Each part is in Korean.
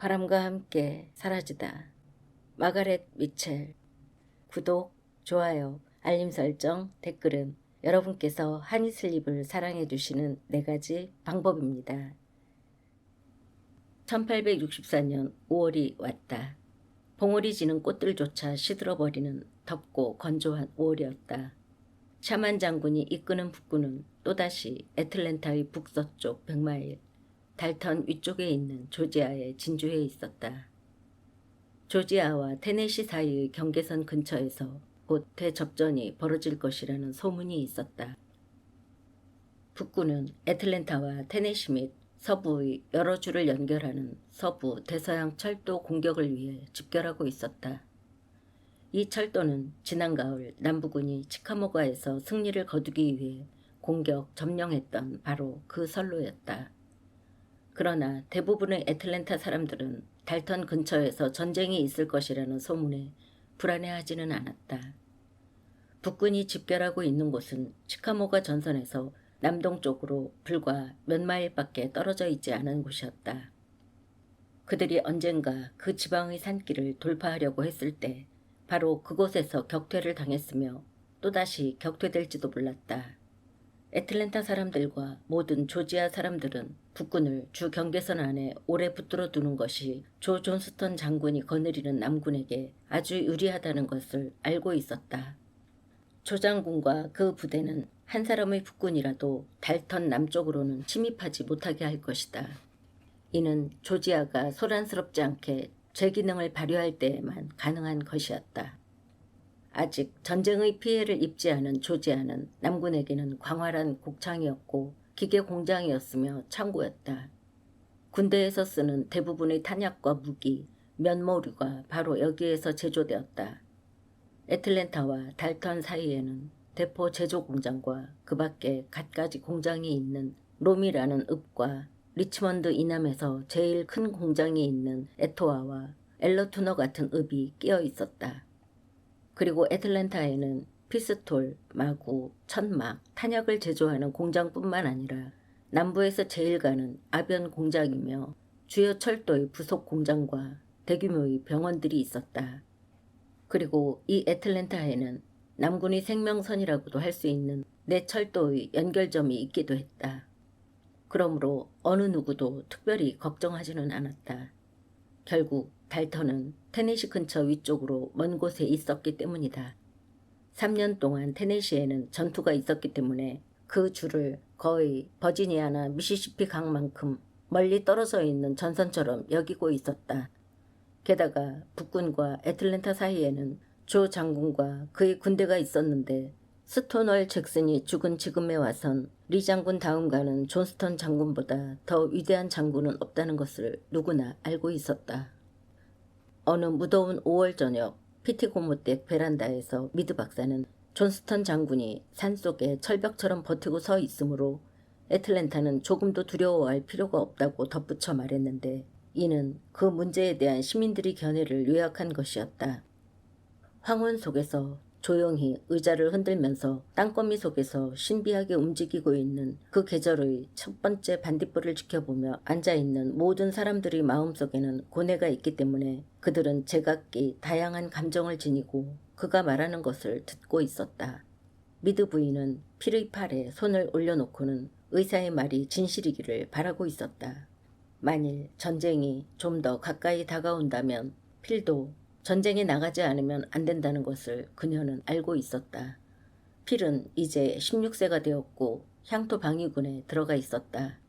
바람과 함께 사라지다. 마가렛 미첼. 구독, 좋아요, 알림 설정, 댓글은 여러분께서 하니슬립을 사랑해 주시는 4가지 방법입니다. 1864년 5월이 왔다. 봉우리 지는 꽃들조차 시들어버리는 덥고 건조한 5월이었다. 샤만 장군이 이끄는 북군은 또다시 애틀랜타의 북서쪽 100마일, 달턴 위쪽에 있는 조지아에 진주해 있었다. 조지아와 테네시 사이의 경계선 근처에서 곧 대접전이 벌어질 것이라는 소문이 있었다. 북군은 애틀랜타와 테네시 및 서부의 여러 주를 연결하는 서부 대서양 철도 공격을 위해 집결하고 있었다. 이 철도는 지난 가을 남부군이 치카모가에서 승리를 거두기 위해 공격 점령했던 바로 그 선로였다. 그러나 대부분의 애틀랜타 사람들은 달턴 근처에서 전쟁이 있을 것이라는 소문에 불안해하지는 않았다. 북군이 집결하고 있는 곳은 치카모가 전선에서 남동쪽으로 불과 몇 마일밖에 떨어져 있지 않은 곳이었다. 그들이 언젠가 그 지방의 산길을 돌파하려고 했을 때 바로 그곳에서 격퇴를 당했으며 또다시 격퇴될지도 몰랐다. 애틀랜타 사람들과 모든 조지아 사람들은 북군을 주 경계선 안에 오래 붙들어 두는 것이 조 존스턴 장군이 거느리는 남군에게 아주 유리하다는 것을 알고 있었다. 조 장군과 그 부대는 한 사람의 북군이라도 달턴 남쪽으로는 침입하지 못하게 할 것이다. 이는 조지아가 소란스럽지 않게 제 기능을 발휘할 때에만 가능한 것이었다. 아직 전쟁의 피해를 입지 않은 조지아는 남군에게는 광활한 곡창이었고 기계 공장이었으며 창고였다. 군대에서 쓰는 대부분의 탄약과 무기, 면모류가 바로 여기에서 제조되었다. 애틀랜타와 달턴 사이에는 대포 제조 공장과 그 밖에 갖가지 공장이 있는 롬이라는 읍과 리치먼드 이남에서 제일 큰 공장이 있는 에토아와 엘러투너 같은 읍이 끼어 있었다. 그리고 애틀랜타에는 피스톨, 마구, 천막, 탄약을 제조하는 공장뿐만 아니라 남부에서 제일 가는 아변 공장이며 주요 철도의 부속 공장과 대규모의 병원들이 있었다. 그리고 이 애틀랜타에는 남군의 생명선이라고도 할 수 있는 내 철도의 연결점이 있기도 했다. 그러므로 어느 누구도 특별히 걱정하지는 않았다. 결국 달턴은 테네시 근처 위쪽으로 먼 곳에 있었기 때문이다. 3년 동안 테네시에는 전투가 있었기 때문에 그 주를 거의 버지니아나 미시시피 강만큼 멀리 떨어져 있는 전선처럼 여기고 있었다. 게다가 북군과 애틀랜타 사이에는 조 장군과 그의 군대가 있었는데 스토널 잭슨이 죽은 지금에 와선 리 장군 다음가는 존스턴 장군보다 더 위대한 장군은 없다는 것을 누구나 알고 있었다. 어느 무더운 5월 저녁 피티고무댁 베란다에서 미드 박사는 존스턴 장군이 산속에 철벽처럼 버티고 서 있으므로 애틀랜타는 조금도 두려워할 필요가 없다고 덧붙여 말했는데 이는 그 문제에 대한 시민들의 견해를 요약한 것이었다. 황혼 속에서 조용히 의자를 흔들면서 땅거미 속에서 신비하게 움직이고 있는 그 계절의 첫 번째 반딧불을 지켜보며 앉아있는 모든 사람들의 마음속에는 고뇌가 있기 때문에 그들은 제각기 다양한 감정을 지니고 그가 말하는 것을 듣고 있었다. 미드 부인은 필의 팔에 손을 올려놓고는 의사의 말이 진실이기를 바라고 있었다. 만일 전쟁이 좀 더 가까이 다가온다면 필도 전쟁에 나가지 않으면 안 된다는 것을 그녀는 알고 있었다. 필은 이제 16세가 되었고 향토 방위군에 들어가 있었다.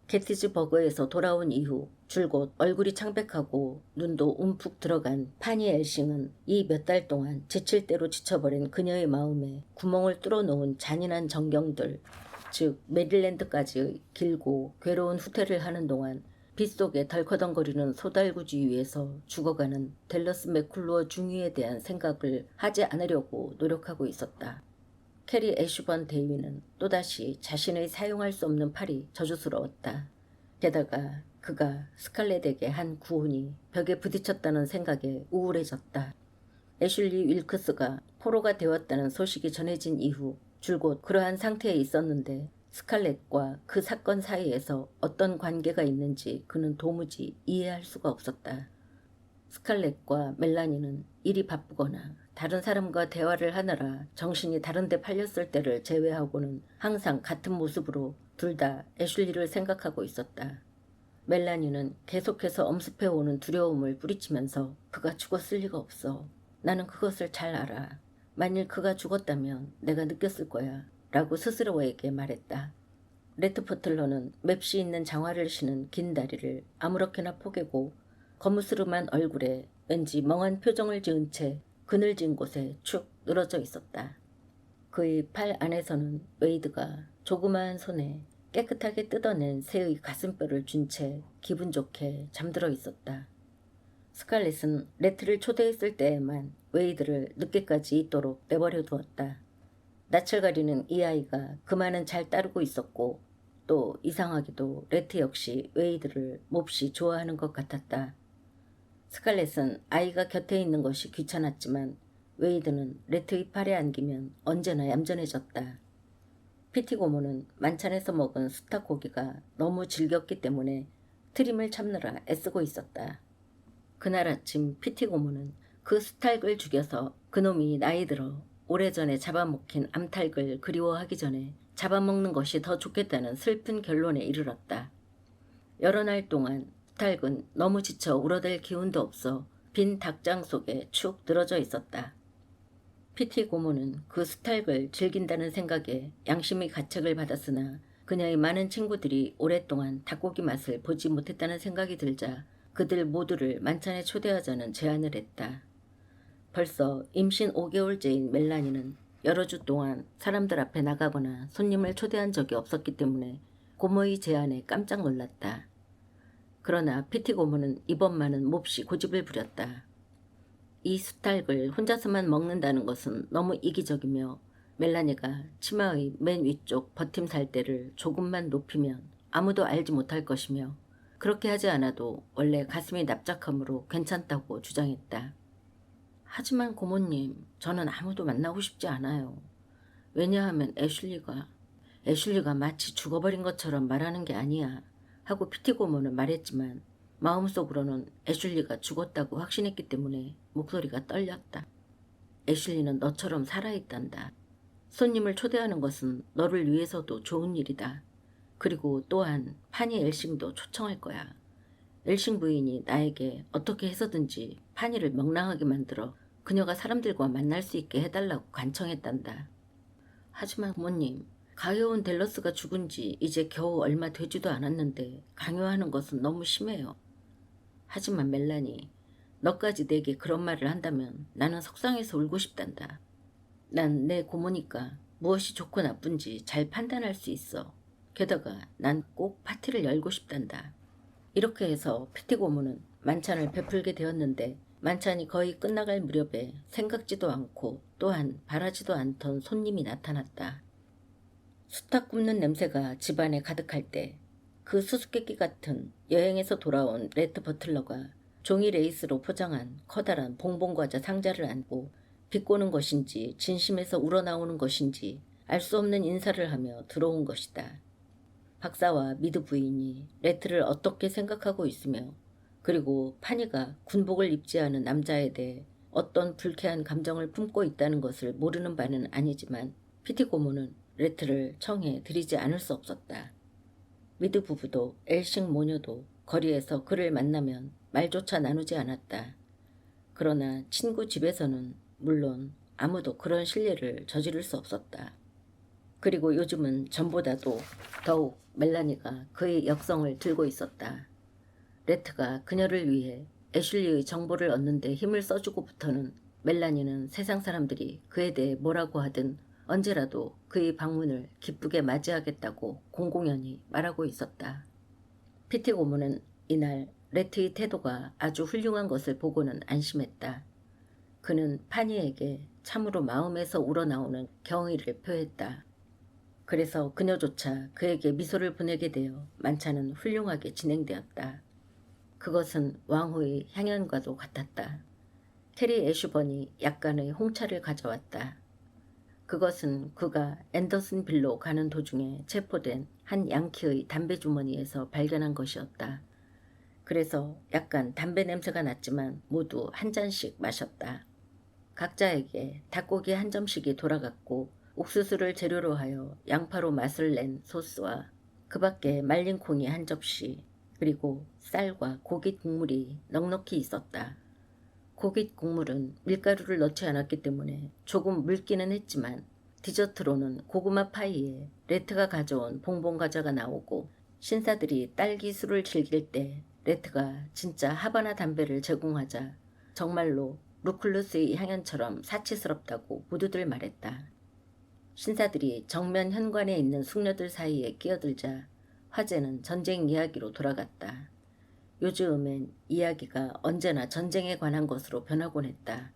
게티즈버그에서 돌아온 이후 줄곧 얼굴이 창백하고 눈도 움푹 들어간 파니 엘싱은 이 몇 달 동안 지칠 대로 지쳐버린 그녀의 마음에 구멍을 뚫어놓은 잔인한 전경들, 즉 메릴랜드까지의 길고 괴로운 후퇴를 하는 동안 빗속에 덜커덩거리는 소달구지 위에서 죽어가는 댈러스 맥쿨루어 중위에 대한 생각을 하지 않으려고 노력하고 있었다. 캐리 애슈번 대위는 또다시 자신의 사용할 수 없는 팔이 저주스러웠다. 게다가 그가 스칼렛에게 한 구혼이 벽에 부딪혔다는 생각에 우울해졌다. 애슐리 윌크스가 포로가 되었다는 소식이 전해진 이후 줄곧 그러한 상태에 있었는데 스칼렛과 그 사건 사이에서 어떤 관계가 있는지 그는 도무지 이해할 수가 없었다. 스칼렛과 멜라니는 일이 바쁘거나 다른 사람과 대화를 하느라 정신이 다른 데 팔렸을 때를 제외하고는 항상 같은 모습으로 둘 다 애슐리를 생각하고 있었다. 멜라니는 계속해서 엄습해오는 두려움을 뿌리치면서 그가 죽었을 리가 없어. 나는 그것을 잘 알아. 만일 그가 죽었다면 내가 느꼈을 거야. 라고 스스로에게 말했다. 레트 버틀러는 맵시 있는 장화를 신은 긴 다리를 아무렇게나 포개고 거무스름한 얼굴에 왠지 멍한 표정을 지은 채 그늘진 곳에 축 늘어져 있었다. 그의 팔 안에서는 웨이드가 조그마한 손에 깨끗하게 뜯어낸 새의 가슴뼈를 쥔 채 기분 좋게 잠들어 있었다. 스칼렛은 레트를 초대했을 때에만 웨이드를 늦게까지 있도록 내버려 두었다. 낯을 가리는 이 아이가 그만은 잘 따르고 있었고 또 이상하게도 레트 역시 웨이드를 몹시 좋아하는 것 같았다. 스칼렛은 아이가 곁에 있는 것이 귀찮았지만 웨이드는 레트의 팔에 안기면 언제나 얌전해졌다. 피티 고모는 만찬에서 먹은 수탉 고기가 너무 질겼기 때문에 트림을 참느라 애쓰고 있었다. 그날 아침 피티 고모는 그 수탉을 죽여서 그놈이 나이 들어 오래전에 잡아먹힌 암탉을 그리워하기 전에 잡아먹는 것이 더 좋겠다는 슬픈 결론에 이르렀다. 여러 날 동안 수탉은 너무 지쳐 울어댈 기운도 없어 빈 닭장 속에 축 늘어져 있었다. 피티 고모는 그 수탉을 즐긴다는 생각에 양심의 가책을 받았으나 그녀의 많은 친구들이 오랫동안 닭고기 맛을 보지 못했다는 생각이 들자 그들 모두를 만찬에 초대하자는 제안을 했다. 벌써 임신 5개월째인 멜라니는 여러 주 동안 사람들 앞에 나가거나 손님을 초대한 적이 없었기 때문에 고모의 제안에 깜짝 놀랐다. 그러나 피티 고모는 이번만은 몹시 고집을 부렸다. 이 수탉을 혼자서만 먹는다는 것은 너무 이기적이며 멜라니가 치마의 맨 위쪽 버팀살대를 조금만 높이면 아무도 알지 못할 것이며 그렇게 하지 않아도 원래 가슴이 납작하므로 괜찮다고 주장했다. 하지만 고모님, 저는 아무도 만나고 싶지 않아요. 왜냐하면 애슐리가 마치 죽어버린 것처럼 말하는 게 아니야 하고 피티 고모는 말했지만 마음속으로는 애슐리가 죽었다고 확신했기 때문에 목소리가 떨렸다. 애슐리는 너처럼 살아있단다. 손님을 초대하는 것은 너를 위해서도 좋은 일이다. 그리고 또한 파니 엘싱도 초청할 거야. 엘싱 부인이 나에게 어떻게 해서든지 파니를 명랑하게 만들어 그녀가 사람들과 만날 수 있게 해달라고 간청했단다. 하지만 부모님, 가여운 델러스가 죽은 지 이제 겨우 얼마 되지도 않았는데 강요하는 것은 너무 심해요. 하지만 멜라니, 너까지 내게 그런 말을 한다면 나는 속상해서 울고 싶단다. 난 내 고모니까 무엇이 좋고 나쁜지 잘 판단할 수 있어. 게다가 난 꼭 파티를 열고 싶단다. 이렇게 해서 피티 고모는 만찬을 베풀게 되었는데 만찬이 거의 끝나갈 무렵에 생각지도 않고 또한 바라지도 않던 손님이 나타났다. 수탉 굽는 냄새가 집안에 가득할 때 그 수수께끼 같은 여행에서 돌아온 레트 버틀러가 종이 레이스로 포장한 커다란 봉봉과자 상자를 안고 비꼬는 것인지 진심에서 우러나오는 것인지 알 수 없는 인사를 하며 들어온 것이다. 박사와 미드 부인이 레트를 어떻게 생각하고 있으며 그리고 파니가 군복을 입지 않은 남자에 대해 어떤 불쾌한 감정을 품고 있다는 것을 모르는 바는 아니지만 피티 고모는 레트를 청해 드리지 않을 수 없었다. 미드 부부도 엘싱 모녀도 거리에서 그를 만나면 말조차 나누지 않았다. 그러나 친구 집에서는 물론 아무도 그런 실례를 저지를 수 없었다. 그리고 요즘은 전보다도 더욱 멜라니가 그의 역성을 들고 있었다. 레트가 그녀를 위해 애슐리의 정보를 얻는 데 힘을 써주고부터는 멜라니는 세상 사람들이 그에 대해 뭐라고 하든 언제라도 그의 방문을 기쁘게 맞이하겠다고 공공연히 말하고 있었다. 피티 고모는 이날 레트의 태도가 아주 훌륭한 것을 보고는 안심했다. 그는 파니에게 참으로 마음에서 우러나오는 경의를 표했다. 그래서 그녀조차 그에게 미소를 보내게 되어 만찬은 훌륭하게 진행되었다. 그것은 왕후의 향연과도 같았다. 테리 애슈번이 약간의 홍차를 가져왔다. 그것은 그가 앤더슨빌로 가는 도중에 체포된 한 양키의 담배 주머니에서 발견한 것이었다. 그래서 약간 담배 냄새가 났지만 모두 한 잔씩 마셨다. 각자에게 닭고기 한 점씩이 돌아갔고 옥수수를 재료로 하여 양파로 맛을 낸 소스와 그 밖에 말린 콩이 한 접시, 그리고 쌀과 고깃 국물이 넉넉히 있었다. 고깃 국물은 밀가루를 넣지 않았기 때문에 조금 묽기는 했지만 디저트로는 고구마 파이에 레트가 가져온 봉봉 과자가 나오고 신사들이 딸기 술을 즐길 때 레트가 진짜 하바나 담배를 제공하자 정말로 루클루스의 향연처럼 사치스럽다고 모두들 말했다. 신사들이 정면 현관에 있는 숙녀들 사이에 끼어들자 화제는 전쟁 이야기로 돌아갔다. 요즘엔 이야기가 언제나 전쟁에 관한 것으로 변하곤 했다.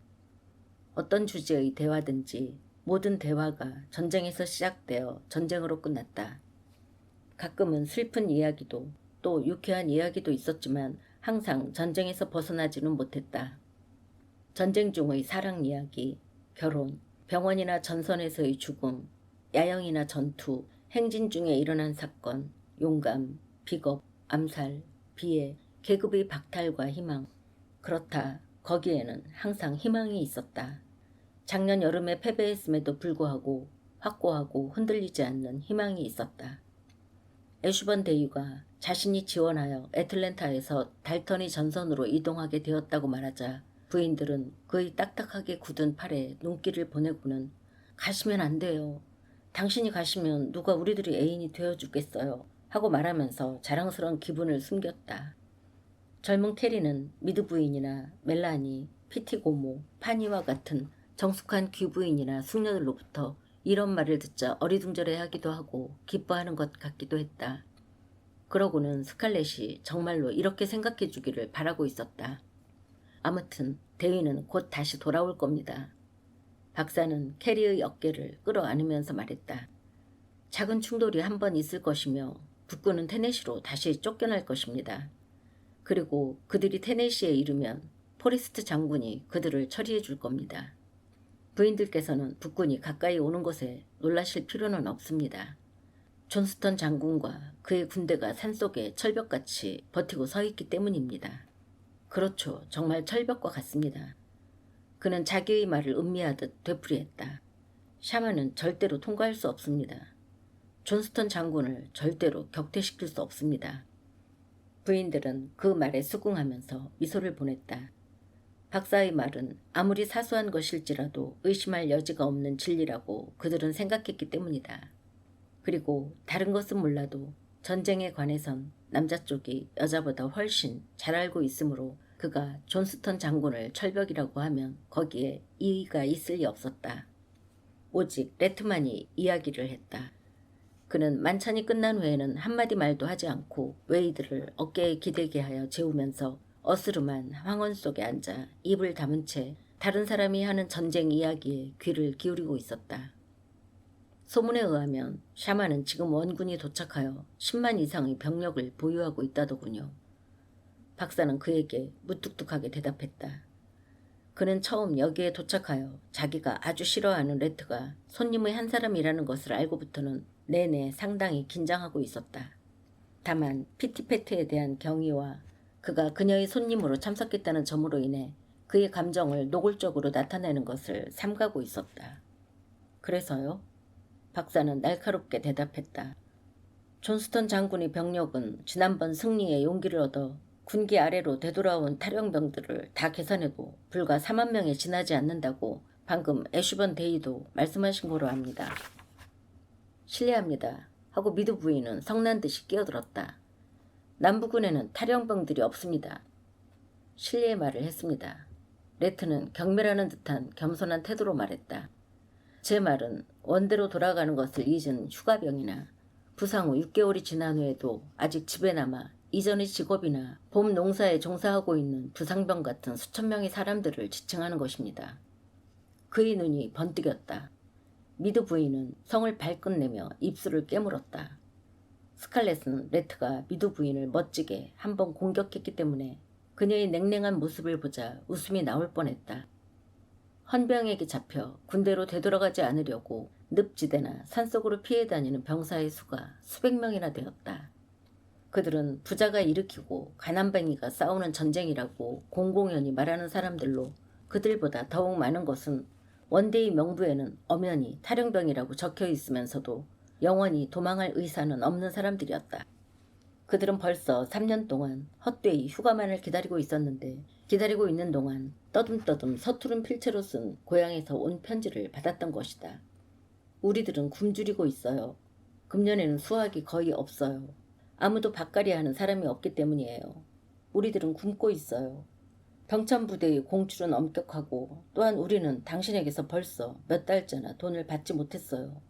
어떤 주제의 대화든지 모든 대화가 전쟁에서 시작되어 전쟁으로 끝났다. 가끔은 슬픈 이야기도 또 유쾌한 이야기도 있었지만 항상 전쟁에서 벗어나지는 못했다. 전쟁 중의 사랑 이야기, 결혼, 병원이나 전선에서의 죽음, 야영이나 전투, 행진 중에 일어난 사건, 용감, 비겁, 암살, 비애, 계급의 박탈과 희망. 그렇다. 거기에는 항상 희망이 있었다. 작년 여름에 패배했음에도 불구하고 확고하고 흔들리지 않는 희망이 있었다. 애슈번 대위가 자신이 지원하여 애틀랜타에서 달턴이 전선으로 이동하게 되었다고 말하자 부인들은 그의 딱딱하게 굳은 팔에 눈길을 보내고는 가시면 안 돼요. 당신이 가시면 누가 우리들이 애인이 되어주겠어요. 하고 말하면서 자랑스러운 기분을 숨겼다. 젊은 캐리는 미드 부인이나 멜라니, 피티 고모, 파니와 같은 정숙한 귀부인이나 숙녀들로부터 이런 말을 듣자 어리둥절해하기도 하고 기뻐하는 것 같기도 했다. 그러고는 스칼렛이 정말로 이렇게 생각해 주기를 바라고 있었다. 아무튼 대위는 곧 다시 돌아올 겁니다. 박사는 캐리의 어깨를 끌어안으면서 말했다. 작은 충돌이 한 번 있을 것이며 북군은 테네시로 다시 쫓겨날 것입니다. 그리고 그들이 테네시에 이르면 포레스트 장군이 그들을 처리해 줄 겁니다. 부인들께서는 북군이 가까이 오는 것에 놀라실 필요는 없습니다. 존스턴 장군과 그의 군대가 산속에 철벽같이 버티고 서 있기 때문입니다. 그렇죠. 정말 철벽과 같습니다. 그는 자기의 말을 음미하듯 되풀이했다. 샤먼은 절대로 통과할 수 없습니다. 존스턴 장군을 절대로 격퇴시킬 수 없습니다. 부인들은 그 말에 수긍하면서 미소를 보냈다. 박사의 말은 아무리 사소한 것일지라도 의심할 여지가 없는 진리라고 그들은 생각했기 때문이다. 그리고 다른 것은 몰라도 전쟁에 관해선 남자 쪽이 여자보다 훨씬 잘 알고 있으므로 그가 존스턴 장군을 철벽이라고 하면 거기에 이의가 있을 리 없었다. 오직 레트만이 이야기를 했다. 그는 만찬이 끝난 후에는 한마디 말도 하지 않고 웨이드를 어깨에 기대게 하여 재우면서 어스름한 황혼 속에 앉아 입을 다문 채 다른 사람이 하는 전쟁 이야기에 귀를 기울이고 있었다. 소문에 의하면 샤먼은 지금 원군이 도착하여 10만 이상의 병력을 보유하고 있다더군요. 박사는 그에게 무뚝뚝하게 대답했다. 그는 처음 여기에 도착하여 자기가 아주 싫어하는 레트가 손님의 한 사람이라는 것을 알고부터는 내내 상당히 긴장하고 있었다. 다만 피티페트에 대한 경의와 그가 그녀의 손님으로 참석했다는 점으로 인해 그의 감정을 노골적으로 나타내는 것을 삼가고 있었다. 그래서요? 박사는 날카롭게 대답했다. 존스턴 장군의 병력은 지난번 승리에 용기를 얻어 군기 아래로 되돌아온 탈영병들을 다 계산해도 불과 4만 명에 지나지 않는다고 방금 애슈번 대위도 말씀하신 거로 압니다. 실례합니다. 하고 미드 부인은 성난듯이 끼어들었다. 남부군에는 탈영병들이 없습니다. 실례의 말을 했습니다. 레트는 경멸하는 듯한 겸손한 태도로 말했다. 제 말은 원대로 돌아가는 것을 잊은 휴가병이나 부상 후 6개월이 지난 후에도 아직 집에 남아 이전의 직업이나 봄 농사에 종사하고 있는 부상병 같은 수천 명의 사람들을 지칭하는 것입니다. 그의 눈이 번뜩였다. 미드 부인은 성을 발끈 내며 입술을 깨물었다. 스칼렛은 레트가 미드 부인을 멋지게 한번 공격했기 때문에 그녀의 냉랭한 모습을 보자 웃음이 나올 뻔했다. 헌병에게 잡혀 군대로 되돌아가지 않으려고 늪지대나 산속으로 피해 다니는 병사의 수가 수백 명이나 되었다. 그들은 부자가 일으키고 가난뱅이가 싸우는 전쟁이라고 공공연히 말하는 사람들로 그들보다 더욱 많은 것은 원대의 명부에는 엄연히 탈영병이라고 적혀 있으면서도 영원히 도망할 의사는 없는 사람들이었다. 그들은 벌써 3년 동안 헛되이 휴가만을 기다리고 있었는데 기다리고 있는 동안 떠듬떠듬 서투른 필체로 쓴 고향에서 온 편지를 받았던 것이다. 우리들은 굶주리고 있어요. 금년에는 수확이 거의 없어요. 아무도 밭갈이 하는 사람이 없기 때문이에요. 우리들은 굶고 있어요. 병참부대의 공출은 엄격하고 또한 우리는 당신에게서 벌써 몇 달째나 돈을 받지 못했어요.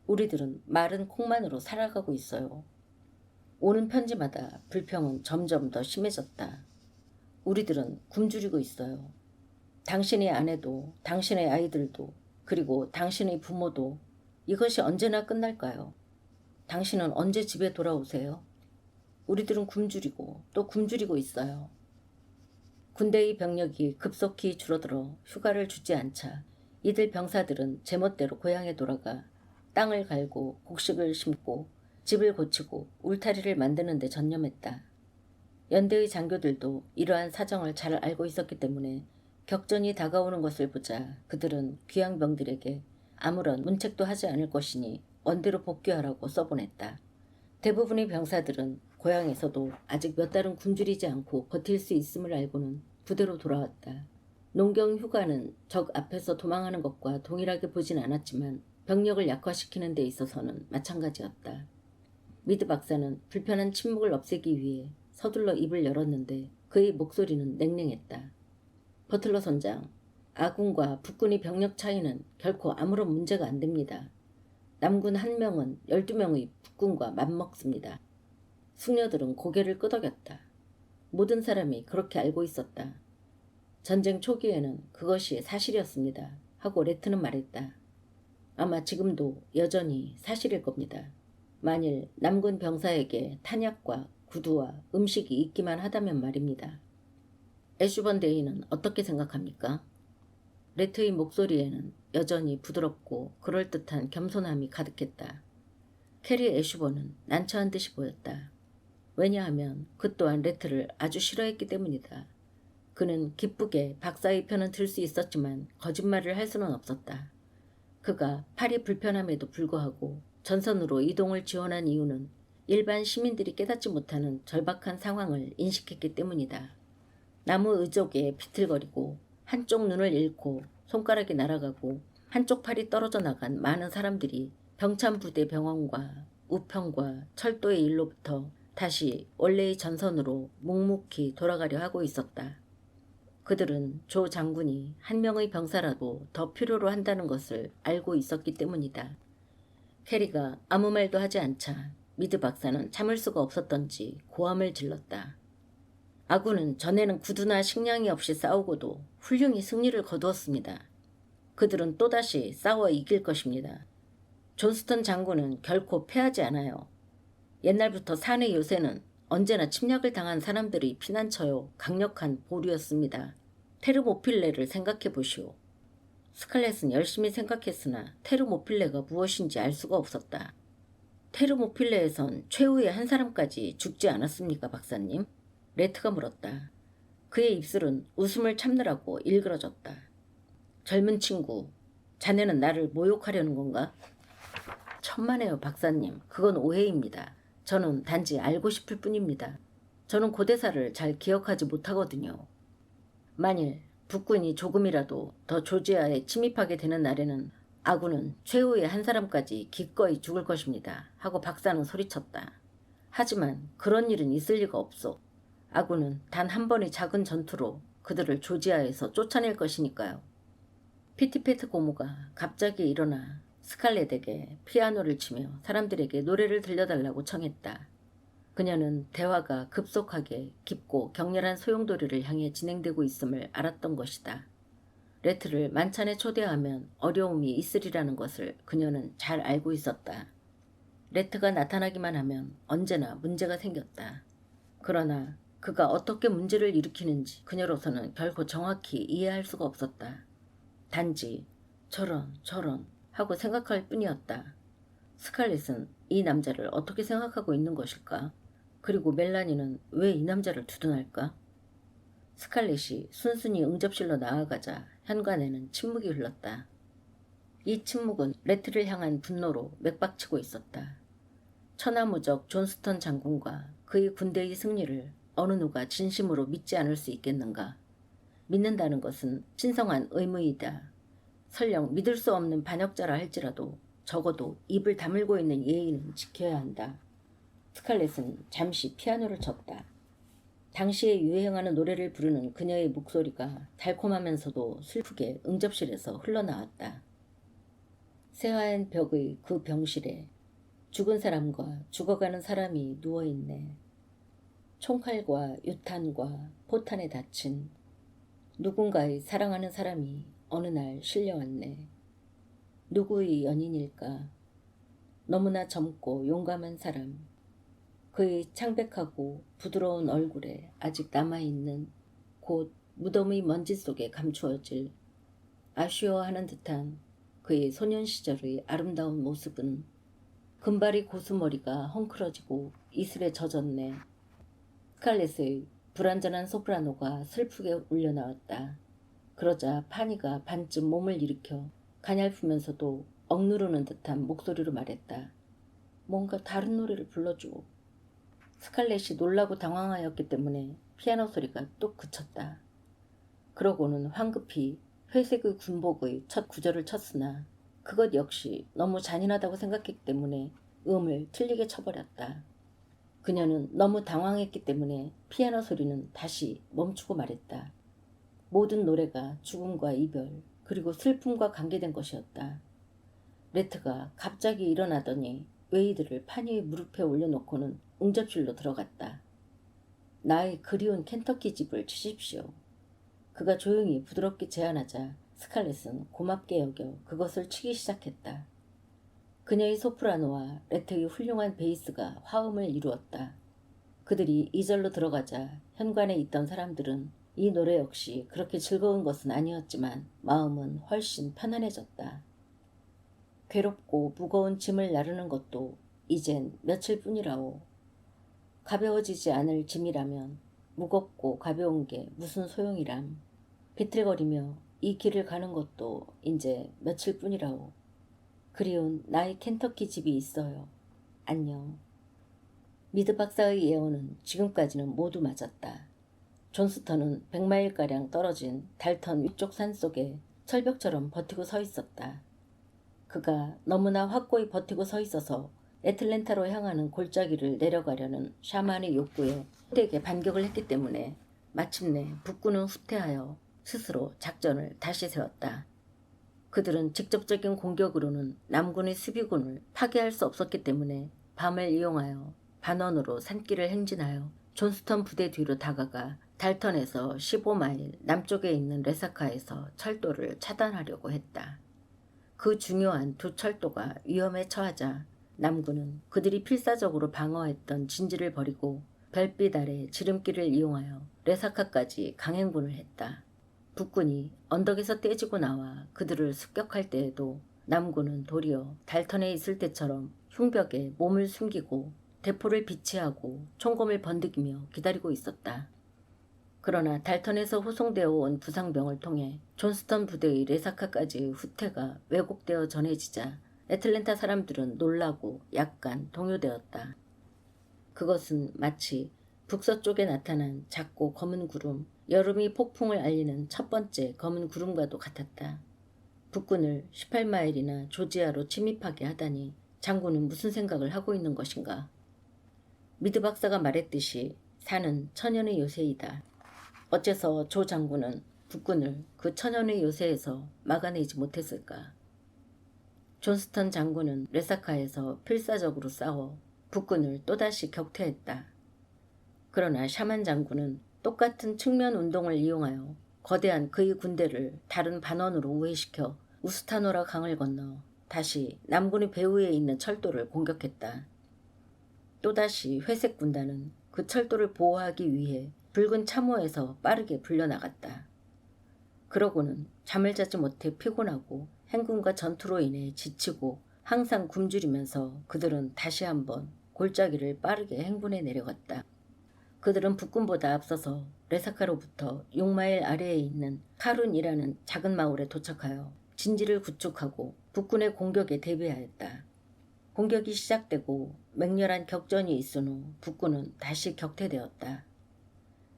우리들은 마른 콩만으로 살아가고 있어요. 오는 편지마다 불평은 점점 더 심해졌다. 우리들은 굶주리고 있어요. 당신의 아내도 당신의 아이들도 그리고 당신의 부모도 이것이 언제나 끝날까요? 당신은 언제 집에 돌아오세요? 우리들은 굶주리고 또 굶주리고 있어요. 군대의 병력이 급속히 줄어들어 휴가를 주지 않자 이들 병사들은 제멋대로 고향에 돌아가 땅을 갈고 곡식을 심고 집을 고치고 울타리를 만드는 데 전념했다. 연대의 장교들도 이러한 사정을 잘 알고 있었기 때문에 격전이 다가오는 것을 보자 그들은 귀양병들에게 아무런 문책도 하지 않을 것이니 원대로 복귀하라고 써보냈다. 대부분의 병사들은 고향에서도 아직 몇 달은 굶주리지 않고 버틸 수 있음을 알고는 부대로 돌아왔다. 농경 휴가는 적 앞에서 도망하는 것과 동일하게 보진 않았지만 병력을 약화시키는 데 있어서는 마찬가지였다. 미드 박사는 불편한 침묵을 없애기 위해 서둘러 입을 열었는데 그의 목소리는 냉랭했다. 버틀러 선장, 아군과 북군의 병력 차이는 결코 아무런 문제가 안 됩니다. 남군 1명은 12명의 북군과 맞먹습니다. 숙녀들은 고개를 끄덕였다. 모든 사람이 그렇게 알고 있었다. 전쟁 초기에는 그것이 사실이었습니다. 하고 레트는 말했다. 아마 지금도 여전히 사실일 겁니다. 만일 남군 병사에게 탄약과 구두와 음식이 있기만 하다면 말입니다. 애슈번 대위는 어떻게 생각합니까? 레트의 목소리에는 여전히 부드럽고 그럴듯한 겸손함이 가득했다. 캐리 애슈번은 난처한 듯이 보였다. 왜냐하면 그 또한 레트를 아주 싫어했기 때문이다. 그는 기쁘게 박사의 편은 들 수 있었지만 거짓말을 할 수는 없었다. 그가 팔이 불편함에도 불구하고 전선으로 이동을 지원한 이유는 일반 시민들이 깨닫지 못하는 절박한 상황을 인식했기 때문이다. 나무 의족에 비틀거리고 한쪽 눈을 잃고 손가락이 날아가고 한쪽 팔이 떨어져 나간 많은 사람들이 병참부대 병원과 우편과 철도의 일로부터 다시 원래의 전선으로 묵묵히 돌아가려 하고 있었다. 그들은 조 장군이 1명의 병사라도 더 필요로 한다는 것을 알고 있었기 때문이다. 캐리가 아무 말도 하지 않자 미드 박사는 참을 수가 없었던지 고함을 질렀다. 아군은 전에는 구두나 식량이 없이 싸우고도 훌륭히 승리를 거두었습니다. 그들은 또다시 싸워 이길 것입니다. 존스턴 장군은 결코 패하지 않아요. 옛날부터 산의 요새는 언제나 침략을 당한 사람들의 피난처요 강력한 보루였습니다. 테르모필레를 생각해 보시오. 스칼렛은 열심히 생각했으나 테르모필레가 무엇인지 알 수가 없었다. 테르모필레에선 최후의 한 사람까지 죽지 않았습니까, 박사님? 레트가 물었다. 그의 입술은 웃음을 참느라고 일그러졌다. 젊은 친구, 자네는 나를 모욕하려는 건가? 천만에요, 박사님. 그건 오해입니다. 저는 단지 알고 싶을 뿐입니다. 저는 고대사를 잘 기억하지 못하거든요. 만일 북군이 조금이라도 더 조지아에 침입하게 되는 날에는 아군은 최후의 한 사람까지 기꺼이 죽을 것입니다. 하고 박사는 소리쳤다. 하지만 그런 일은 있을 리가 없소. 아군은 단 한 번의 작은 전투로 그들을 조지아에서 쫓아낼 것이니까요. 피티페트 고모가 갑자기 일어나 스칼렛에게 피아노를 치며 사람들에게 노래를 들려달라고 청했다. 그녀는 대화가 급속하게 깊고 격렬한 소용돌이를 향해 진행되고 있음을 알았던 것이다. 레트를 만찬에 초대하면 어려움이 있으리라는 것을 그녀는 잘 알고 있었다. 레트가 나타나기만 하면 언제나 문제가 생겼다. 그러나 그가 어떻게 문제를 일으키는지 그녀로서는 결코 정확히 이해할 수가 없었다. 단지 저런 하고 생각할 뿐이었다. 스칼렛은 이 남자를 어떻게 생각하고 있는 것일까? 그리고 멜라니는 왜 이 남자를 두둔할까? 스칼렛이 순순히 응접실로 나아가자 현관에는 침묵이 흘렀다. 이 침묵은 레트를 향한 분노로 맥박치고 있었다. 천하무적 존스턴 장군과 그의 군대의 승리를 어느 누가 진심으로 믿지 않을 수 있겠는가? 믿는다는 것은 신성한 의무이다. 설령 믿을 수 없는 반역자라 할지라도 적어도 입을 다물고 있는 예의는 지켜야 한다. 스칼렛은 잠시 피아노를 쳤다. 당시에 유행하는 노래를 부르는 그녀의 목소리가 달콤하면서도 슬프게 응접실에서 흘러나왔다. 새하얀 벽의 그 병실에 죽은 사람과 죽어가는 사람이 누워있네. 총칼과 유탄과 포탄에 다친 누군가의 사랑하는 사람이 어느 날 실려왔네. 누구의 연인일까? 너무나 젊고 용감한 사람. 그의 창백하고 부드러운 얼굴에 아직 남아있는 곧 무덤의 먼지 속에 감추어질 아쉬워하는 듯한 그의 소년 시절의 아름다운 모습은 금발의 고수머리가 헝클어지고 이슬에 젖었네. 스칼렛의 불완전한 소프라노가 슬프게 울려나왔다. 그러자 파니가 반쯤 몸을 일으켜 가냘프면서도 억누르는 듯한 목소리로 말했다. 뭔가 다른 노래를 불러줘. 스칼렛이 놀라고 당황하였기 때문에 피아노 소리가 뚝 그쳤다. 그러고는 황급히 회색의 군복의 첫 구절을 쳤으나 그것 역시 너무 잔인하다고 생각했기 때문에 음을 틀리게 쳐버렸다. 그녀는 너무 당황했기 때문에 피아노 소리는 다시 멈추고 말했다. 모든 노래가 죽음과 이별 그리고 슬픔과 관계된 것이었다. 레트가 갑자기 일어나더니 웨이드를 파니의 무릎에 올려놓고는 응접실로 들어갔다. 나의 그리운 켄터키 집을 치십시오. 그가 조용히 부드럽게 제안하자 스칼렛은 고맙게 여겨 그것을 치기 시작했다. 그녀의 소프라노와 레트의 훌륭한 베이스가 화음을 이루었다. 그들이 2절로 들어가자 현관에 있던 사람들은 이 노래 역시 그렇게 즐거운 것은 아니었지만 마음은 훨씬 편안해졌다. 괴롭고 무거운 짐을 나르는 것도 이젠 며칠뿐이라오. 가벼워지지 않을 짐이라면 무겁고 가벼운 게 무슨 소용이람. 비틀거리며 이 길을 가는 것도 이제 며칠뿐이라오. 그리운 나의 켄터키 집이 있어요. 안녕. 미드 박사의 예언은 지금까지는 모두 맞았다. 존스턴은 100마일가량 떨어진 달턴 위쪽 산속에 철벽처럼 버티고 서 있었다. 그가 너무나 확고히 버티고 서 있어서 애틀랜타로 향하는 골짜기를 내려가려는 샤만의 욕구에 호되게 반격을 했기 때문에 마침내 북군은 후퇴하여 스스로 작전을 다시 세웠다. 그들은 직접적인 공격으로는 남군의 수비군을 파괴할 수 없었기 때문에 밤을 이용하여 반원으로 산길을 행진하여 존스턴 부대 뒤로 다가가 달턴에서 15마일 남쪽에 있는 레사카에서 철도를 차단하려고 했다. 그 중요한 두 철도가 위험에 처하자 남군은 그들이 필사적으로 방어했던 진지를 버리고 별빛 아래 지름길을 이용하여 레사카까지 강행군을 했다. 북군이 언덕에서 떼지고 나와 그들을 습격할 때에도 남군은 도리어 달턴에 있을 때처럼 흉벽에 몸을 숨기고 대포를 비치하고 총검을 번득이며 기다리고 있었다. 그러나 달턴에서 호송되어 온 부상병을 통해 존스턴 부대의 레사카까지의 후퇴가 왜곡되어 전해지자 애틀랜타 사람들은 놀라고 약간 동요되었다. 그것은 마치 북서쪽에 나타난 작고 검은 구름, 여름이 폭풍을 알리는 첫 번째 검은 구름과도 같았다. 북군을 18마일이나 조지아로 침입하게 하다니 장군은 무슨 생각을 하고 있는 것인가. 미드 박사가 말했듯이 산은 천연의 요새이다. 어째서 조 장군은 북군을 그 천연의 요새에서 막아내지 못했을까. 존스턴 장군은 레사카에서 필사적으로 싸워 북군을 또다시 격퇴했다. 그러나 샤만 장군은 똑같은 측면 운동을 이용하여 거대한 그의 군대를 다른 반원으로 우회시켜 우스타노라 강을 건너 다시 남군의 배후에 있는 철도를 공격했다. 또다시 회색 군단은 그 철도를 보호하기 위해 붉은 참호에서 빠르게 불려나갔다. 그러고는 잠을 자지 못해 피곤하고 행군과 전투로 인해 지치고 항상 굶주리면서 그들은 다시 한번 골짜기를 빠르게 행군해 내려갔다. 그들은 북군보다 앞서서 레사카로부터 6마일 아래에 있는 카룬이라는 작은 마을에 도착하여 진지를 구축하고 북군의 공격에 대비하였다. 공격이 시작되고 맹렬한 격전이 있은 후 북군은 다시 격퇴되었다.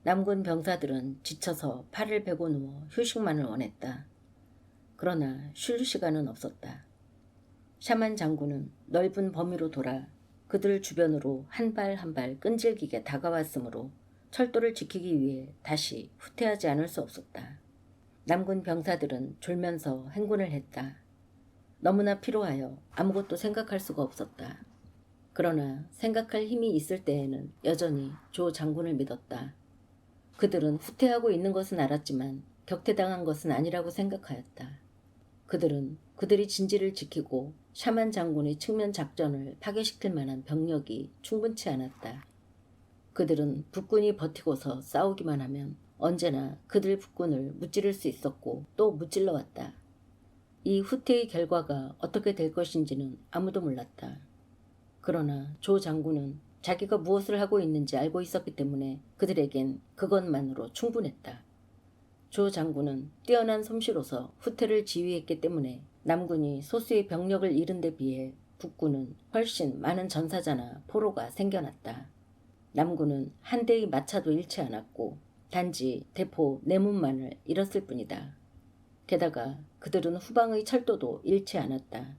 남군 병사들은 지쳐서 팔을 베고 누워 휴식만을 원했다. 그러나 쉴 시간은 없었다. 샤만 장군은 넓은 범위로 돌아 그들 주변으로 한 발 한 발 끈질기게 다가왔으므로 철도를 지키기 위해 다시 후퇴하지 않을 수 없었다. 남군 병사들은 졸면서 행군을 했다. 너무나 피로하여 아무것도 생각할 수가 없었다. 그러나 생각할 힘이 있을 때에는 여전히 조 장군을 믿었다. 그들은 후퇴하고 있는 것은 알았지만 격퇴당한 것은 아니라고 생각하였다. 그들은 그들이 진지를 지키고 샤만 장군의 측면 작전을 파괴시킬 만한 병력이 충분치 않았다. 그들은 북군이 버티고서 싸우기만 하면 언제나 그들 북군을 무찌를 수 있었고 또 무찔러 왔다. 이 후퇴의 결과가 어떻게 될 것인지는 아무도 몰랐다. 그러나 조 장군은 자기가 무엇을 하고 있는지 알고 있었기 때문에 그들에겐 그것만으로 충분했다. 조 장군은 뛰어난 솜씨로서 후퇴를 지휘했기 때문에 남군이 소수의 병력을 잃은 데 비해 북군은 훨씬 많은 전사자나 포로가 생겨났다. 남군은 한 대의 마차도 잃지 않았고 단지 대포 4문만을 잃었을 뿐이다. 게다가 그들은 후방의 철도도 잃지 않았다.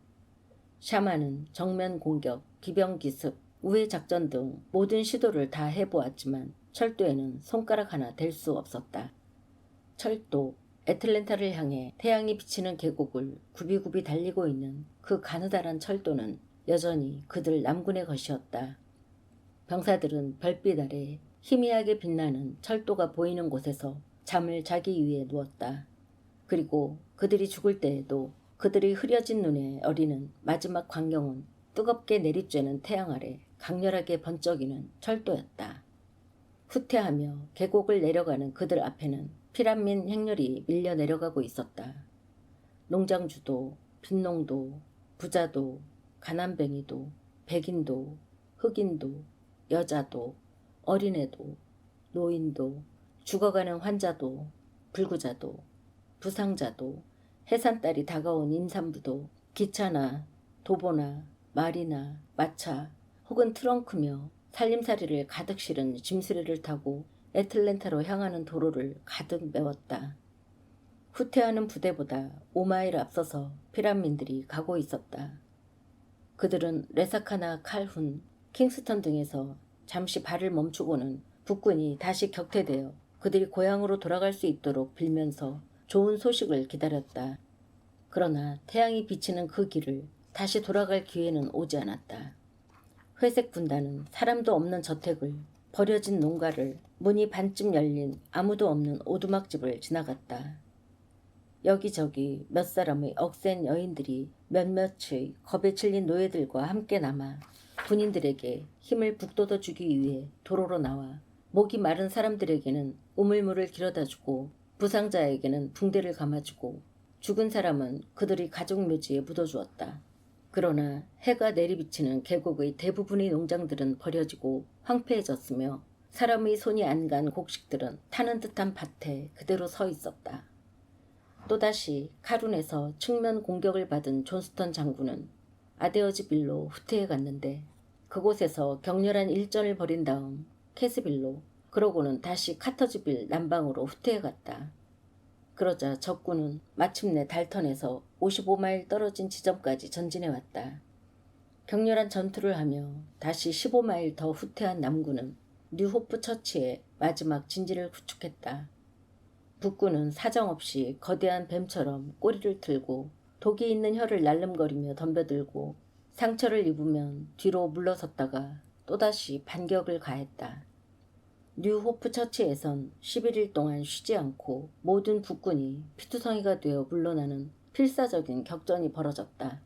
샤만은 정면 공격, 기병 기습, 우회 작전 등 모든 시도를 다 해보았지만 철도에는 손가락 하나 댈 수 없었다. 철도, 애틀랜타를 향해 태양이 비치는 계곡을 굽이굽이 달리고 있는 그 가느다란 철도는 여전히 그들 남군의 것이었다. 병사들은 별빛 아래 희미하게 빛나는 철도가 보이는 곳에서 잠을 자기 위해 누웠다. 그리고 그들이 죽을 때에도 그들의 흐려진 눈에 어리는 마지막 광경은 뜨겁게 내리쬐는 태양 아래 강렬하게 번쩍이는 철도였다. 후퇴하며 계곡을 내려가는 그들 앞에는 피란민 행렬이 밀려 내려가고 있었다. 농장주도, 빈농도, 부자도, 가난뱅이도, 백인도, 흑인도, 여자도, 어린애도, 노인도, 죽어가는 환자도, 불구자도, 부상자도, 해산달이 다가온 임산부도, 기차나 도보나 말이나 마차 혹은 트렁크며 살림살이를 가득 실은 짐수레를 타고 애틀랜타로 향하는 도로를 가득 메웠다. 후퇴하는 부대보다 5마일 앞서서 피란민들이 가고 있었다. 그들은 레사카나 칼훈, 킹스턴 등에서 잠시 발을 멈추고는 북군이 다시 격퇴되어 그들이 고향으로 돌아갈 수 있도록 빌면서 좋은 소식을 기다렸다. 그러나 태양이 비치는 그 길을 다시 돌아갈 기회는 오지 않았다. 회색 군단은 사람도 없는 저택을, 버려진 농가를, 문이 반쯤 열린 아무도 없는 오두막집을 지나갔다. 여기저기 몇 사람의 억센 여인들이 몇몇의 겁에 질린 노예들과 함께 남아 군인들에게 힘을 북돋워 주기 위해 도로로 나와 목이 마른 사람들에게는 우물물을 길어다주고 부상자에게는 붕대를 감아주고 죽은 사람은 그들의 가족 묘지에 묻어주었다. 그러나 해가 내리비치는 계곡의 대부분의 농장들은 버려지고 황폐해졌으며 사람의 손이 안 간 곡식들은 타는 듯한 밭에 그대로 서 있었다. 또다시 카룬에서 측면 공격을 받은 존스턴 장군은 아데어즈빌로 후퇴해 갔는데 그곳에서 격렬한 일전을 벌인 다음 캐스빌로, 그러고는 다시 카터즈빌 남방으로 후퇴해 갔다. 그러자 적군은 마침내 달턴에서 55마일 떨어진 지점까지 전진해 왔다. 격렬한 전투를 하며 다시 15마일 더 후퇴한 남군은 뉴호프 처치에 마지막 진지를 구축했다. 북군은 사정없이 거대한 뱀처럼 꼬리를 틀고 독이 있는 혀를 날름거리며 덤벼들고 상처를 입으면 뒤로 물러섰다가 또다시 반격을 가했다. 뉴호프 처치에선 11일 동안 쉬지 않고 모든 북군이 피투성이가 되어 물러나는 필사적인 격전이 벌어졌다.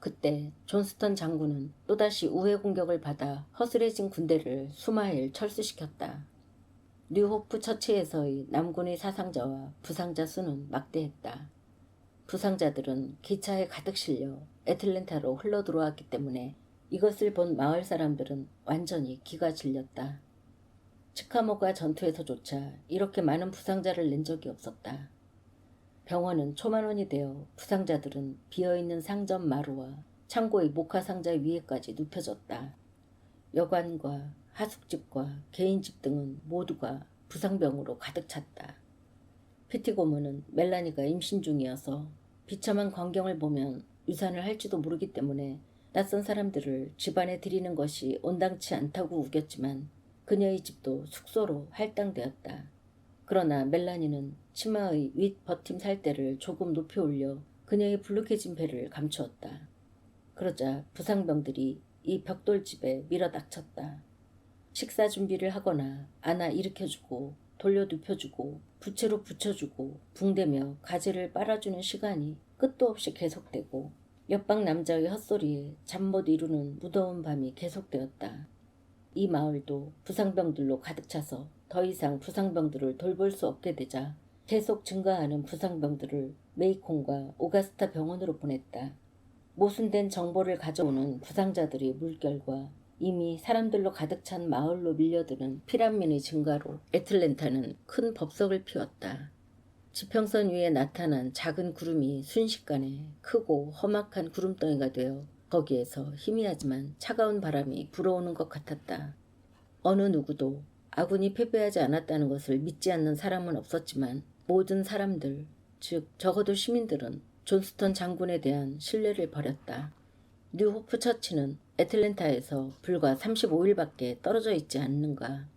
그때 존스턴 장군은 또다시 우회 공격을 받아 허술해진 군대를 수마일 철수시켰다. 뉴호프 처치에서의 남군의 사상자와 부상자 수는 막대했다. 부상자들은 기차에 가득 실려 애틀랜타로 흘러들어왔기 때문에 이것을 본 마을 사람들은 완전히 기가 질렸다. 치카모가 전투에서조차 이렇게 많은 부상자를 낸 적이 없었다. 병원은 초만원이 되어 부상자들은 비어있는 상점 마루와 창고의 목화상자 위에까지 눕혀졌다. 여관과 하숙집과 개인집 등은 모두가 부상병으로 가득 찼다. 피티 고모는 멜라니가 임신 중이어서 비참한 광경을 보면 유산을 할지도 모르기 때문에 낯선 사람들을 집안에 들이는 것이 온당치 않다고 우겼지만 그녀의 집도 숙소로 할당되었다. 그러나 멜라니는 치마의 윗 버팀 살대를 조금 높이 올려 그녀의 불룩해진 배를 감추었다. 그러자 부상병들이 이 벽돌집에 밀어닥쳤다. 식사 준비를 하거나 안아 일으켜주고 돌려 눕혀주고 부채로 붙여주고 붕대며 가지를 빨아주는 시간이 끝도 없이 계속되고 옆방 남자의 헛소리에 잠 못 이루는 무더운 밤이 계속되었다. 이 마을도 부상병들로 가득 차서 더 이상 부상병들을 돌볼 수 없게 되자 계속 증가하는 부상병들을 메이콘과 오가스타 병원으로 보냈다. 모순된 정보를 가져오는 부상자들의 물결과 이미 사람들로 가득 찬 마을로 밀려드는 피난민의 증가로 애틀랜타는 큰 법석을 피웠다. 지평선 위에 나타난 작은 구름이 순식간에 크고 험악한 구름덩이가 되어 거기에서 희미하지만 차가운 바람이 불어오는 것 같았다. 어느 누구도 아군이 패배하지 않았다는 것을 믿지 않는 사람은 없었지만 모든 사람들, 즉 적어도 시민들은 존스턴 장군에 대한 신뢰를 버렸다. 뉴호프 처치는 애틀랜타에서 불과 35일밖에 떨어져 있지 않는가.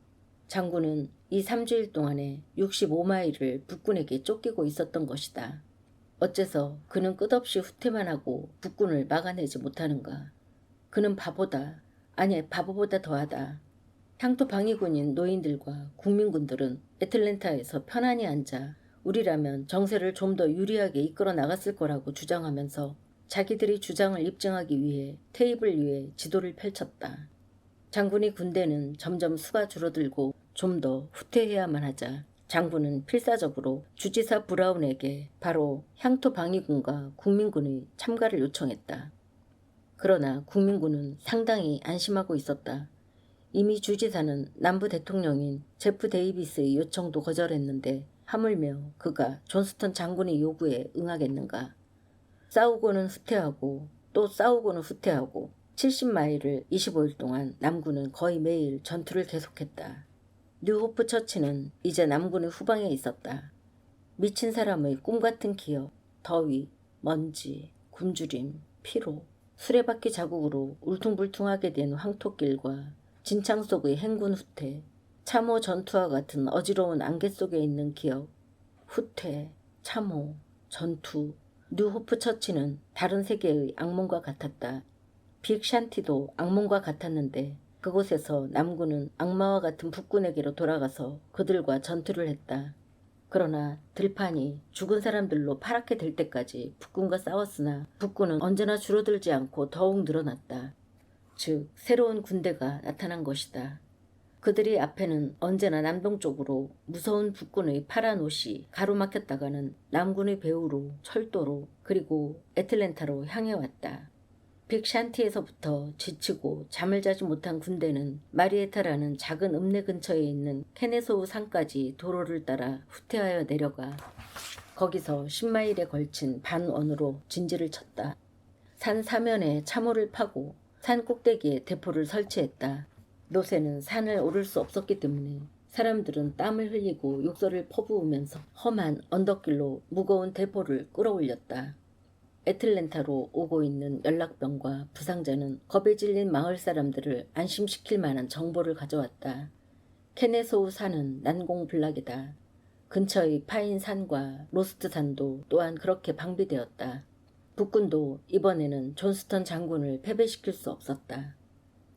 장군은 이 3주일 동안에 65마일을 북군에게 쫓기고 있었던 것이다. 어째서 그는 끝없이 후퇴만 하고 북군을 막아내지 못하는가. 그는 바보다. 아니 바보보다 더하다. 향토 방위군인 노인들과 국민군들은 애틀랜타에서 편안히 앉아 우리라면 정세를 좀 더 유리하게 이끌어 나갔을 거라고 주장하면서 자기들의 주장을 입증하기 위해 테이블 위에 지도를 펼쳤다. 장군의 군대는 점점 수가 줄어들고 좀 더 후퇴해야만 하자 장군은 필사적으로 주지사 브라운에게 바로 향토 방위군과 국민군의 참가를 요청했다. 그러나 국민군은 상당히 안심하고 있었다. 이미 주지사는 남부 대통령인 제프 데이비스의 요청도 거절했는데 하물며 그가 존스턴 장군의 요구에 응하겠는가. 싸우고는 후퇴하고 또 싸우고는 후퇴하고 70마일을 25일 동안 남군은 거의 매일 전투를 계속했다. 뉴호프 처치는 이제 남군의 후방에 있었다. 미친 사람의 꿈같은 기억, 더위, 먼지, 굶주림, 피로, 수레바퀴 자국으로 울퉁불퉁하게 된 황토길과 진창 속의 행군 후퇴, 참호 전투와 같은 어지러운 안개 속에 있는 기억, 후퇴, 참호, 전투, 뉴호프 처치는 다른 세계의 악몽과 같았다. 빅샨티도 악몽과 같았는데 그곳에서 남군은 악마와 같은 북군에게로 돌아가서 그들과 전투를 했다. 그러나 들판이 죽은 사람들로 파랗게 될 때까지 북군과 싸웠으나 북군은 언제나 줄어들지 않고 더욱 늘어났다. 즉 새로운 군대가 나타난 것이다. 그들이 앞에는 언제나 남동쪽으로 무서운 북군의 파란 옷이 가로막혔다가는 남군의 배후로 철도로 그리고 애틀랜타로 향해 왔다. 빅샨티에서부터 지치고 잠을 자지 못한 군대는 마리에타라는 작은 읍내 근처에 있는 케네소우 산까지 도로를 따라 후퇴하여 내려가 거기서 10마일에 걸친 반원으로 진지를 쳤다. 산 사면에 참호를 파고 산 꼭대기에 대포를 설치했다. 노새는 산을 오를 수 없었기 때문에 사람들은 땀을 흘리고 욕설을 퍼부으면서 험한 언덕길로 무거운 대포를 끌어올렸다. 애틀랜타로 오고 있는 연락병과 부상자는 겁에 질린 마을 사람들을 안심시킬 만한 정보를 가져왔다. 케네소우 산은 난공불락이다. 근처의 파인 산과 로스트 산도 또한 그렇게 방비되었다. 북군도 이번에는 존스턴 장군을 패배시킬 수 없었다.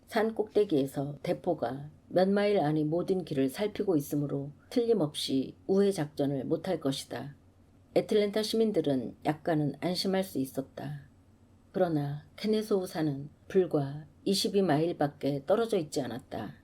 산 꼭대기에서 대포가 몇 마일 안의 모든 길을 살피고 있으므로 틀림없이 우회 작전을 못할 것이다. 애틀랜타 시민들은 약간은 안심할 수 있었다. 그러나 케네소우 산은 불과 22마일밖에 떨어져 있지 않았다.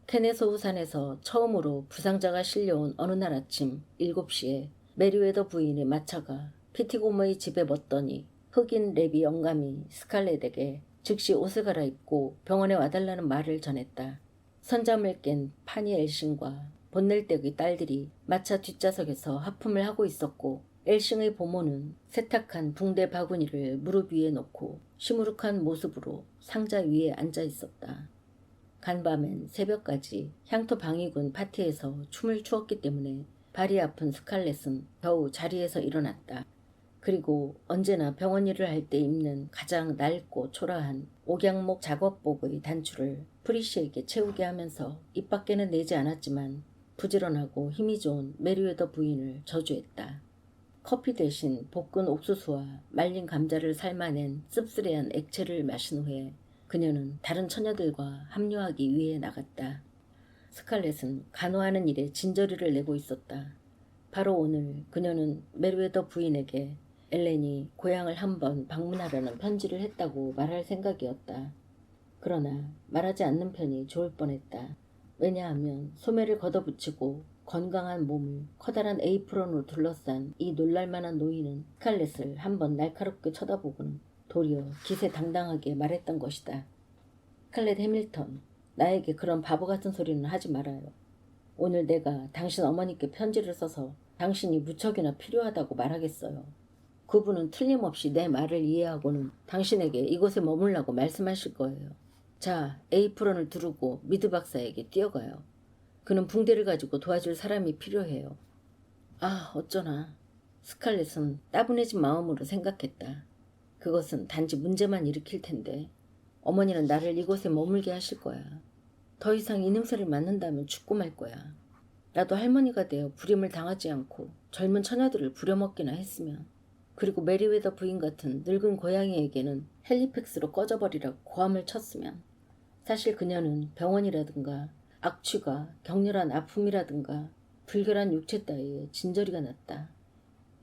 케네소우산에서 처음으로 부상자가 실려온 어느 날 아침 7시에 메리웨더 부인의 마차가 피티고머의 집에 멎더니 흑인 레비 영감이 스칼렛에게 즉시 옷을 갈아입고 병원에 와달라는 말을 전했다. 선잠을 깬 파니 엘싱과 본넬댁의 딸들이 마차 뒷좌석에서 하품을 하고 있었고, 엘싱의 보모는 세탁한 붕대 바구니를 무릎 위에 놓고 시무룩한 모습으로 상자 위에 앉아 있었다. 간밤엔 새벽까지 향토 방위군 파티에서 춤을 추었기 때문에 발이 아픈 스칼렛은 겨우 자리에서 일어났다. 그리고 언제나 병원 일을 할 때 입는 가장 낡고 초라한 옥양목 작업복의 단추를 프리시에게 채우게 하면서 입 밖에는 내지 않았지만 부지런하고 힘이 좋은 메리웨더 부인을 저주했다. 커피 대신 볶은 옥수수와 말린 감자를 삶아낸 씁쓸해한 액체를 마신 후에 그녀는 다른 처녀들과 합류하기 위해 나갔다. 스칼렛은 간호하는 일에 진저리를 내고 있었다. 바로 오늘 그녀는 메리웨더 부인에게 엘렌이 고향을 한번 방문하려는 편지를 했다고 말할 생각이었다. 그러나 말하지 않는 편이 좋을 뻔했다. 왜냐하면 소매를 걷어붙이고 건강한 몸을 커다란 에이프런으로 둘러싼 이 놀랄만한 노인은 스칼렛을 한번 날카롭게 쳐다보고는 도리어 기세당당하게 말했던 것이다. 스칼렛 해밀턴, 나에게 그런 바보 같은 소리는 하지 말아요. 오늘 내가 당신 어머니께 편지를 써서 당신이 무척이나 필요하다고 말하겠어요. 그분은 틀림없이 내 말을 이해하고는 당신에게 이곳에 머물라고 말씀하실 거예요. 자, 에이프런을 두르고 미드 박사에게 뛰어가요. 그는 붕대를 가지고 도와줄 사람이 필요해요. 아, 어쩌나. 스칼렛은 따분해진 마음으로 생각했다. 그것은 단지 문제만 일으킬 텐데 어머니는 나를 이곳에 머물게 하실 거야. 더 이상 이 냄새를 맡는다면 죽고 말 거야. 나도 할머니가 되어 부림을 당하지 않고 젊은 처녀들을 부려먹기나 했으면, 그리고 메리웨더 부인 같은 늙은 고양이에게는 헬리팩스로 꺼져버리라고 고함을 쳤으면. 사실 그녀는 병원이라든가 악취가, 격렬한 아픔이라든가 불결한 육체 따위에 진저리가 났다.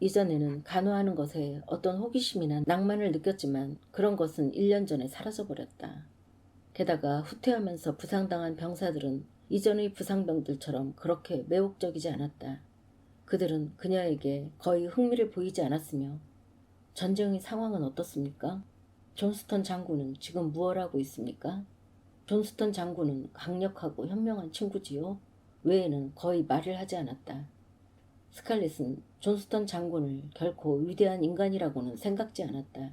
이전에는 간호하는 것에 어떤 호기심이나 낭만을 느꼈지만 그런 것은 1년 전에 사라져버렸다. 게다가 후퇴하면서 부상당한 병사들은 이전의 부상병들처럼 그렇게 매혹적이지 않았다. 그들은 그녀에게 거의 흥미를 보이지 않았으며. 전쟁의 상황은 어떻습니까? 존스턴 장군은 지금 무엇 하고 있습니까? 존스턴 장군은 강력하고 현명한 친구지요. 외에는 거의 말을 하지 않았다. 스칼렛은 존스턴 장군을 결코 위대한 인간이라고는 생각지 않았다.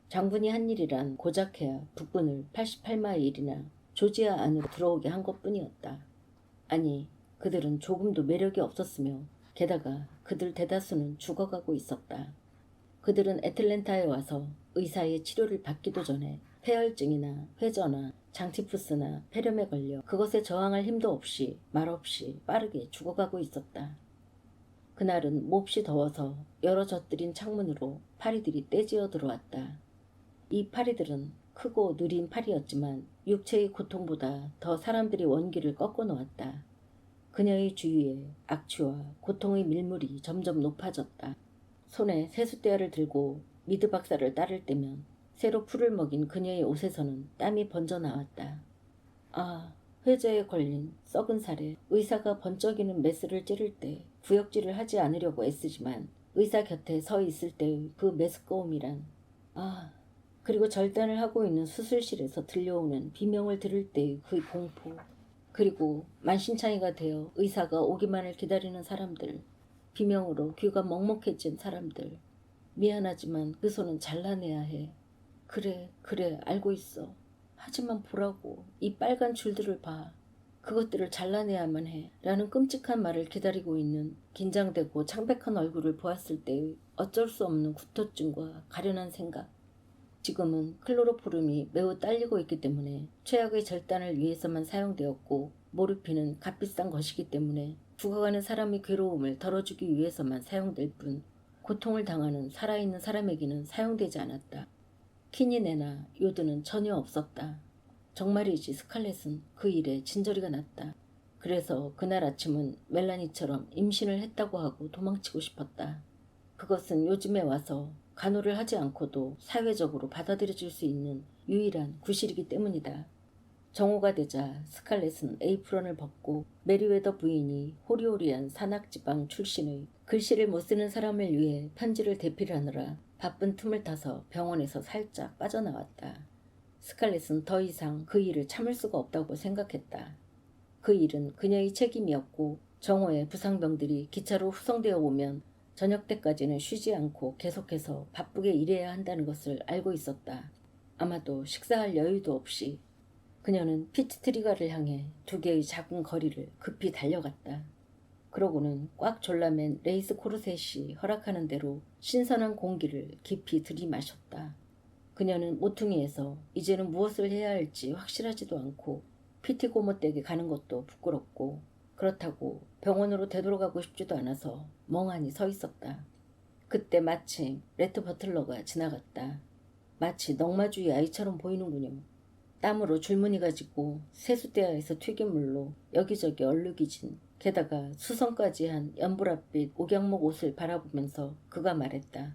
장군이 한 일이란 고작해야 북군을 88마일이나 조지아 안으로 들어오게 한 것뿐이었다. 아니, 그들은 조금도 매력이 없었으며 게다가 그들 대다수는 죽어가고 있었다. 그들은 애틀랜타에 와서 의사의 치료를 받기도 전에 폐혈증이나 회저나 장티푸스나 폐렴에 걸려 그것에 저항할 힘도 없이 말없이 빠르게 죽어가고 있었다. 그날은 몹시 더워서 여러 젖들인 창문으로 파리들이 떼지어 들어왔다. 이 파리들은 크고 느린 파리였지만 육체의 고통보다 더 사람들이 원기를 꺾어 놓았다. 그녀의 주위에 악취와 고통의 밀물이 점점 높아졌다. 손에 세숫대야를 들고 미드 박사를 따를 때면 새로 풀을 먹인 그녀의 옷에서는 땀이 번져 나왔다. 아, 회저에 걸린 썩은 살에 의사가 번쩍이는 메스를 찌를 때 구역질을 하지 않으려고 애쓰지만 의사 곁에 서 있을 때의 그 메스꺼움이란. 아, 그리고 절단을 하고 있는 수술실에서 들려오는 비명을 들을 때의 그 공포. 그리고 만신창이가 되어 의사가 오기만을 기다리는 사람들. 비명으로 귀가 먹먹해진 사람들. 미안하지만 그 손은 잘라내야 해. 그래, 알고 있어. 하지만 보라고, 이 빨간 줄들을 봐. 그것들을 잘라내야만 해. 라는 끔찍한 말을 기다리고 있는 긴장되고 창백한 얼굴을 보았을 때의 어쩔 수 없는 구토증과 가련한 생각. 지금은 클로로포름이 매우 딸리고 있기 때문에 최악의 절단을 위해서만 사용되었고, 모르핀은 값비싼 것이기 때문에 죽어가는 사람의 괴로움을 덜어주기 위해서만 사용될 뿐 고통을 당하는 살아있는 사람에게는 사용되지 않았다. 키니네나 요드는 전혀 없었다. 정말이지 스칼렛은 그 일에 진저리가 났다. 그래서 그날 아침은 멜라니처럼 임신을 했다고 하고 도망치고 싶었다. 그것은 요즘에 와서 간호를 하지 않고도 사회적으로 받아들여질 수 있는 유일한 구실이기 때문이다. 정오가 되자 스칼렛은 에이프런을 벗고 메리웨더 부인이 호리호리한 산악지방 출신의 글씨를 못 쓰는 사람을 위해 편지를 대필하느라 바쁜 틈을 타서 병원에서 살짝 빠져나왔다. 스칼렛은 더 이상 그 일을 참을 수가 없다고 생각했다. 그 일은 그녀의 책임이었고 정오에 부상병들이 기차로 후송되어 오면 저녁 때까지는 쉬지 않고 계속해서 바쁘게 일해야 한다는 것을 알고 있었다. 아마도 식사할 여유도 없이 그녀는 피치트리가를 향해 2개의 작은 거리를 급히 달려갔다. 그러고는 꽉 졸라맨 레이스 코르셋이 허락하는 대로 신선한 공기를 깊이 들이마셨다. 그녀는 모퉁이에서 이제는 무엇을 해야 할지 확실하지도 않고 PT 고모댁에 가는 것도 부끄럽고 그렇다고 병원으로 되돌아가고 싶지도 않아서 멍하니 서 있었다. 그때 마침 레트 버틀러가 지나갔다. 마치 넝마주의 아이처럼 보이는군요. 땀으로 줄무늬가 지고 세수대야에서 튀김물로 여기저기 얼룩이진 게다가 수선까지 한 연보랏빛 옥양목 옷을 바라보면서 그가 말했다.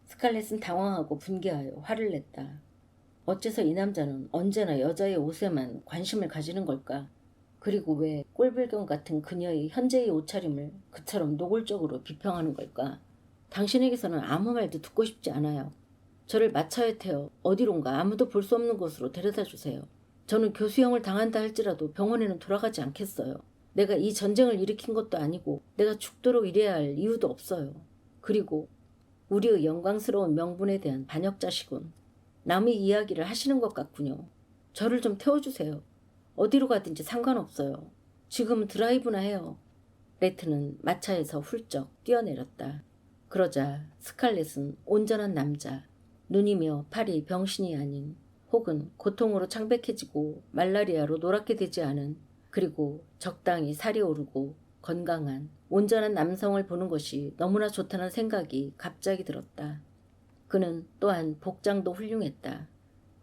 스칼렛은 당황하고 분개하여 화를 냈다. 어째서 이 남자는 언제나 여자의 옷에만 관심을 가지는 걸까? 그리고 왜 꼴불견 같은 그녀의 현재의 옷차림을 그처럼 노골적으로 비평하는 걸까? 당신에게서는 아무 말도 듣고 싶지 않아요. 저를 마차에 태워 어디론가 아무도 볼 수 없는 곳으로 데려다 주세요. 저는 교수형을 당한다 할지라도 병원에는 돌아가지 않겠어요. 내가 이 전쟁을 일으킨 것도 아니고 내가 죽도록 일해야 할 이유도 없어요. 그리고 우리의 영광스러운 명분에 대한 반역자시군. 남의 이야기를 하시는 것 같군요. 저를 좀 태워주세요. 어디로 가든지 상관없어요. 지금은 드라이브나 해요. 레트는 마차에서 훌쩍 뛰어내렸다. 그러자 스칼렛은 온전한 남자, 눈이며 팔이 병신이 아닌 혹은 고통으로 창백해지고 말라리아로 노랗게 되지 않은 그리고 적당히 살이 오르고 건강한 온전한 남성을 보는 것이 너무나 좋다는 생각이 갑자기 들었다. 그는 또한 복장도 훌륭했다.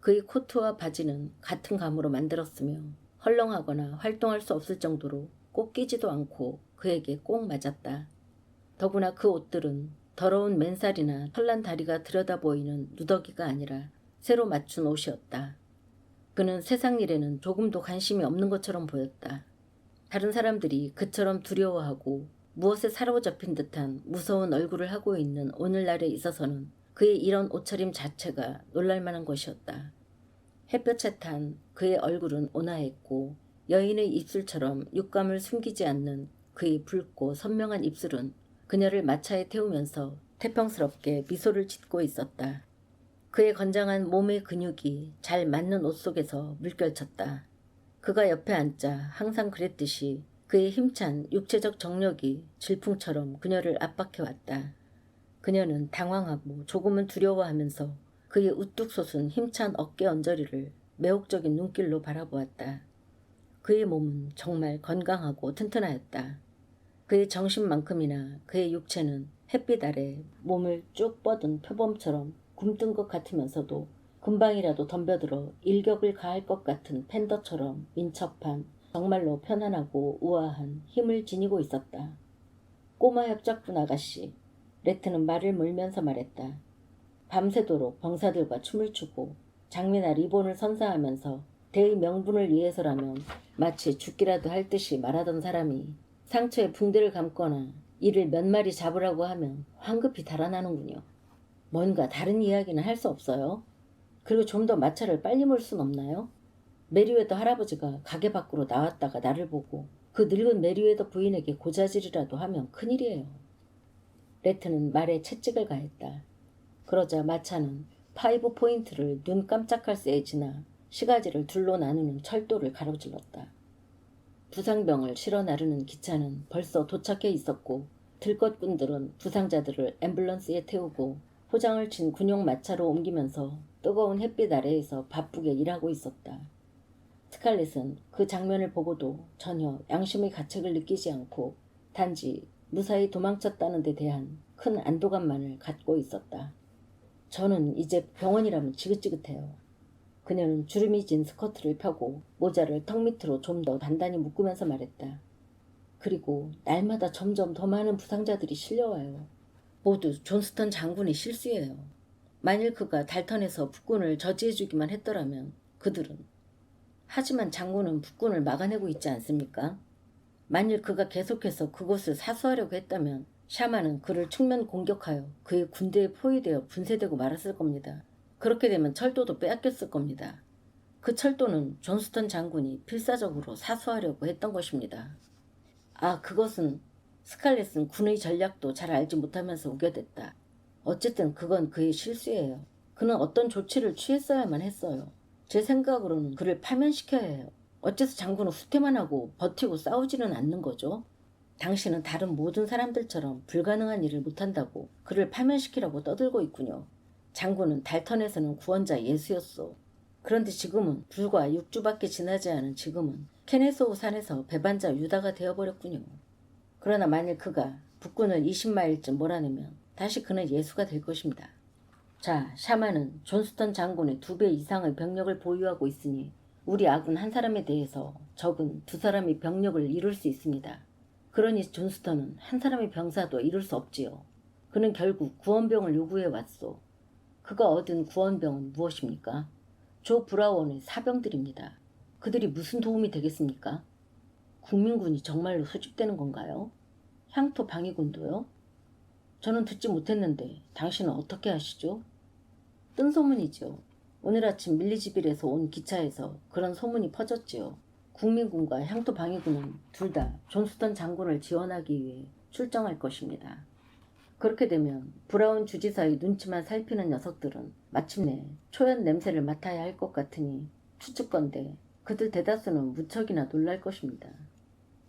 그의 코트와 바지는 같은 감으로 만들었으며 헐렁하거나 활동할 수 없을 정도로 꼭 끼지도 않고 그에게 꼭 맞았다. 더구나 그 옷들은 더러운 맨살이나 털난 다리가 들여다 보이는 누더기가 아니라 새로 맞춘 옷이었다. 그는 세상 일에는 조금도 관심이 없는 것처럼 보였다. 다른 사람들이 그처럼 두려워하고 무엇에 사로잡힌 듯한 무서운 얼굴을 하고 있는 오늘날에 있어서는 그의 이런 옷차림 자체가 놀랄만한 것이었다. 햇볕에 탄 그의 얼굴은 온화했고 여인의 입술처럼 육감을 숨기지 않는 그의 붉고 선명한 입술은 그녀를 마차에 태우면서 태평스럽게 미소를 짓고 있었다. 그의 건장한 몸의 근육이 잘 맞는 옷 속에서 물결쳤다. 그가 옆에 앉자 항상 그랬듯이 그의 힘찬 육체적 정력이 질풍처럼 그녀를 압박해왔다. 그녀는 당황하고 조금은 두려워하면서 그의 우뚝 솟은 힘찬 어깨 언저리를 매혹적인 눈길로 바라보았다. 그의 몸은 정말 건강하고 튼튼하였다. 그의 정신만큼이나 그의 육체는 햇빛 아래 몸을 쭉 뻗은 표범처럼 굼뜬 것 같으면서도 금방이라도 덤벼들어 일격을 가할 것 같은 팬더처럼 민첩한 정말로 편안하고 우아한 힘을 지니고 있었다. 꼬마 협작분 아가씨, 레트는 말을 물면서 말했다. 밤새도록 병사들과 춤을 추고 장미나 리본을 선사하면서 대의 명분을 위해서라면 마치 죽기라도 할 듯이 말하던 사람이 상처에 붕대를 감거나 이를 몇 마리 잡으라고 하면 황급히 달아나는군요. 뭔가 다른 이야기는 할 수 없어요? 그리고 좀 더 마차를 빨리 몰 순 없나요? 메리웨더 할아버지가 가게 밖으로 나왔다가 나를 보고 그 늙은 메리웨더 부인에게 고자질이라도 하면 큰일이에요. 레트는 말에 채찍을 가했다. 그러자 마차는 5포인트를 눈 깜짝할 새에 지나 시가지를 둘로 나누는 철도를 가로질렀다. 부상병을 실어 나르는 기차는 벌써 도착해 있었고 들것꾼들은 부상자들을 앰뷸런스에 태우고 포장을 친 군용 마차로 옮기면서 뜨거운 햇빛 아래에서 바쁘게 일하고 있었다. 스칼렛은 그 장면을 보고도 전혀 양심의 가책을 느끼지 않고 단지 무사히 도망쳤다는 데 대한 큰 안도감만을 갖고 있었다. 저는 이제 병원이라면 지긋지긋해요. 그녀는 주름이 진 스커트를 펴고 모자를 턱 밑으로 좀 더 단단히 묶으면서 말했다. 그리고 날마다 점점 더 많은 부상자들이 실려와요. 모두 존스턴 장군의 실수예요. 만일 그가 달턴에서 북군을 저지해주기만 했더라면 그들은 하지만 장군은 북군을 막아내고 있지 않습니까? 만일 그가 계속해서 그곳을 사수하려고 했다면 샤마는 그를 측면 공격하여 그의 군대에 포위되어 분쇄되고 말았을 겁니다. 그렇게 되면 철도도 빼앗겼을 겁니다. 그 철도는 존스턴 장군이 필사적으로 사수하려고 했던 것입니다. 그것은 스칼렛은 군의 전략도 잘 알지 못하면서 우겨댔다. 어쨌든 그건 그의 실수예요. 그는 어떤 조치를 취했어야만 했어요. 제 생각으로는 그를 파면시켜야 해요. 어째서 장군은 후퇴만 하고 버티고 싸우지는 않는 거죠? 당신은 다른 모든 사람들처럼 불가능한 일을 못한다고 그를 파면시키라고 떠들고 있군요. 장군은 달턴에서는 구원자 예수였소. 그런데 지금은 불과 6주밖에 지나지 않은 지금은 케네소우 산에서 배반자 유다가 되어버렸군요. 그러나 만일 그가 북군을 20마일쯤 몰아내면 다시 그는 예수가 될 것입니다. 자, 샤마는 존스턴 장군의 2배 이상의 병력을 보유하고 있으니 우리 아군 한 사람에 대해서 적은 2사람의 병력을 이룰 수 있습니다. 그러니 존스턴은 한 사람의 병사도 이룰 수 없지요. 그는 결국 구원병을 요구해 왔소. 그가 얻은 구원병은 무엇입니까? 조 브라원의 사병들입니다. 그들이 무슨 도움이 되겠습니까? 국민군이 정말로 수집되는 건가요? 향토 방위군도요? 저는 듣지 못했는데 당신은 어떻게 아시죠? 뜬 소문이지요. 오늘 아침 밀리지빌에서 온 기차에서 그런 소문이 퍼졌지요. 국민군과 향토 방위군은 둘 다 존스턴 장군을 지원하기 위해 출정할 것입니다. 그렇게 되면 브라운 주지사의 눈치만 살피는 녀석들은 마침내 초연 냄새를 맡아야 할 것 같으니 추측건대 그들 대다수는 무척이나 놀랄 것입니다.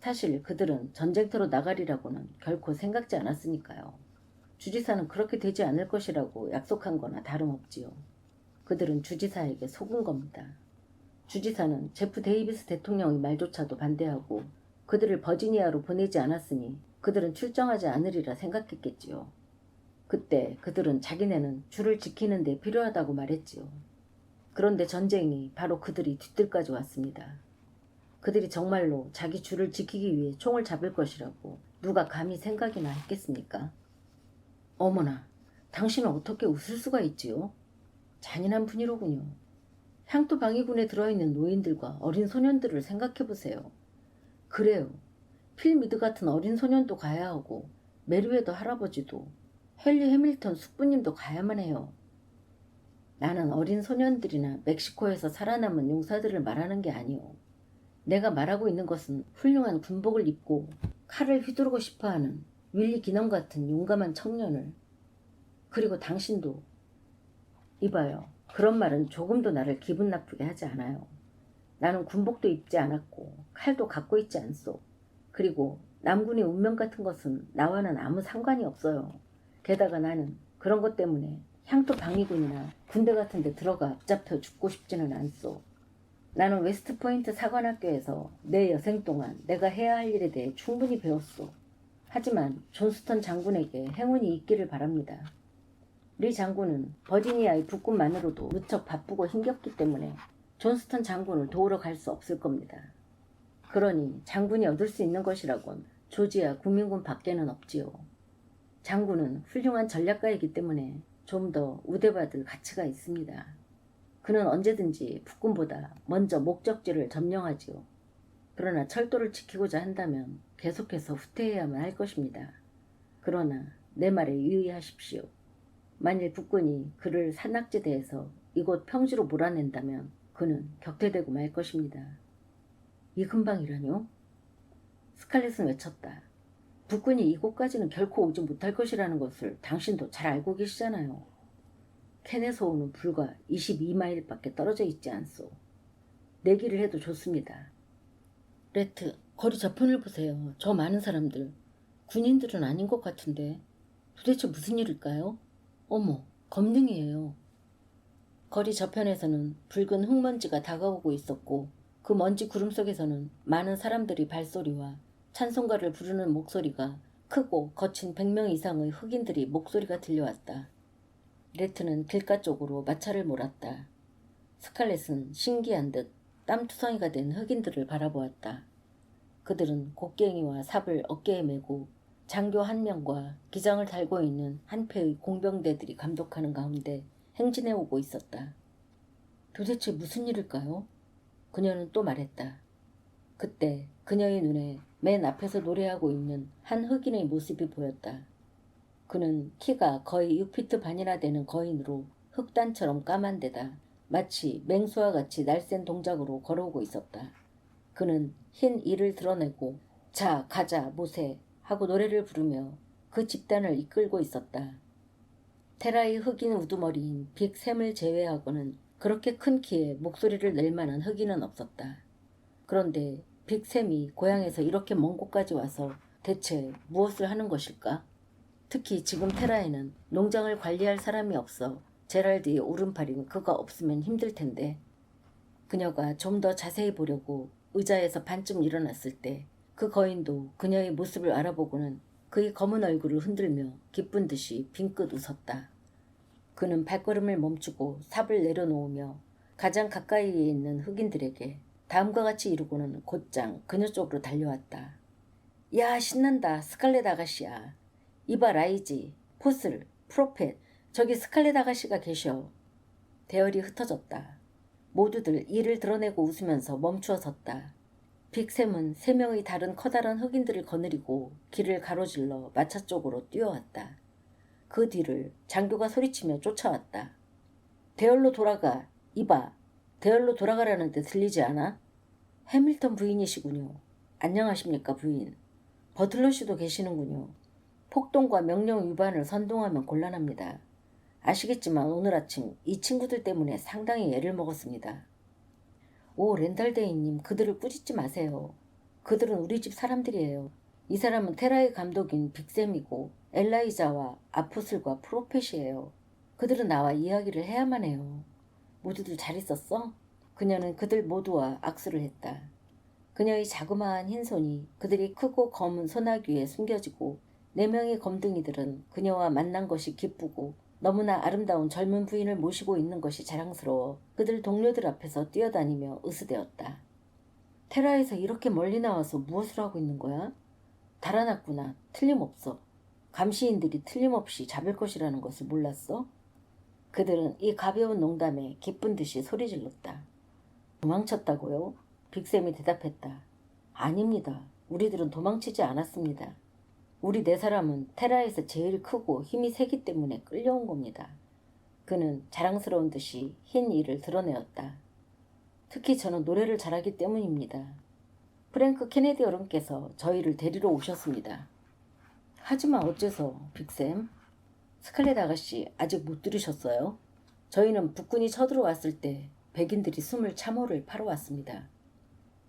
사실 그들은 전쟁터로 나가리라고는 결코 생각지 않았으니까요. 주지사는 그렇게 되지 않을 것이라고 약속한 거나 다름없지요. 그들은 주지사에게 속은 겁니다. 주지사는 제프 데이비스 대통령의 말조차도 반대하고 그들을 버지니아로 보내지 않았으니 그들은 출정하지 않으리라 생각했겠지요. 그때 그들은 자기네는 주를 지키는 데 필요하다고 말했지요. 그런데 전쟁이 바로 그들이 뒤뜰까지 왔습니다. 그들이 정말로 자기 주를 지키기 위해 총을 잡을 것이라고 누가 감히 생각이나 했겠습니까? 어머나, 당신은 어떻게 웃을 수가 있지요? 잔인한 분이로군요. 향토 방위군에 들어있는 노인들과 어린 소년들을 생각해보세요. 그래요. 필 미드 같은 어린 소년도 가야 하고 메리웨더 할아버지도 헨리 해밀턴 숙부님도 가야만 해요. 나는 어린 소년들이나 멕시코에서 살아남은 용사들을 말하는 게 아니오. 내가 말하고 있는 것은 훌륭한 군복을 입고 칼을 휘두르고 싶어하는 윌리 기넘 같은 용감한 청년을. 그리고 당신도. 이봐요. 그런 말은 조금도 나를 기분 나쁘게 하지 않아요. 나는 군복도 입지 않았고 칼도 갖고 있지 않소. 그리고 남군의 운명 같은 것은 나와는 아무 상관이 없어요. 게다가 나는 그런 것 때문에 향토 방위군이나 군대 같은 데 들어가 앞잡혀 죽고 싶지는 않소. 나는 웨스트포인트 사관학교에서 내 여생 동안 내가 해야 할 일에 대해 충분히 배웠소. 하지만 존스턴 장군에게 행운이 있기를 바랍니다. 리 장군은 버지니아의 북군만으로도 무척 바쁘고 힘겹기 때문에 존스턴 장군을 도우러 갈 수 없을 겁니다. 그러니 장군이 얻을 수 있는 것이라곤 조지아 국민군 밖에는 없지요. 장군은 훌륭한 전략가이기 때문에 좀 더 우대받을 가치가 있습니다. 그는 언제든지 북군보다 먼저 목적지를 점령하지요. 그러나 철도를 지키고자 한다면 계속해서 후퇴해야만 할 것입니다. 그러나 내 말에 유의하십시오. 만일 북군이 그를 산악지대에서 이곳 평지로 몰아낸다면 그는 격퇴되고 말 것입니다. 이 근방이라뇨? 스칼렛은 외쳤다. 북군이 이곳까지는 결코 오지 못할 것이라는 것을 당신도 잘 알고 계시잖아요. 케네소우는 불과 22마일밖에 떨어져 있지 않소. 내기를 해도 좋습니다. 레트, 거리 저편을 보세요. 저 많은 사람들. 군인들은 아닌 것 같은데 도대체 무슨 일일까요? 어머, 검능이에요. 거리 저편에서는 붉은 흙먼지가 다가오고 있었고 그 먼지 구름 속에서는 많은 사람들이 발소리와 찬송가를 부르는 목소리가 크고 거친 100명 이상의 흑인들이 목소리가 들려왔다. 레트는 길가 쪽으로 마차를 몰았다. 스칼렛은 신기한 듯 땀투성이가 된 흑인들을 바라보았다. 그들은 곡괭이와 삽을 어깨에 메고 장교 한 명과 기장을 달고 있는 한 패의 공병대들이 감독하는 가운데 행진해 오고 있었다. 도대체 무슨 일일까요? 그녀는 또 말했다. 그때 그녀의 눈에 맨 앞에서 노래하고 있는 한 흑인의 모습이 보였다. 그는 키가 거의 6피트 반이나 되는 거인으로 흑단처럼 까만 데다 마치 맹수와 같이 날쌘 동작으로 걸어오고 있었다. 그는 흰 이를 드러내고 자 가자 모세 하고 노래를 부르며 그 집단을 이끌고 있었다. 테라의 흑인 우두머리인 빅샘을 제외하고는 그렇게 큰 키에 목소리를 낼 만한 흑인은 없었다. 그런데 빅샘이 고향에서 이렇게 먼 곳까지 와서 대체 무엇을 하는 것일까? 특히 지금 테라에는 농장을 관리할 사람이 없어 제랄드의 오른팔인 그가 없으면 힘들 텐데. 그녀가 좀 더 자세히 보려고 의자에서 반쯤 일어났을 때 그 거인도 그녀의 모습을 알아보고는 그의 검은 얼굴을 흔들며 기쁜 듯이 빙긋 웃었다. 그는 발걸음을 멈추고 삽을 내려놓으며 가장 가까이에 있는 흑인들에게 다음과 같이 이르고는 곧장 그녀 쪽으로 달려왔다. 야 신난다 스칼렛 아가씨야. 이봐 라이지, 포슬, 프로펫 저기 스칼렛 아가씨가 계셔. 대열이 흩어졌다. 모두들 이를 드러내고 웃으면서 멈추어 섰다. 빅샘은 3명의 다른 커다란 흑인들을 거느리고 길을 가로질러 마차 쪽으로 뛰어왔다. 그 뒤를 장교가 소리치며 쫓아왔다. 대열로 돌아가. 이봐. 대열로 돌아가라는데 들리지 않아? 해밀턴 부인이시군요. 안녕하십니까 부인. 버틀러 씨도 계시는군요. 폭동과 명령 위반을 선동하면 곤란합니다. 아시겠지만 오늘 아침 이 친구들 때문에 상당히 애를 먹었습니다. 오 렌달데이님 그들을 꾸짖지 마세요. 그들은 우리 집 사람들이에요. 이 사람은 테라의 감독인 빅샘이고 엘라이자와 아포슬과 프로펫이에요. 그들은 나와 이야기를 해야만 해요. 모두들 잘 있었어? 그녀는 그들 모두와 악수를 했다. 그녀의 자그마한 흰 손이 그들이 크고 검은 소나귀에 숨겨지고 4명의 검둥이들은 그녀와 만난 것이 기쁘고 너무나 아름다운 젊은 부인을 모시고 있는 것이 자랑스러워 그들 동료들 앞에서 뛰어다니며 으스대었다. 테라에서 이렇게 멀리 나와서 무엇을 하고 있는 거야? 달아났구나. 틀림없어. 감시인들이 틀림없이 잡을 것이라는 것을 몰랐어? 그들은 이 가벼운 농담에 기쁜 듯이 소리질렀다. 도망쳤다고요? 빅샘이 대답했다. 아닙니다. 우리들은 도망치지 않았습니다. 우리 4사람은 테라에서 제일 크고 힘이 세기 때문에 끌려온 겁니다. 그는 자랑스러운 듯이 흰 이를 드러내었다. 특히 저는 노래를 잘하기 때문입니다. 프랭크 케네디 어른께서 저희를 데리러 오셨습니다. 하지만 어째서 빅샘? 스칼렛 아가씨 아직 못 들으셨어요? 저희는 북군이 쳐들어왔을 때 백인들이 숨을 참호를 파러 왔습니다.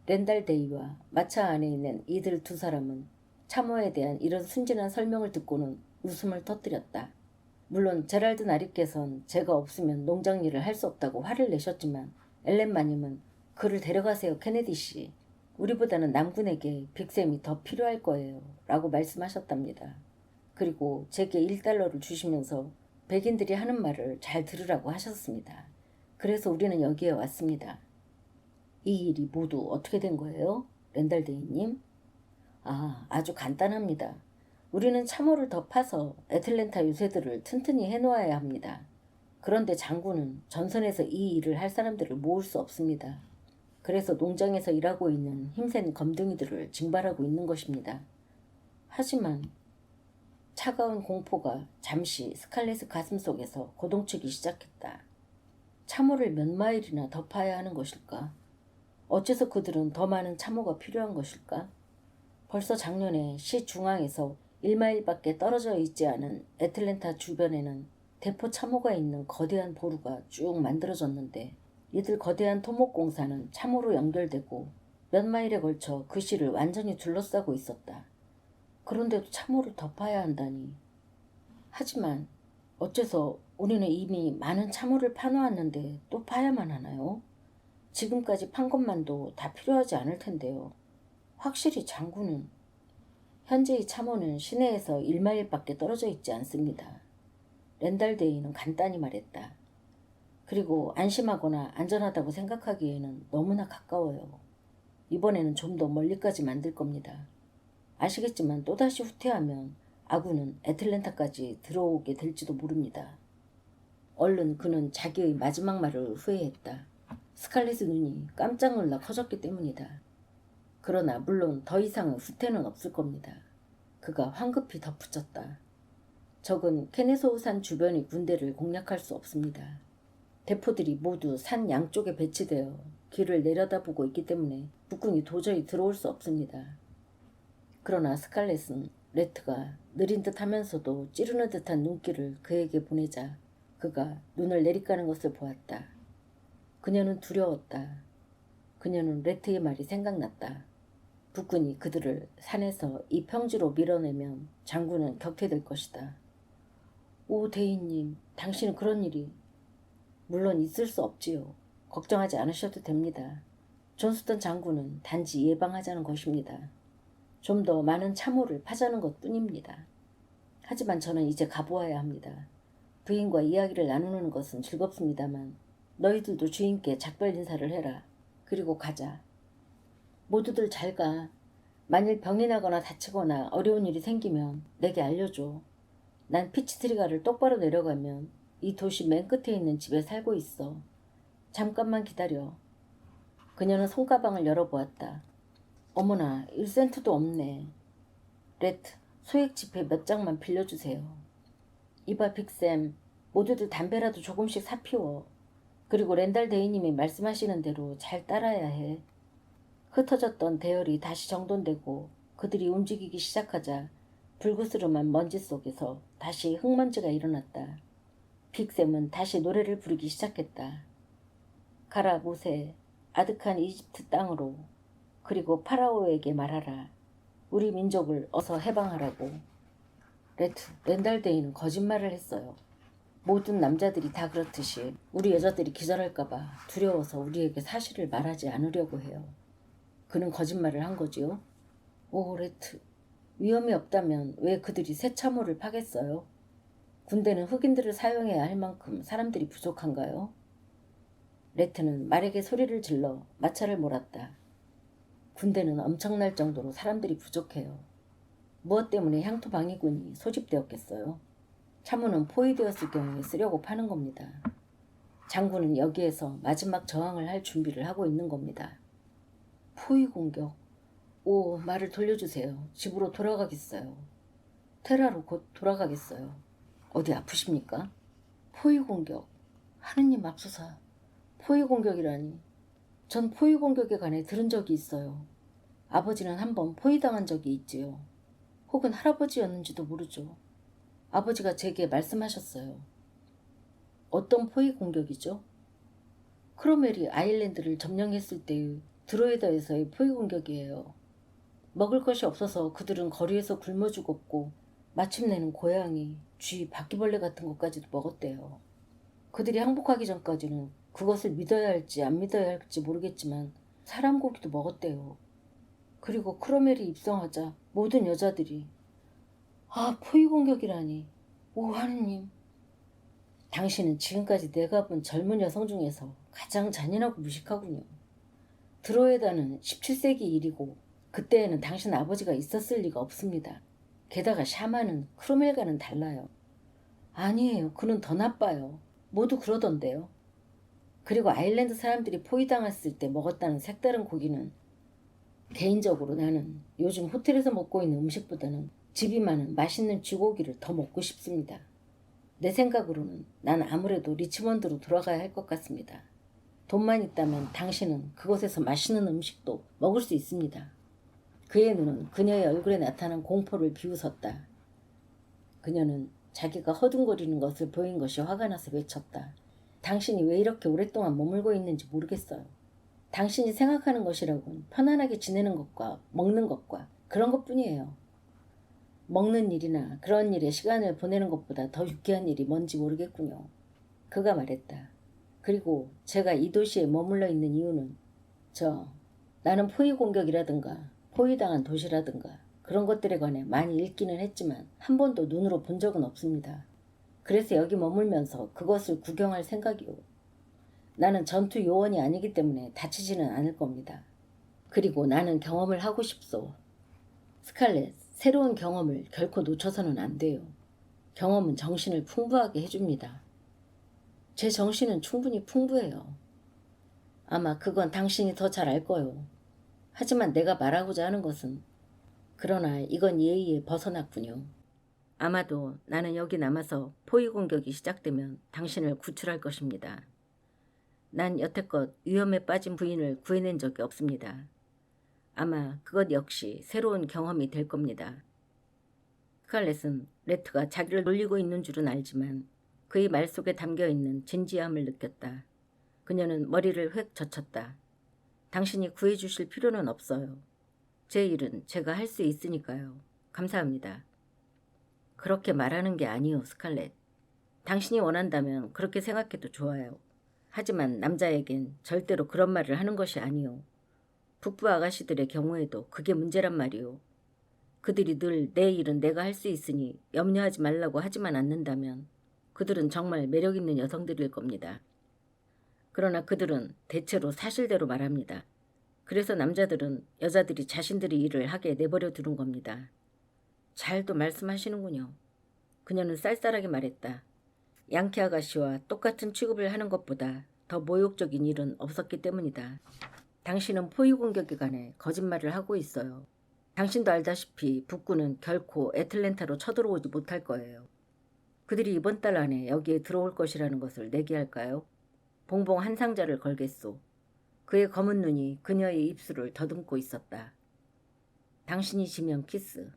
렌달 데이와 마차 안에 있는 이들 2사람은 참호에 대한 이런 순진한 설명을 듣고는 웃음을 터뜨렸다. 물론 제랄드 나리께선 제가 없으면 농장 일을 할 수 없다고 화를 내셨지만 엘렌 마님은 그를 데려가세요 케네디 씨. 우리보다는 남군에게 빅샘이 더 필요할 거예요 라고 말씀하셨답니다. 그리고 제게 $1를 주시면서 백인들이 하는 말을 잘 들으라고 하셨습니다. 그래서 우리는 여기에 왔습니다. 이 일이 모두 어떻게 된 거예요? 렌달데이님? 아주 간단합니다. 우리는 참호를 더 파서 애틀랜타 유세들을 튼튼히 해놓아야 합니다. 그런데 장군은 전선에서 이 일을 할 사람들을 모을 수 없습니다. 그래서 농장에서 일하고 있는 힘센 검둥이들을 징발하고 있는 것입니다. 하지만 차가운 공포가 잠시 스칼렛의 가슴속에서 고동치기 시작했다. 참호를 몇 마일이나 더 파야 하는 것일까? 어째서 그들은 더 많은 참호가 필요한 것일까? 벌써 작년에 시 중앙에서 1마일밖에 떨어져 있지 않은 애틀랜타 주변에는 대포 참호가 있는 거대한 보루가 쭉 만들어졌는데 이들 거대한 토목공사는 참호로 연결되고 몇 마일에 걸쳐 그 시를 완전히 둘러싸고 있었다. 그런데도 참호를 더 파야 한다니. 하지만 어째서 우리는 이미 많은 참호를 파놓았는데 또 파야만 하나요? 지금까지 판 것만도 다 필요하지 않을 텐데요. 확실히 장군은 현재의 참호는 시내에서 1마일밖에 떨어져 있지 않습니다. 렌달데이는 간단히 말했다. 그리고 안심하거나 안전하다고 생각하기에는 너무나 가까워요. 이번에는 좀 더 멀리까지 만들 겁니다. 아시겠지만 또다시 후퇴하면 아군은 애틀랜타까지 들어오게 될지도 모릅니다. 얼른 그는 자기의 마지막 말을 후회했다. 스칼렛의 눈이 깜짝 놀라 커졌기 때문이다. 그러나 물론 더 이상의 후퇴는 없을 겁니다. 그가 황급히 덧붙였다. 적은 케네소우산 주변의 군대를 공략할 수 없습니다. 대포들이 모두 산 양쪽에 배치되어 길을 내려다보고 있기 때문에 북군이 도저히 들어올 수 없습니다. 그러나 스칼렛은 레트가 느린 듯 하면서도 찌르는 듯한 눈길을 그에게 보내자 그가 눈을 내리까는 것을 보았다. 그녀는 두려웠다. 그녀는 레트의 말이 생각났다. 북군이 그들을 산에서 이 평지로 밀어내면 장군은 격퇴될 것이다. 오 대인님, 당신은 그런 일이 물론 있을 수 없지요. 걱정하지 않으셔도 됩니다. 존스턴 장군은 단지 예방하자는 것입니다. 좀 더 많은 참호를 파자는 것뿐입니다. 하지만 저는 이제 가보아야 합니다. 부인과 이야기를 나누는 것은 즐겁습니다만 너희들도 주인께 작별 인사를 해라. 그리고 가자. 모두들 잘 가. 만일 병이 나거나 다치거나 어려운 일이 생기면 내게 알려줘. 난 피치트리가를 똑바로 내려가면 이 도시 맨 끝에 있는 집에 살고 있어. 잠깐만 기다려. 그녀는 손가방을 열어보았다. 어머나, 1센트도 없네. 레트, 소액 지폐 몇 장만 빌려주세요. 이봐 빅샘, 모두들 담배라도 조금씩 사피워. 그리고 랜달 대위님이 말씀하시는 대로 잘 따라야 해. 흩어졌던 대열이 다시 정돈되고 그들이 움직이기 시작하자 불그스름한 먼지 속에서 다시 흙먼지가 일어났다. 빅샘은 다시 노래를 부르기 시작했다. 가라 모세, 아득한 이집트 땅으로. 그리고 파라오에게 말하라. 우리 민족을 어서 해방하라고. 레트, 랜달데이는 거짓말을 했어요. 모든 남자들이 다 그렇듯이 우리 여자들이 기절할까봐 두려워서 우리에게 사실을 말하지 않으려고 해요. 그는 거짓말을 한 거지요? 오, 레트. 위험이 없다면 왜 그들이 새 참호를 파겠어요? 군대는 흑인들을 사용해야 할 만큼 사람들이 부족한가요? 레트는 말에게 소리를 질러 마차를 몰았다. 군대는 엄청날 정도로 사람들이 부족해요. 무엇 때문에 향토 방위군이 소집되었겠어요? 참호는 포위되었을 경우에 쓰려고 파는 겁니다. 장군은 여기에서 마지막 저항을 할 준비를 하고 있는 겁니다. 포위 공격. 오, 말을 돌려주세요. 집으로 돌아가겠어요. 테라로 곧 돌아가겠어요. 어디 아프십니까? 포위 공격. 하느님 맙소사. 포위 공격이라니. 전 포위 공격에 관해 들은 적이 있어요. 아버지는 한번 포위당한 적이 있지요. 혹은 할아버지였는지도 모르죠. 아버지가 제게 말씀하셨어요. 어떤 포위 공격이죠? 크로멜이 아일랜드를 점령했을 때의 드로에더에서의 포위 공격이에요. 먹을 것이 없어서 그들은 거리에서 굶어 죽었고 마침내는 고양이, 쥐, 바퀴벌레 같은 것까지도 먹었대요. 그들이 항복하기 전까지는 그것을 믿어야 할지 안 믿어야 할지 모르겠지만 사람 고기도 먹었대요. 그리고 크로멜이 입성하자 모든 여자들이 포위 공격이라니. 오 하느님. 당신은 지금까지 내가 본 젊은 여성 중에서 가장 잔인하고 무식하군요. 드로에다는 17세기 일이고 그때에는 당신 아버지가 있었을 리가 없습니다. 게다가 샤만은 크로멜과는 달라요. 아니에요. 그는 더 나빠요. 모두 그러던데요. 그리고 아일랜드 사람들이 포위당했을 때 먹었다는 색다른 고기는 개인적으로 나는 요즘 호텔에서 먹고 있는 음식보다는 집이 많은 맛있는 쥐고기를 더 먹고 싶습니다. 내 생각으로는 난 아무래도 리치먼드로 돌아가야 할 것 같습니다. 돈만 있다면 당신은 그곳에서 맛있는 음식도 먹을 수 있습니다. 그의 눈은 그녀의 얼굴에 나타난 공포를 비웃었다. 그녀는 자기가 허둥거리는 것을 보인 것이 화가 나서 외쳤다. 당신이 왜 이렇게 오랫동안 머물고 있는지 모르겠어요. 당신이 생각하는 것이라곤 편안하게 지내는 것과 먹는 것과 그런 것뿐이에요. 먹는 일이나 그런 일에 시간을 보내는 것보다 더 유쾌한 일이 뭔지 모르겠군요. 그가 말했다. 그리고 제가 이 도시에 머물러 있는 이유는 나는 포위 공격이라든가 포위당한 도시라든가 그런 것들에 관해 많이 읽기는 했지만 한 번도 눈으로 본 적은 없습니다. 그래서 여기 머물면서 그것을 구경할 생각이요. 나는 전투 요원이 아니기 때문에 다치지는 않을 겁니다. 그리고 나는 경험을 하고 싶소. 스칼렛, 새로운 경험을 결코 놓쳐서는 안 돼요. 경험은 정신을 풍부하게 해줍니다. 제 정신은 충분히 풍부해요. 아마 그건 당신이 더 잘 알 거요. 하지만 내가 말하고자 하는 것은 그러나 이건 예의에 벗어났군요. 아마도 나는 여기 남아서 포위 공격이 시작되면 당신을 구출할 것입니다. 난 여태껏 위험에 빠진 부인을 구해낸 적이 없습니다. 아마 그것 역시 새로운 경험이 될 겁니다. 스칼렛은 레트가 자기를 놀리고 있는 줄은 알지만 그의 말 속에 담겨있는 진지함을 느꼈다. 그녀는 머리를 획 젖혔다. 당신이 구해주실 필요는 없어요. 제 일은 제가 할 수 있으니까요. 감사합니다. 그렇게 말하는 게 아니요, 스칼렛. 당신이 원한다면 그렇게 생각해도 좋아요. 하지만 남자에겐 절대로 그런 말을 하는 것이 아니요. 북부 아가씨들의 경우에도 그게 문제란 말이요. 그들이 늘 내 일은 내가 할 수 있으니 염려하지 말라고 하지만 않는다면 그들은 정말 매력있는 여성들일 겁니다. 그러나 그들은 대체로 사실대로 말합니다. 그래서 남자들은 여자들이 자신들의 일을 하게 내버려 두는 겁니다. 잘도 말씀하시는군요. 그녀는 쌀쌀하게 말했다. 양키 아가씨와 똑같은 취급을 하는 것보다 더 모욕적인 일은 없었기 때문이다. 당신은 포위 공격에 관해 거짓말을 하고 있어요. 당신도 알다시피 북구는 결코 애틀랜타로 쳐들어오지 못할 거예요. 그들이 이번 달 안에 여기에 들어올 것이라는 것을 내기할까요? 봉봉 한 상자를 걸겠소. 그의 검은 눈이 그녀의 입술을 더듬고 있었다. 당신이 지면 키스.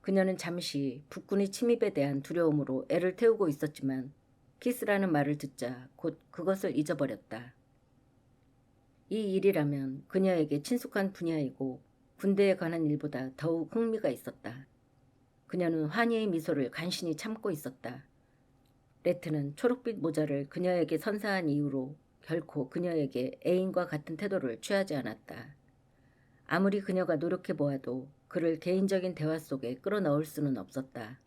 그녀는 잠시 북군의 침입에 대한 두려움으로 애를 태우고 있었지만 키스라는 말을 듣자 곧 그것을 잊어버렸다. 이 일이라면 그녀에게 친숙한 분야이고 군대에 관한 일보다 더욱 흥미가 있었다. 그녀는 환희의 미소를 간신히 참고 있었다. 레트는 초록빛 모자를 그녀에게 선사한 이후로 결코 그녀에게 애인과 같은 태도를 취하지 않았다. 아무리 그녀가 노력해보아도 그를 개인적인 대화 속에 끌어넣을 수는 없었다.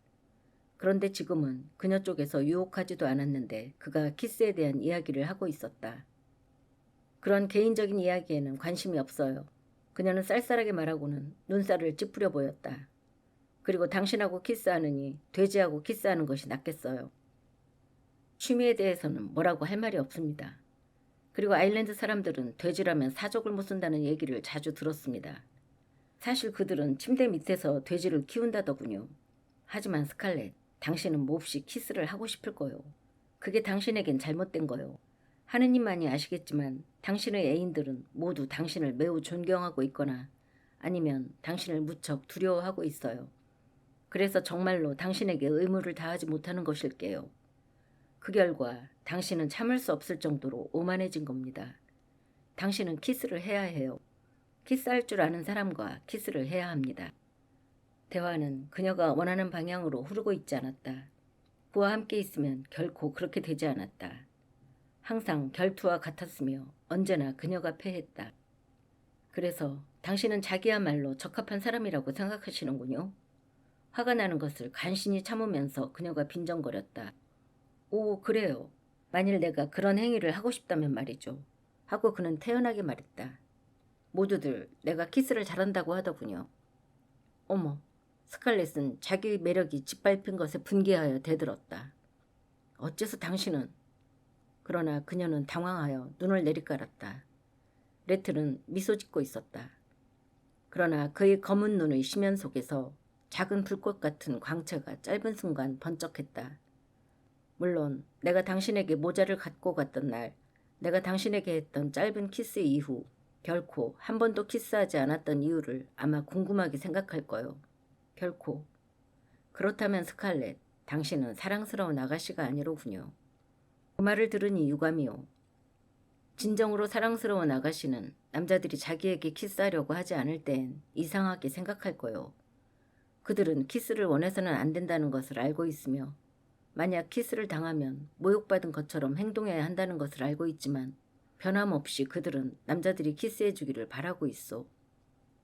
그런데 지금은 그녀 쪽에서 유혹하지도 않았는데 그가 키스에 대한 이야기를 하고 있었다. 그런 개인적인 이야기에는 관심이 없어요. 그녀는 쌀쌀하게 말하고는 눈살을 찌푸려 보였다. 그리고 당신하고 키스하느니 돼지하고 키스하는 것이 낫겠어요. 취미에 대해서는 뭐라고 할 말이 없습니다. 그리고 아일랜드 사람들은 돼지라면 사족을 못 쓴다는 얘기를 자주 들었습니다. 사실 그들은 침대 밑에서 돼지를 키운다더군요. 하지만 스칼렛, 당신은 몹시 키스를 하고 싶을 거요. 그게 당신에겐 잘못된 거요. 하느님만이 아시겠지만 당신의 애인들은 모두 당신을 매우 존경하고 있거나 아니면 당신을 무척 두려워하고 있어요. 그래서 정말로 당신에게 의무를 다하지 못하는 것일게요. 그 결과 당신은 참을 수 없을 정도로 오만해진 겁니다. 당신은 키스를 해야 해요. 키스할 줄 아는 사람과 키스를 해야 합니다. 대화는 그녀가 원하는 방향으로 흐르고 있지 않았다. 그와 함께 있으면 결코 그렇게 되지 않았다. 항상 결투와 같았으며 언제나 그녀가 패했다. 그래서 당신은 자기야말로 적합한 사람이라고 생각하시는군요. 화가 나는 것을 간신히 참으면서 그녀가 빈정거렸다. 오, 그래요. 만일 내가 그런 행위를 하고 싶다면 말이죠. 하고 그는 태연하게 말했다. 모두들 내가 키스를 잘한다고 하더군요. 어머, 스칼렛은 자기 매력이 짓밟힌 것에 분개하여 대들었다. 어째서 당신은? 그러나 그녀는 당황하여 눈을 내리깔았다. 레트는 미소 짓고 있었다. 그러나 그의 검은 눈의 심연 속에서 작은 불꽃 같은 광채가 짧은 순간 번쩍했다. 물론 내가 당신에게 모자를 갖고 갔던 날, 내가 당신에게 했던 짧은 키스 이후 결코 한 번도 키스하지 않았던 이유를 아마 궁금하게 생각할 거요. 결코. 그렇다면 스칼렛, 당신은 사랑스러운 아가씨가 아니로군요. 그 말을 들으니 유감이요. 진정으로 사랑스러운 아가씨는 남자들이 자기에게 키스하려고 하지 않을 땐 이상하게 생각할 거요. 그들은 키스를 원해서는 안 된다는 것을 알고 있으며 만약 키스를 당하면 모욕받은 것처럼 행동해야 한다는 것을 알고 있지만 변함없이 그들은 남자들이 키스해주기를 바라고 있어.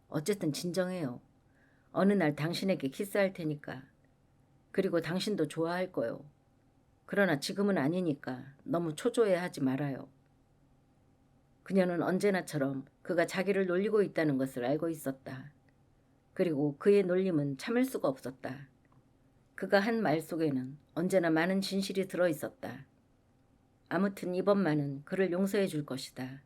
어쨌든 진정해요. 어느 날 당신에게 키스할 테니까. 그리고 당신도 좋아할 거요. 그러나 지금은 아니니까 너무 초조해하지 말아요. 그녀는 언제나처럼 그가 자기를 놀리고 있다는 것을 알고 있었다. 그리고 그의 놀림은 참을 수가 없었다. 그가 한 말 속에는 언제나 많은 진실이 들어있었다. 아무튼 이번만은 그를 용서해 줄 것이다.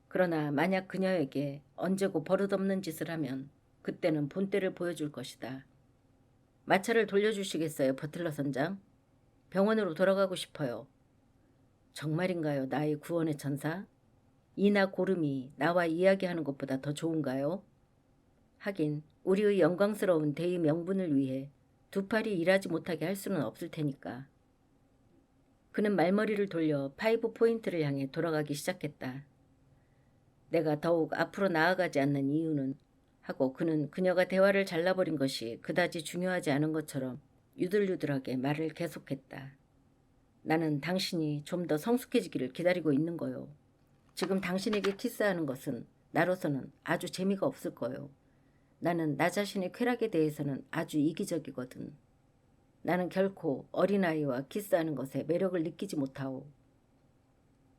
그러나 만약 그녀에게 언제고 버릇없는 짓을 하면 그때는 본때를 보여줄 것이다. 마차를 돌려주시겠어요, 버틀러 선장? 병원으로 돌아가고 싶어요. 정말인가요, 나의 구원의 천사? 이나 고름이 나와 이야기하는 것보다 더 좋은가요? 하긴 우리의 영광스러운 대의 명분을 위해 두 팔이 일하지 못하게 할 수는 없을 테니까. 그는 말머리를 돌려 5포인트를 향해 돌아가기 시작했다. 내가 더욱 앞으로 나아가지 않는 이유는 하고 그는 그녀가 대화를 잘라버린 것이 그다지 중요하지 않은 것처럼 유들유들하게 말을 계속했다. 나는 당신이 좀 더 성숙해지기를 기다리고 있는 거요. 지금 당신에게 키스하는 것은 나로서는 아주 재미가 없을 거요. 나는 나 자신의 쾌락에 대해서는 아주 이기적이거든. 나는 결코 어린아이와 키스하는 것에 매력을 느끼지 못하오.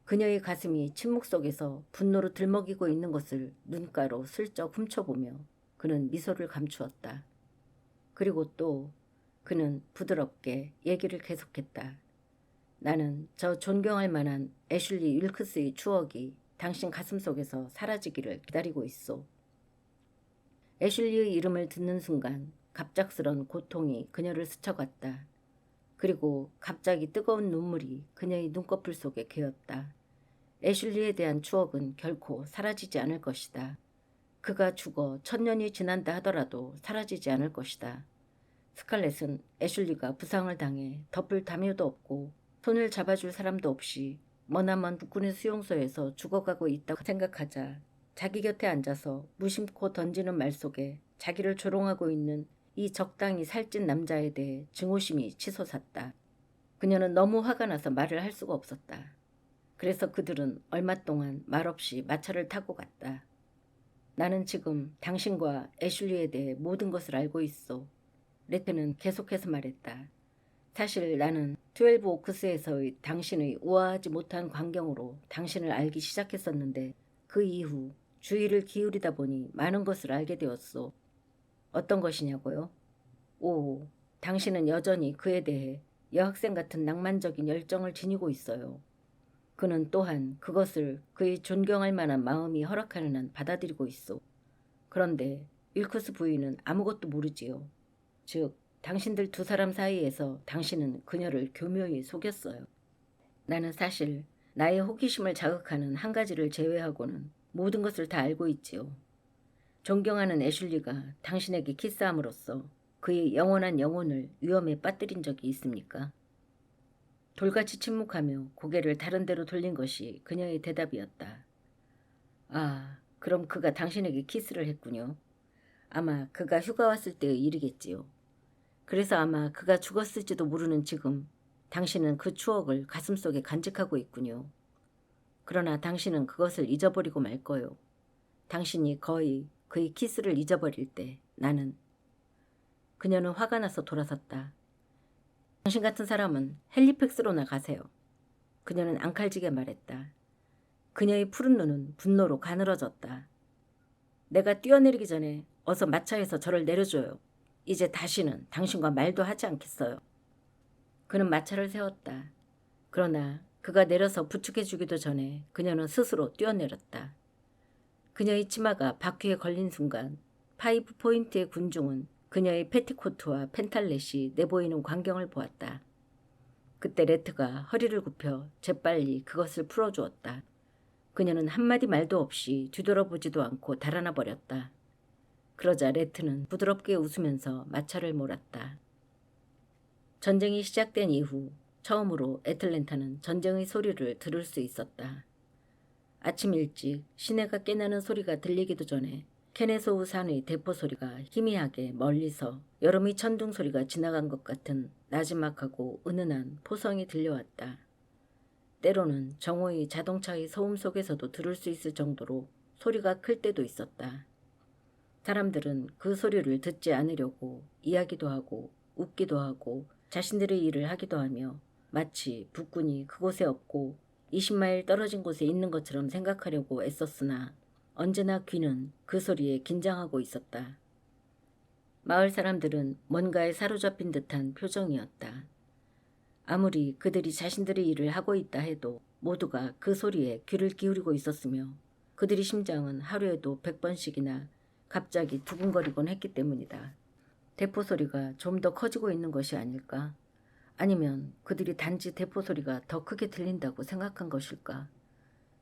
그녀의 가슴이 침묵 속에서 분노로 들먹이고 있는 것을 눈가로 슬쩍 훔쳐보며 그는 미소를 감추었다. 그리고 또 그는 부드럽게 얘기를 계속했다. 나는 저 존경할 만한 애슐리 윌크스의 추억이 당신 가슴 속에서 사라지기를 기다리고 있소. 애슐리의 이름을 듣는 순간 갑작스런 고통이 그녀를 스쳐갔다. 그리고 갑자기 뜨거운 눈물이 그녀의 눈꺼풀 속에 괴었다. 애슐리에 대한 추억은 결코 사라지지 않을 것이다. 그가 죽어 1000년이 지난다 하더라도 사라지지 않을 것이다. 스칼렛은 애슐리가 부상을 당해 덮을 담요도 없고 손을 잡아줄 사람도 없이 머나먼 북군의 수용소에서 죽어가고 있다고 생각하자 자기 곁에 앉아서 무심코 던지는 말 속에 자기를 조롱하고 있는 이 적당히 살찐 남자에 대해 증오심이 치솟았다. 그녀는 너무 화가 나서 말을 할 수가 없었다. 그래서 그들은 얼마 동안 말없이 마차를 타고 갔다. 나는 지금 당신과 애슐리에 대해 모든 것을 알고 있어. 레테는 계속해서 말했다. 사실 나는 12 오크스에서의 당신의 우아하지 못한 광경으로 당신을 알기 시작했었는데 그 이후 주의를 기울이다 보니 많은 것을 알게 되었소. 어떤 것이냐고요? 오, 당신은 여전히 그에 대해 여학생 같은 낭만적인 열정을 지니고 있어요. 그는 또한 그것을 그의 존경할 만한 마음이 허락하는 한 받아들이고 있소. 그런데 윌크스 부인은 아무것도 모르지요. 즉, 당신들 두 사람 사이에서 당신은 그녀를 교묘히 속였어요. 나는 사실 나의 호기심을 자극하는 한 가지를 제외하고는 모든 것을 다 알고 있지요. 존경하는 애슐리가 당신에게 키스함으로써 그의 영원한 영혼을 위험에 빠뜨린 적이 있습니까? 돌같이 침묵하며 고개를 다른 데로 돌린 것이 그녀의 대답이었다. 아, 그럼 그가 당신에게 키스를 했군요. 아마 그가 휴가 왔을 때의 일이겠지요. 그래서 아마 그가 죽었을지도 모르는 지금 당신은 그 추억을 가슴속에 간직하고 있군요. 그러나 당신은 그것을 잊어버리고 말 거요. 당신이 거의 그의 키스를 잊어버릴 때 나는. 그녀는 화가 나서 돌아섰다. 당신 같은 사람은 헬리팩스로나 가세요. 그녀는 앙칼지게 말했다. 그녀의 푸른 눈은 분노로 가늘어졌다. 내가 뛰어내리기 전에 어서 마차에서 저를 내려줘요. 이제 다시는 당신과 말도 하지 않겠어요. 그는 마차를 세웠다. 그러나 그가 내려서 부축해주기도 전에 그녀는 스스로 뛰어내렸다. 그녀의 치마가 바퀴에 걸린 순간 5포인트의 군중은 그녀의 패티코트와 펜탈렛이 내보이는 광경을 보았다. 그때 레트가 허리를 굽혀 재빨리 그것을 풀어주었다. 그녀는 한마디 말도 없이 뒤돌아보지도 않고 달아나 버렸다. 그러자 레트는 부드럽게 웃으면서 마차를 몰았다. 전쟁이 시작된 이후 처음으로 애틀랜타는 전쟁의 소리를 들을 수 있었다. 아침 일찍 시내가 깨나는 소리가 들리기도 전에 케네소우 산의 대포 소리가 희미하게 멀리서 여름의 천둥 소리가 지나간 것 같은 나지막하고 은은한 포성이 들려왔다. 때로는 정오의 자동차의 소음 속에서도 들을 수 있을 정도로 소리가 클 때도 있었다. 사람들은 그 소리를 듣지 않으려고 이야기도 하고 웃기도 하고 자신들의 일을 하기도 하며 마치 북군이 그곳에 없고 20마일 떨어진 곳에 있는 것처럼 생각하려고 애썼으나 언제나 귀는 그 소리에 긴장하고 있었다. 마을 사람들은 뭔가에 사로잡힌 듯한 표정이었다. 아무리 그들이 자신들의 일을 하고 있다 해도 모두가 그 소리에 귀를 기울이고 있었으며 그들의 심장은 하루에도 100번씩이나 갑자기 두근거리곤 했기 때문이다. 대포 소리가 좀 더 커지고 있는 것이 아닐까? 아니면 그들이 단지 대포 소리가 더 크게 들린다고 생각한 것일까?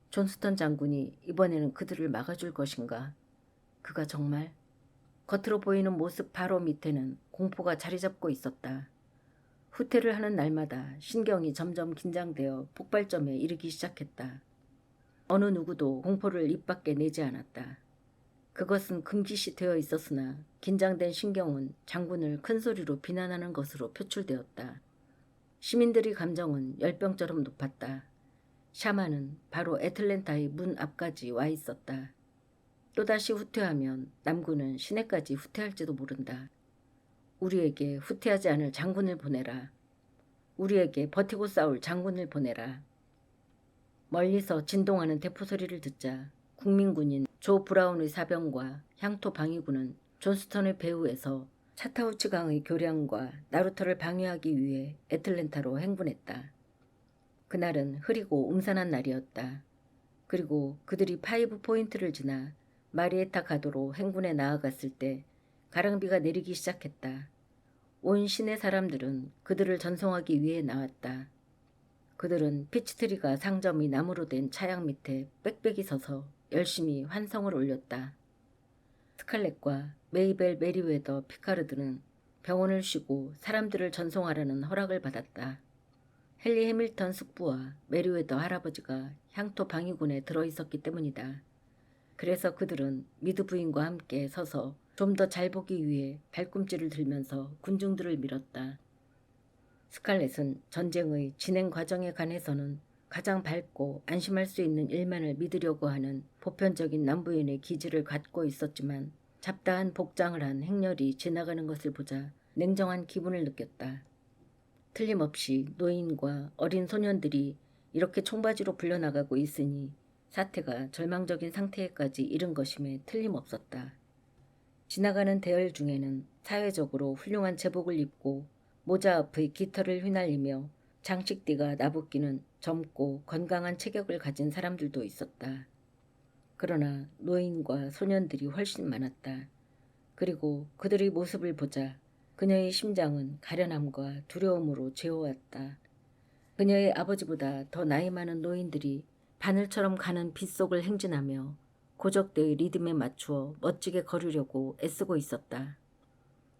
존스턴 장군이 이번에는 그들을 막아줄 것인가? 그가 정말? 겉으로 보이는 모습 바로 밑에는 공포가 자리 잡고 있었다. 후퇴를 하는 날마다 신경이 점점 긴장되어 폭발점에 이르기 시작했다. 어느 누구도 공포를 입 밖에 내지 않았다. 그것은 금기시 되어 있었으나 긴장된 신경은 장군을 큰 소리로 비난하는 것으로 표출되었다. 시민들의 감정은 열병처럼 높았다. 샤마는 바로 애틀랜타의 문 앞까지 와 있었다. 또다시 후퇴하면 남군은 시내까지 후퇴할지도 모른다. 우리에게 후퇴하지 않을 장군을 보내라. 우리에게 버티고 싸울 장군을 보내라. 멀리서 진동하는 대포 소리를 듣자 국민군인 조 브라운의 사병과 향토 방위군은 존스턴의 배후에서 차타우치 강의 교량과 나루터를 방해하기 위해 애틀랜타로 행군했다. 그날은 흐리고 음산한 날이었다. 그리고 그들이 파이브 포인트를 지나 마리에타 가도로 행군에 나아갔을 때 가랑비가 내리기 시작했다. 온 시내 사람들은 그들을 전송하기 위해 나왔다. 그들은 피치트리가 상점의 나무로 된 차양 밑에 빽빽이 서서 열심히 환성을 올렸다. 스칼렛과 메이벨 메리웨더 피카르드는 병원을 쉬고 사람들을 전송하라는 허락을 받았다. 헨리 해밀턴 숙부와 메리웨더 할아버지가 향토 방위군에 들어있었기 때문이다. 그래서 그들은 미드 부인과 함께 서서 좀 더 잘 보기 위해 발꿈치를 들면서 군중들을 밀었다. 스칼렛은 전쟁의 진행 과정에 관해서는 가장 밝고 안심할 수 있는 일만을 믿으려고 하는 보편적인 남부인의 기질을 갖고 있었지만 잡다한 복장을 한 행렬이 지나가는 것을 보자 냉정한 기분을 느꼈다. 틀림없이 노인과 어린 소년들이 이렇게 총바지로 불려나가고 있으니 사태가 절망적인 상태에까지 이른 것임에 틀림없었다. 지나가는 대열 중에는 사회적으로 훌륭한 제복을 입고 모자 앞의 깃털을 휘날리며 장식띠가 나부끼는 젊고 건강한 체격을 가진 사람들도 있었다. 그러나 노인과 소년들이 훨씬 많았다. 그리고 그들의 모습을 보자 그녀의 심장은 가련함과 두려움으로 죄어왔다. 그녀의 아버지보다 더 나이 많은 노인들이 바늘처럼 가는 빗속을 행진하며 고적대의 리듬에 맞추어 멋지게 걸으려고 애쓰고 있었다.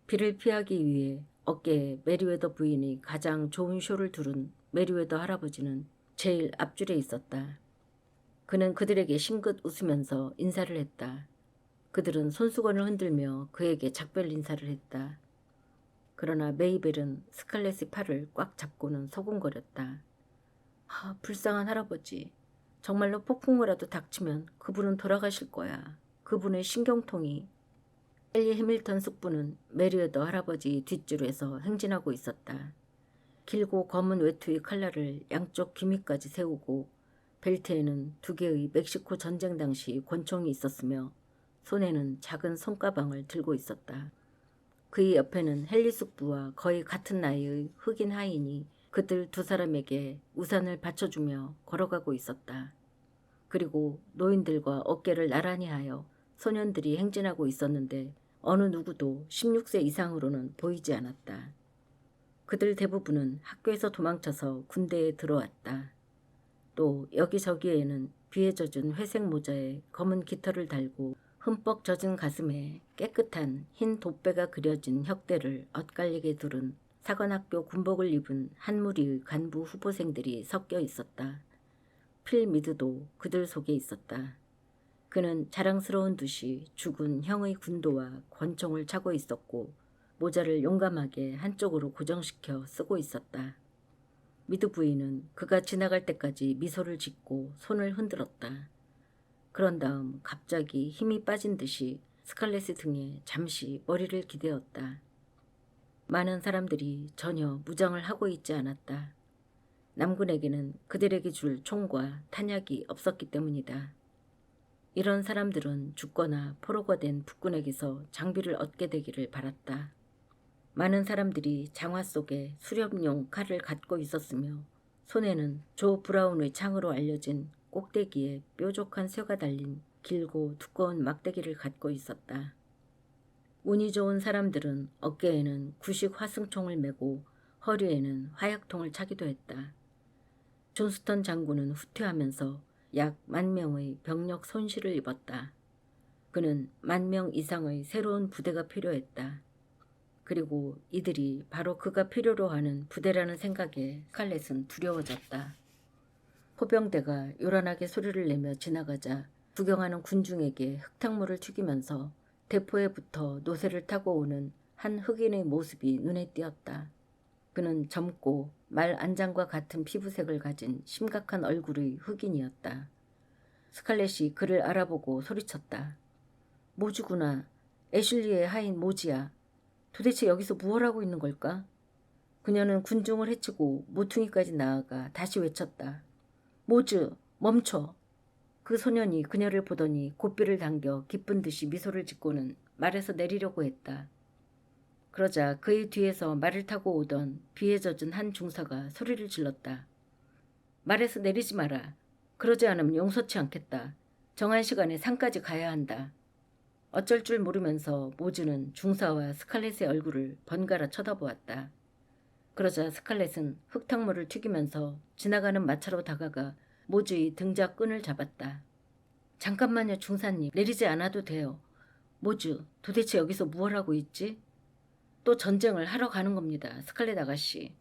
비를 피하기 위해 어깨에 메리웨더 부인이 가장 좋은 쇼를 두른 메리웨더 할아버지는 제일 앞줄에 있었다. 그는 그들에게 싱긋 웃으면서 인사를 했다. 그들은 손수건을 흔들며 그에게 작별 인사를 했다. 그러나 메이벨은 스칼렛의 팔을 꽉 잡고는 소곤거렸다. 불쌍한 할아버지. 정말로 폭풍우라도 닥치면 그분은 돌아가실 거야. 그분의 신경통이. 헨리 해밀턴 숙부는 메리웨더 할아버지 뒷줄에서 행진하고 있었다. 길고 검은 외투의 칼날을 양쪽 귀밑까지 세우고 벨트에는 2개의 멕시코 전쟁 당시 권총이 있었으며 손에는 작은 손가방을 들고 있었다. 그의 옆에는 헨리 숙부와 거의 같은 나이의 흑인 하인이 그들 두 사람에게 우산을 받쳐주며 걸어가고 있었다. 그리고 노인들과 어깨를 나란히 하여 소년들이 행진하고 있었는데 어느 누구도 16세 이상으로는 보이지 않았다. 그들 대부분은 학교에서 도망쳐서 군대에 들어왔다. 또 여기저기에는 비에 젖은 회색 모자에 검은 깃털을 달고 흠뻑 젖은 가슴에 깨끗한 흰 돛배가 그려진 혁대를 엇갈리게 두른 사관학교 군복을 입은 한 무리의 간부 후보생들이 섞여 있었다. 필 미드도 그들 속에 있었다. 그는 자랑스러운 듯이 죽은 형의 군도와 권총을 차고 있었고 모자를 용감하게 한쪽으로 고정시켜 쓰고 있었다. 미드 부인은 그가 지나갈 때까지 미소를 짓고 손을 흔들었다. 그런 다음 갑자기 힘이 빠진 듯이 스칼렛의 등에 잠시 머리를 기대었다. 많은 사람들이 전혀 무장을 하고 있지 않았다. 남군에게는 그들에게 줄 총과 탄약이 없었기 때문이다. 이런 사람들은 죽거나 포로가 된 북군에게서 장비를 얻게 되기를 바랐다. 많은 사람들이 장화 속에 수렵용 칼을 갖고 있었으며 손에는 조 브라운의 창으로 알려진 꼭대기에 뾰족한 쇠가 달린 길고 두꺼운 막대기를 갖고 있었다. 운이 좋은 사람들은 어깨에는 구식 화승총을 메고 허리에는 화약통을 차기도 했다. 존스턴 장군은 후퇴하면서 약 10,000명의 병력 손실을 입었다. 그는 10,000명 이상의 새로운 부대가 필요했다. 그리고 이들이 바로 그가 필요로 하는 부대라는 생각에 스칼렛은 두려워졌다. 포병대가 요란하게 소리를 내며 지나가자 구경하는 군중에게 흙탕물을 튀기면서 대포에 붙어 노새를 타고 오는 한 흑인의 모습이 눈에 띄었다. 그는 젊고 말 안장과 같은 피부색을 가진 심각한 얼굴의 흑인이었다. 스칼렛이 그를 알아보고 소리쳤다. 모주구나. 애슐리의 하인 모지야. 도대체 여기서 무엇 하고 있는 걸까? 그녀는 군중을 헤치고 모퉁이까지 나아가 다시 외쳤다. 모즈, 멈춰. 그 소년이 그녀를 보더니 고삐를 당겨 기쁜 듯이 미소를 짓고는 말에서 내리려고 했다. 그러자 그의 뒤에서 말을 타고 오던 비에 젖은 한 중사가 소리를 질렀다. 말에서 내리지 마라. 그러지 않으면 용서치 않겠다. 정한 시간에 산까지 가야 한다. 어쩔 줄 모르면서 모즈는 중사와 스칼렛의 얼굴을 번갈아 쳐다보았다. 그러자 스칼렛은 흙탕물을 튀기면서 지나가는 마차로 다가가 모즈의 등자 끈을 잡았다. 잠깐만요, 중사님. 내리지 않아도 돼요. 모즈, 도대체 여기서 무엇 하고 있지? 또 전쟁을 하러 가는 겁니다, 스칼렛 아가씨.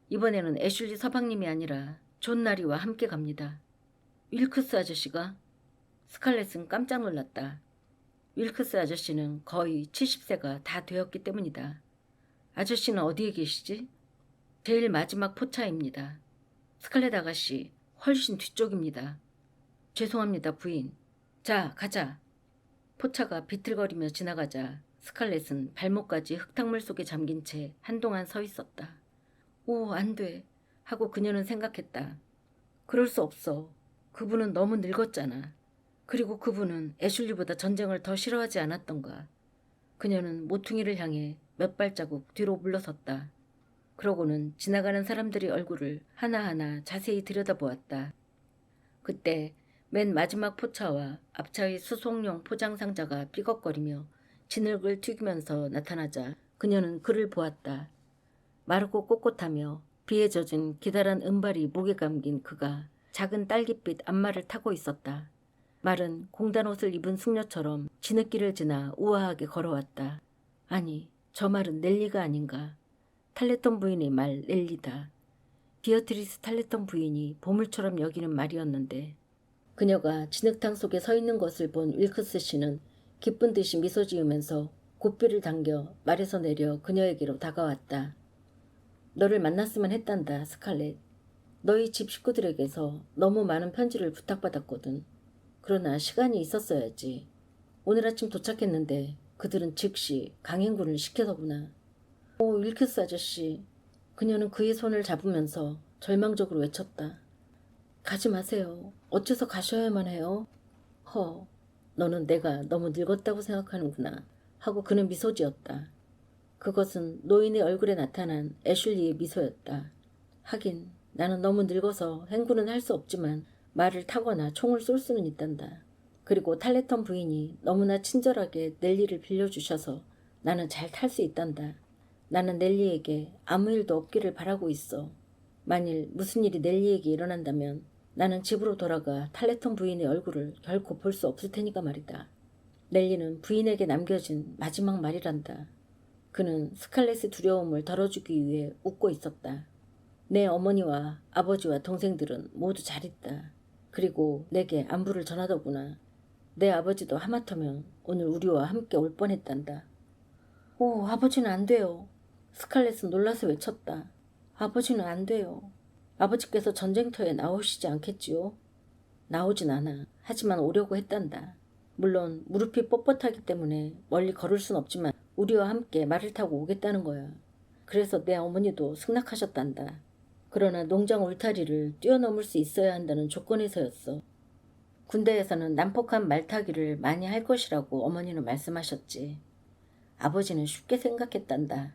이번에는 애슐리 서방님이 아니라 존 나리와 함께 갑니다. 윌크스 아저씨가? 스칼렛은 깜짝 놀랐다. 윌크스 아저씨는 거의 70세가 다 되었기 때문이다. 아저씨는 어디에 계시지? 제일 마지막 포차입니다. 스칼렛 아가씨, 훨씬 뒤쪽입니다. 죄송합니다, 부인. 자, 가자. 포차가 비틀거리며 지나가자 스칼렛은 발목까지 흙탕물 속에 잠긴 채 한동안 서 있었다. 오, 안 돼. 하고 그녀는 생각했다. 그럴 수 없어. 그분은 너무 늙었잖아. 그리고 그분은 애슐리보다 전쟁을 더 싫어하지 않았던가. 그녀는 모퉁이를 향해 몇 발자국 뒤로 물러섰다. 그러고는 지나가는 사람들의 얼굴을 하나하나 자세히 들여다보았다. 그때 맨 마지막 포차와 앞차의 수송용 포장상자가 삐걱거리며 진흙을 튀기면서 나타나자 그녀는 그를 보았다. 마르고 꼿꼿하며 비에 젖은 기다란 은발이 목에 감긴 그가 작은 딸기빛 앞말을 타고 있었다. 말은 공단 옷을 입은 숙녀처럼 진흙길을 지나 우아하게 걸어왔다. 아니, 저 말은 넬리가 아닌가. 탈레턴 부인의 말 넬리다. 비어트리스 탈레턴 부인이 보물처럼 여기는 말이었는데 그녀가 진흙탕 속에 서 있는 것을 본 윌크스 씨는 기쁜 듯이 미소 지으면서 고삐를 당겨 말에서 내려 그녀에게로 다가왔다. 너를 만났으면 했단다, 스칼렛. 너희 집 식구들에게서 너무 많은 편지를 부탁받았거든. 그러나 시간이 있었어야지. 오늘 아침 도착했는데 그들은 즉시 강행군을 시켜더구나. 오, 윌크스 아저씨. 그녀는 그의 손을 잡으면서 절망적으로 외쳤다. 가지 마세요. 어째서 가셔야만 해요? 너는 내가 너무 늙었다고 생각하는구나. 하고 그는 미소 지었다. 그것은 노인의 얼굴에 나타난 애슐리의 미소였다. 하긴 나는 너무 늙어서 행군은 할 수 없지만 말을 타거나 총을 쏠 수는 있단다. 그리고 탈레턴 부인이 너무나 친절하게 넬리를 빌려주셔서 나는 잘 탈 수 있단다. 나는 넬리에게 아무 일도 없기를 바라고 있어. 만일 무슨 일이 넬리에게 일어난다면 나는 집으로 돌아가 탈레턴 부인의 얼굴을 결코 볼 수 없을 테니까 말이다. 넬리는 부인에게 남겨진 마지막 말이란다. 그는 스칼렛의 두려움을 덜어주기 위해 웃고 있었다. 내 어머니와 아버지와 동생들은 모두 잘 있다. 그리고 내게 안부를 전하더구나. 내 아버지도 하마터면 오늘 우리와 함께 올 뻔했단다. 오, 아버지는 안 돼요. 스칼렛은 놀라서 외쳤다. 아버지는 안 돼요. 아버지께서 전쟁터에 나오시지 않겠지요? 나오진 않아. 하지만 오려고 했단다. 물론 무릎이 뻣뻣하기 때문에 멀리 걸을 순 없지만 우리와 함께 말을 타고 오겠다는 거야. 그래서 내 어머니도 승낙하셨단다. 그러나 농장 울타리를 뛰어넘을 수 있어야 한다는 조건에서였어. 군대에서는 난폭한 말타기를 많이 할 것이라고 어머니는 말씀하셨지. 아버지는 쉽게 생각했단다.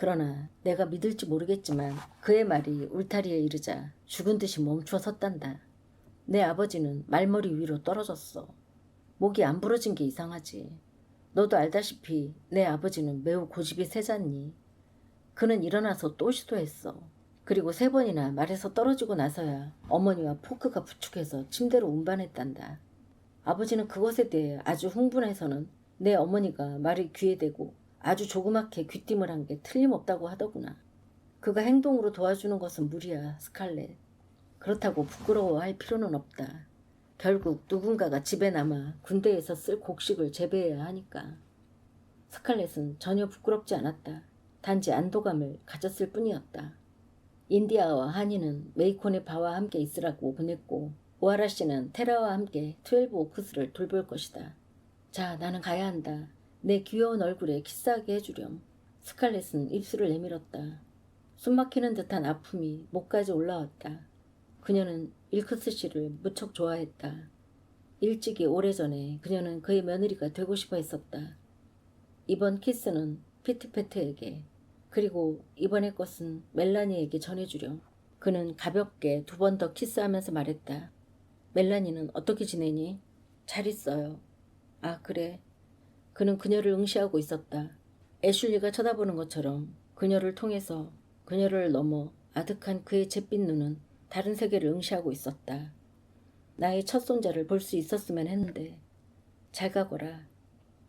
그러나 내가 믿을지 모르겠지만 그의 말이 울타리에 이르자 죽은 듯이 멈춰 섰단다. 내 아버지는 말머리 위로 떨어졌어. 목이 안 부러진 게 이상하지. 너도 알다시피 내 아버지는 매우 고집이 세잖니. 그는 일어나서 또 시도했어. 그리고 3번이나 말에서 떨어지고 나서야 어머니와 포크가 부축해서 침대로 운반했단다. 아버지는 그것에 대해 아주 흥분해서는 내 어머니가 말을 귀에 대고 아주 조그맣게 귀띔을 한 게 틀림없다고 하더구나. 그가 행동으로 도와주는 것은 무리야, 스칼렛. 그렇다고 부끄러워할 필요는 없다. 결국 누군가가 집에 남아 군대에서 쓸 곡식을 재배해야 하니까. 스칼렛은 전혀 부끄럽지 않았다. 단지 안도감을 가졌을 뿐이었다. 인디아와 하니는 메이콘의 바와 함께 있으라고 보냈고 오하라 씨는 테라와 함께 12 오크스를 돌볼 것이다. 자, 나는 가야 한다. 내 귀여운 얼굴에 키스하게 해주렴. 스칼렛은 입술을 내밀었다. 숨막히는 듯한 아픔이 목까지 올라왔다. 그녀는 일크스 씨를 무척 좋아했다. 일찍이 오래전에 그녀는 그의 며느리가 되고 싶어 했었다. 이번 키스는 피트패트에게 그리고 이번의 것은 멜라니에게 전해주렴. 그는 가볍게 2번 더 키스하면서 말했다. 멜라니는 어떻게 지내니? 잘 있어요. 아, 그래. 그는 그녀를 응시하고 있었다. 애슐리가 쳐다보는 것처럼 그녀를 통해서 그녀를 넘어 아득한 그의 잿빛 눈은 다른 세계를 응시하고 있었다. 나의 첫 손자를 볼 수 있었으면 했는데. 잘 가거라.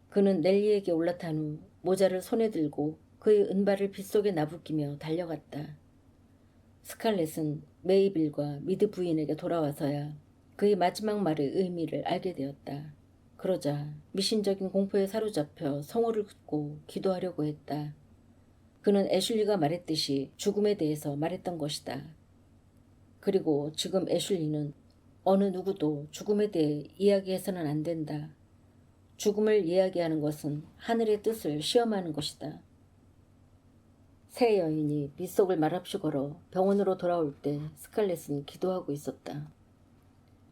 그는 넬리에게 올라탄 후 모자를 손에 들고 그의 은발을 빗속에 나부끼며 달려갔다. 스칼렛은 메이빌과 미드 부인에게 돌아와서야 그의 마지막 말의 의미를 알게 되었다. 그러자 미신적인 공포에 사로잡혀 성호를 긋고 기도하려고 했다. 그는 애슐리가 말했듯이 죽음에 대해서 말했던 것이다. 그리고 지금 애슐리는 어느 누구도 죽음에 대해 이야기해서는 안 된다. 죽음을 이야기하는 것은 하늘의 뜻을 시험하는 것이다. 새 여인이 빗속을 말없이 걸어 병원으로 돌아올 때 스칼렛은 기도하고 있었다.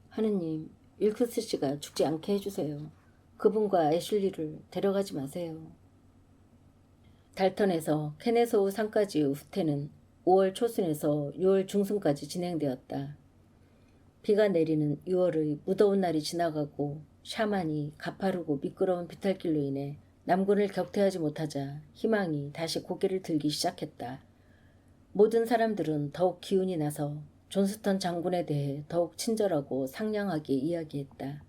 하느님, 일크스 씨가 죽지 않게 해주세요. 그분과 애슐리를 데려가지 마세요. 달턴에서 케네소우 산까지의 후퇴는 5월 초순에서 6월 중순까지 진행되었다. 비가 내리는 6월의 무더운 날이 지나가고 샤만이 가파르고 미끄러운 비탈길로 인해 남군을 격퇴하지 못하자 희망이 다시 고개를 들기 시작했다. 모든 사람들은 더욱 기운이 나서 존스턴 장군에 대해 더욱 친절하고 상냥하게 이야기했다.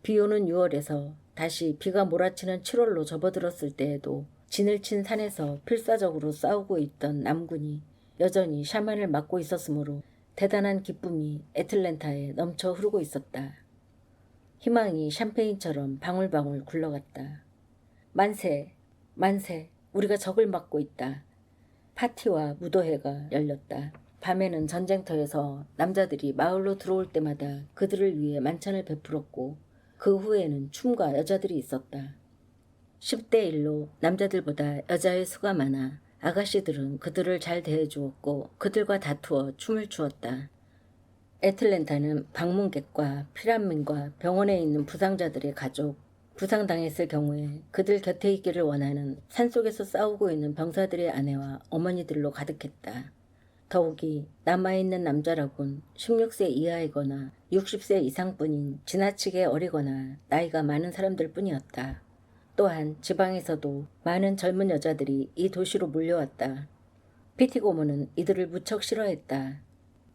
비오는 6월에서 다시 비가 몰아치는 7월로 접어들었을 때에도 진을 친 산에서 필사적으로 싸우고 있던 남군이 여전히 샤만을 막고 있었으므로 대단한 기쁨이 애틀랜타에 넘쳐 흐르고 있었다. 희망이 샴페인처럼 방울방울 굴러갔다. 만세, 만세, 우리가 적을 막고 있다. 파티와 무도회가 열렸다. 밤에는 전쟁터에서 남자들이 마을로 들어올 때마다 그들을 위해 만찬을 베풀었고 그 후에는 춤과 여자들이 있었다. 10대 1로 남자들보다 여자의 수가 많아 아가씨들은 그들을 잘 대해주었고 그들과 다투어 춤을 추었다. 애틀랜타는 방문객과 피란민과 병원에 있는 부상자들의 가족, 부상당했을 경우에 그들 곁에 있기를 원하는 산속에서 싸우고 있는 병사들의 아내와 어머니들로 가득했다. 더욱이 남아있는 남자라곤 16세 이하이거나 60세 이상뿐인 지나치게 어리거나 나이가 많은 사람들 뿐이었다. 또한 지방에서도 많은 젊은 여자들이 이 도시로 몰려왔다. 피티 고모는 이들을 무척 싫어했다.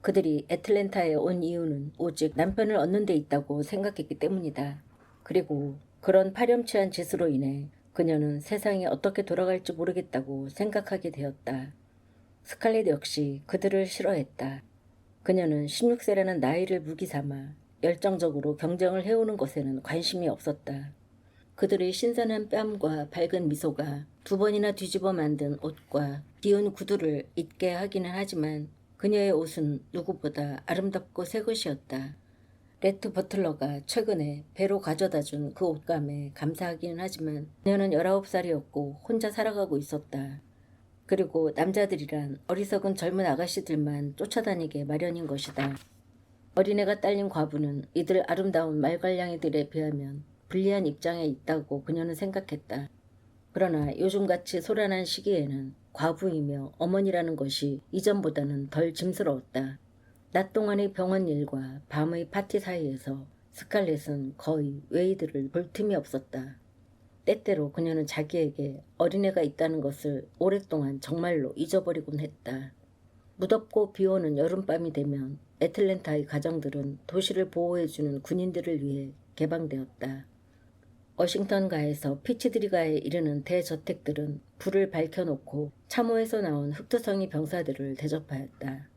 그들이 애틀랜타에 온 이유는 오직 남편을 얻는 데 있다고 생각했기 때문이다. 그리고 그런 파렴치한 짓으로 인해 그녀는 세상이 어떻게 돌아갈지 모르겠다고 생각하게 되었다. 스칼렛 역시 그들을 싫어했다. 그녀는 16세라는 나이를 무기 삼아 열정적으로 경쟁을 해오는 것에는 관심이 없었다. 그들의 신선한 뺨과 밝은 미소가 2번이나 뒤집어 만든 옷과 귀여운 구두를 잊게 하기는 하지만 그녀의 옷은 누구보다 아름답고 새 것이었다. 레트 버틀러가 최근에 배로 가져다 준 그 옷감에 감사하기는 하지만 그녀는 19살이었고 혼자 살아가고 있었다. 그리고 남자들이란 어리석은 젊은 아가씨들만 쫓아다니게 마련인 것이다. 어린애가 딸린 과부는 이들 아름다운 말괄량이들에 비하면 불리한 입장에 있다고 그녀는 생각했다. 그러나 요즘같이 소란한 시기에는 과부이며 어머니라는 것이 이전보다는 덜 짐스러웠다. 낮 동안의 병원 일과 밤의 파티 사이에서 스칼렛은 거의 웨이드를 볼 틈이 없었다. 때때로 그녀는 자기에게 어린애가 있다는 것을 오랫동안 정말로 잊어버리곤 했다. 무덥고 비오는 여름밤이 되면 애틀랜타의 가정들은 도시를 보호해주는 군인들을 위해 개방되었다. 워싱턴가에서 피치드리가에 이르는 대저택들은 불을 밝혀놓고 참호에서 나온 흑투성이 병사들을 대접하였다.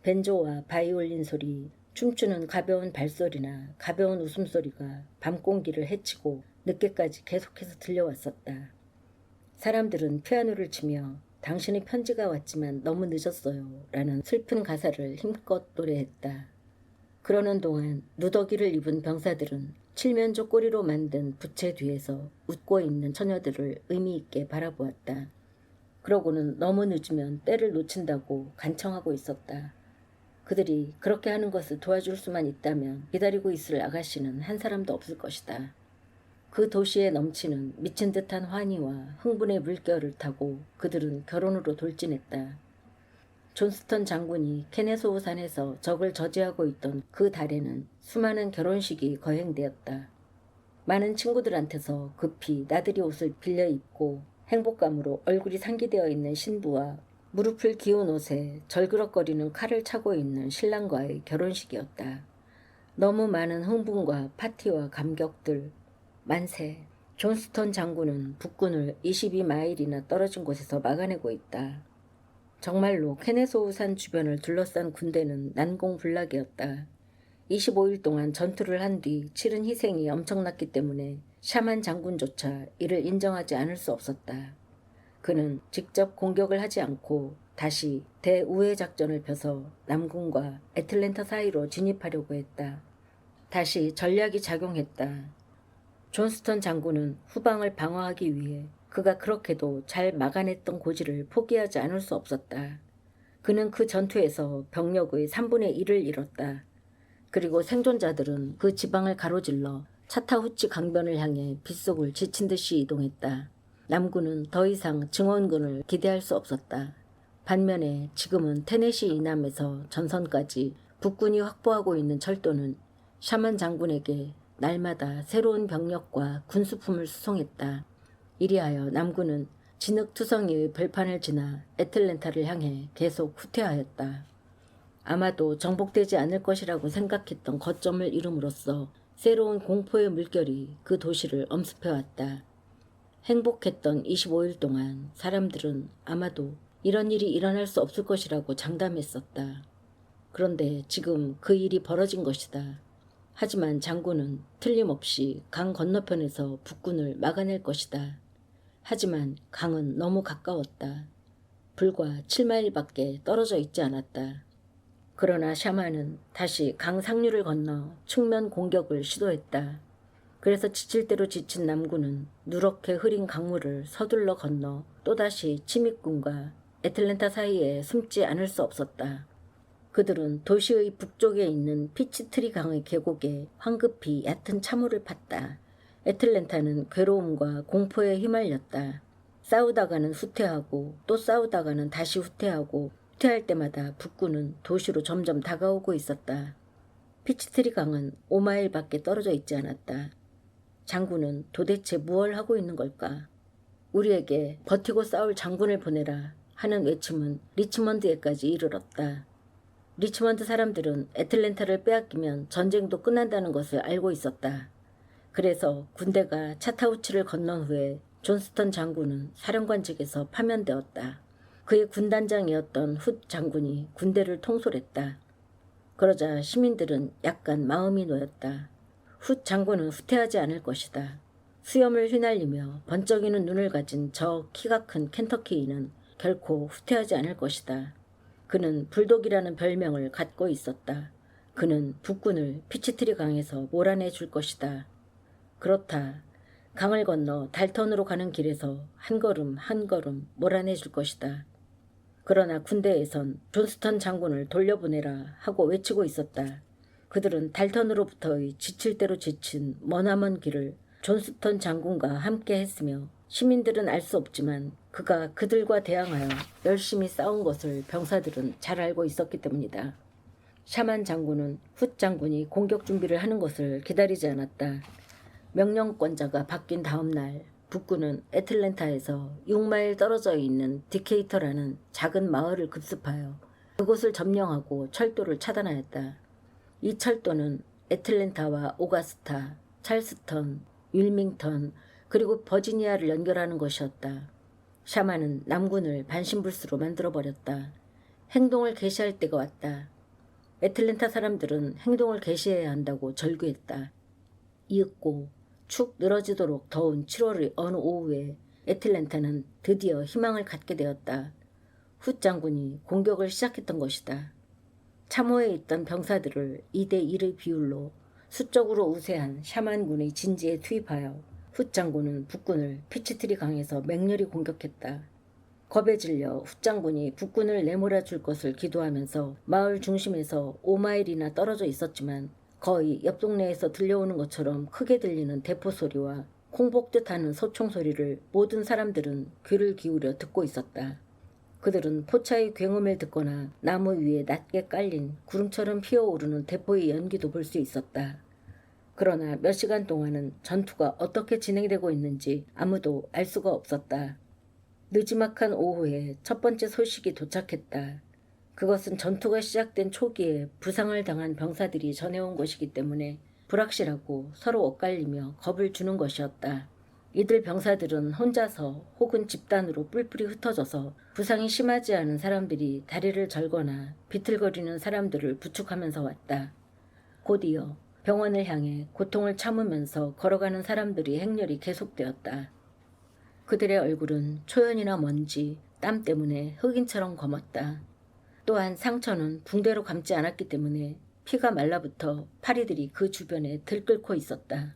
벤조와 바이올린 소리, 춤추는 가벼운 발소리나 가벼운 웃음소리가 밤 공기를 헤치고 늦게까지 계속해서 들려왔었다. 사람들은 피아노를 치며 당신의 편지가 왔지만 너무 늦었어요 라는 슬픈 가사를 힘껏 노래했다. 그러는 동안 누더기를 입은 병사들은 칠면조 꼬리로 만든 부채 뒤에서 웃고 있는 처녀들을 의미 있게 바라보았다. 그러고는 너무 늦으면 때를 놓친다고 간청하고 있었다. 그들이 그렇게 하는 것을 도와줄 수만 있다면 기다리고 있을 아가씨는 한 사람도 없을 것이다. 그 도시에 넘치는 미친 듯한 환희와 흥분의 물결을 타고 그들은 결혼으로 돌진했다. 존스턴 장군이 케네소우 산에서 적을 저지하고 있던 그 달에는 수많은 결혼식이 거행되었다. 많은 친구들한테서 급히 나들이 옷을 빌려 입고 행복감으로 얼굴이 상기되어 있는 신부와 무릎을 기운 옷에 절그럭거리는 칼을 차고 있는 신랑과의 결혼식이었다. 너무 많은 흥분과 파티와 감격들, 만세. 존스턴 장군은 북군을 22마일이나 떨어진 곳에서 막아내고 있다. 정말로 케네소우 산 주변을 둘러싼 군대는 난공불락이었다. 25일 동안 전투를 한 뒤 치른 희생이 엄청났기 때문에 샤만 장군조차 이를 인정하지 않을 수 없었다. 그는 직접 공격을 하지 않고 다시 대우회 작전을 펴서 남군과 애틀랜타 사이로 진입하려고 했다. 다시 전략이 작용했다. 존스턴 장군은 후방을 방어하기 위해 그가 그렇게도 잘 막아냈던 고지를 포기하지 않을 수 없었다. 그는 그 전투에서 병력의 3분의 1을 잃었다. 그리고 생존자들은 그 지방을 가로질러 차타후치 강변을 향해 빗속을 지친 듯이 이동했다. 남군은 더 이상 증원군을 기대할 수 없었다. 반면에 지금은 테네시 이남에서 전선까지 북군이 확보하고 있는 철도는 샤만 장군에게 날마다 새로운 병력과 군수품을 수송했다. 이리하여 남군은 진흙투성이의 벌판을 지나 애틀랜타를 향해 계속 후퇴하였다. 아마도 정복되지 않을 것이라고 생각했던 거점을 이룸으로써 새로운 공포의 물결이 그 도시를 엄습해왔다. 행복했던 25일 동안 사람들은 아마도 이런 일이 일어날 수 없을 것이라고 장담했었다. 그런데 지금 그 일이 벌어진 것이다. 하지만 장군은 틀림없이 강 건너편에서 북군을 막아낼 것이다. 하지만 강은 너무 가까웠다. 불과 7마일밖에 떨어져 있지 않았다. 그러나 샤만은 다시 강 상류를 건너 측면 공격을 시도했다. 그래서 지칠 대로 지친 남군은 누렇게 흐린 강물을 서둘러 건너 또다시 침입군과 애틀랜타 사이에 숨지 않을 수 없었다. 그들은 도시의 북쪽에 있는 피치트리 강의 계곡에 황급히 얕은 참호를 팠다. 애틀랜타는 괴로움과 공포에 휘말렸다. 싸우다가는 후퇴하고 또 싸우다가는 다시 후퇴하고 후퇴할 때마다 북군은 도시로 점점 다가오고 있었다. 피치트리 강은 5마일밖에 떨어져 있지 않았다. 장군은 도대체 무얼 하고 있는 걸까? 우리에게 버티고 싸울 장군을 보내라 하는 외침은 리치먼드에까지 이르렀다. 리치먼드 사람들은 애틀랜타를 빼앗기면 전쟁도 끝난다는 것을 알고 있었다. 그래서 군대가 차타우치를 건넌 후에 존스턴 장군은 사령관직에서 파면되었다. 그의 군단장이었던 훗 장군이 군대를 통솔했다. 그러자 시민들은 약간 마음이 놓였다. 훗 장군은 후퇴하지 않을 것이다. 수염을 휘날리며 번쩍이는 눈을 가진 저 키가 큰 켄터키인은 결코 후퇴하지 않을 것이다. 그는 불독이라는 별명을 갖고 있었다. 그는 북군을 피치트리 강에서 몰아내 줄 것이다. 그렇다. 강을 건너 달턴으로 가는 길에서 한 걸음 한 걸음 몰아내 줄 것이다. 그러나 군대에선 존스턴 장군을 돌려보내라 하고 외치고 있었다. 그들은 달턴으로부터의 지칠 대로 지친 머나먼 길을 존스턴 장군과 함께 했으며 시민들은 알 수 없지만 그가 그들과 대항하여 열심히 싸운 것을 병사들은 잘 알고 있었기 때문이다. 샤만 장군은 훗 장군이 공격 준비를 하는 것을 기다리지 않았다. 명령권자가 바뀐 다음 날 북군은 애틀랜타에서 6마일 떨어져 있는 디케이터라는 작은 마을을 급습하여 그곳을 점령하고 철도를 차단하였다. 이 철도는 애틀랜타와 오가스타, 찰스턴, 윌밍턴 그리고 버지니아를 연결하는 것이었다. 샤만은 남군을 반신불수로 만들어버렸다. 행동을 개시할 때가 왔다. 애틀랜타 사람들은 행동을 개시해야 한다고 절규했다. 이윽고 축 늘어지도록 더운 7월의 어느 오후에 애틀랜타는 드디어 희망을 갖게 되었다. 훗 장군이 공격을 시작했던 것이다. 참호에 있던 병사들을 2대1의 비율로 수적으로 우세한 샤만군의 진지에 투입하여 훗 장군은 북군을 피치트리 강에서 맹렬히 공격했다. 겁에 질려 훗 장군이 북군을 내몰아 줄 것을 기도하면서 마을 중심에서 5마일이나 떨어져 있었지만 거의 옆 동네에서 들려오는 것처럼 크게 들리는 대포 소리와 콩복듯 하는 소총 소리를 모든 사람들은 귀를 기울여 듣고 있었다. 그들은 포차의 굉음을 듣거나 나무 위에 낮게 깔린 구름처럼 피어오르는 대포의 연기도 볼 수 있었다. 그러나 몇 시간 동안은 전투가 어떻게 진행되고 있는지 아무도 알 수가 없었다. 느지막한 오후에 첫 번째 소식이 도착했다. 그것은 전투가 시작된 초기에 부상을 당한 병사들이 전해온 것이기 때문에 불확실하고 서로 엇갈리며 겁을 주는 것이었다. 이들 병사들은 혼자서 혹은 집단으로 뿔뿔이 흩어져서 부상이 심하지 않은 사람들이 다리를 절거나 비틀거리는 사람들을 부축하면서 왔다. 곧이어 병원을 향해 고통을 참으면서 걸어가는 사람들이 행렬이 계속되었다. 그들의 얼굴은 초연이나 먼지, 땀 때문에 흑인처럼 검었다. 또한 상처는 붕대로 감지 않았기 때문에 피가 말라붙어 파리들이 그 주변에 들끓고 있었다.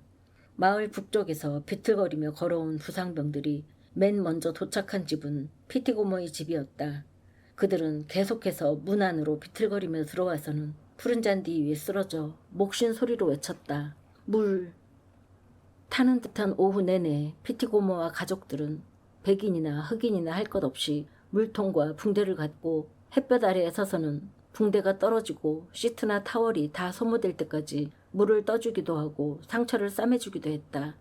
마을 북쪽에서 비틀거리며 걸어온 부상병들이 맨 먼저 도착한 집은 피티고모의 집이었다. 그들은 계속해서 문 안으로 비틀거리며 들어와서는 푸른 잔디 위에 쓰러져 목쉰 소리로 외쳤다. 물! 타는 듯한 오후 내내 피티고모와 가족들은 백인이나 흑인이나 할 것 없이 물통과 붕대를 갖고 햇볕 아래에 서서는 붕대가 떨어지고 시트나 타월이 다 소모될 때까지 물을 떠주기도 하고 상처를 싸매주기도 했다.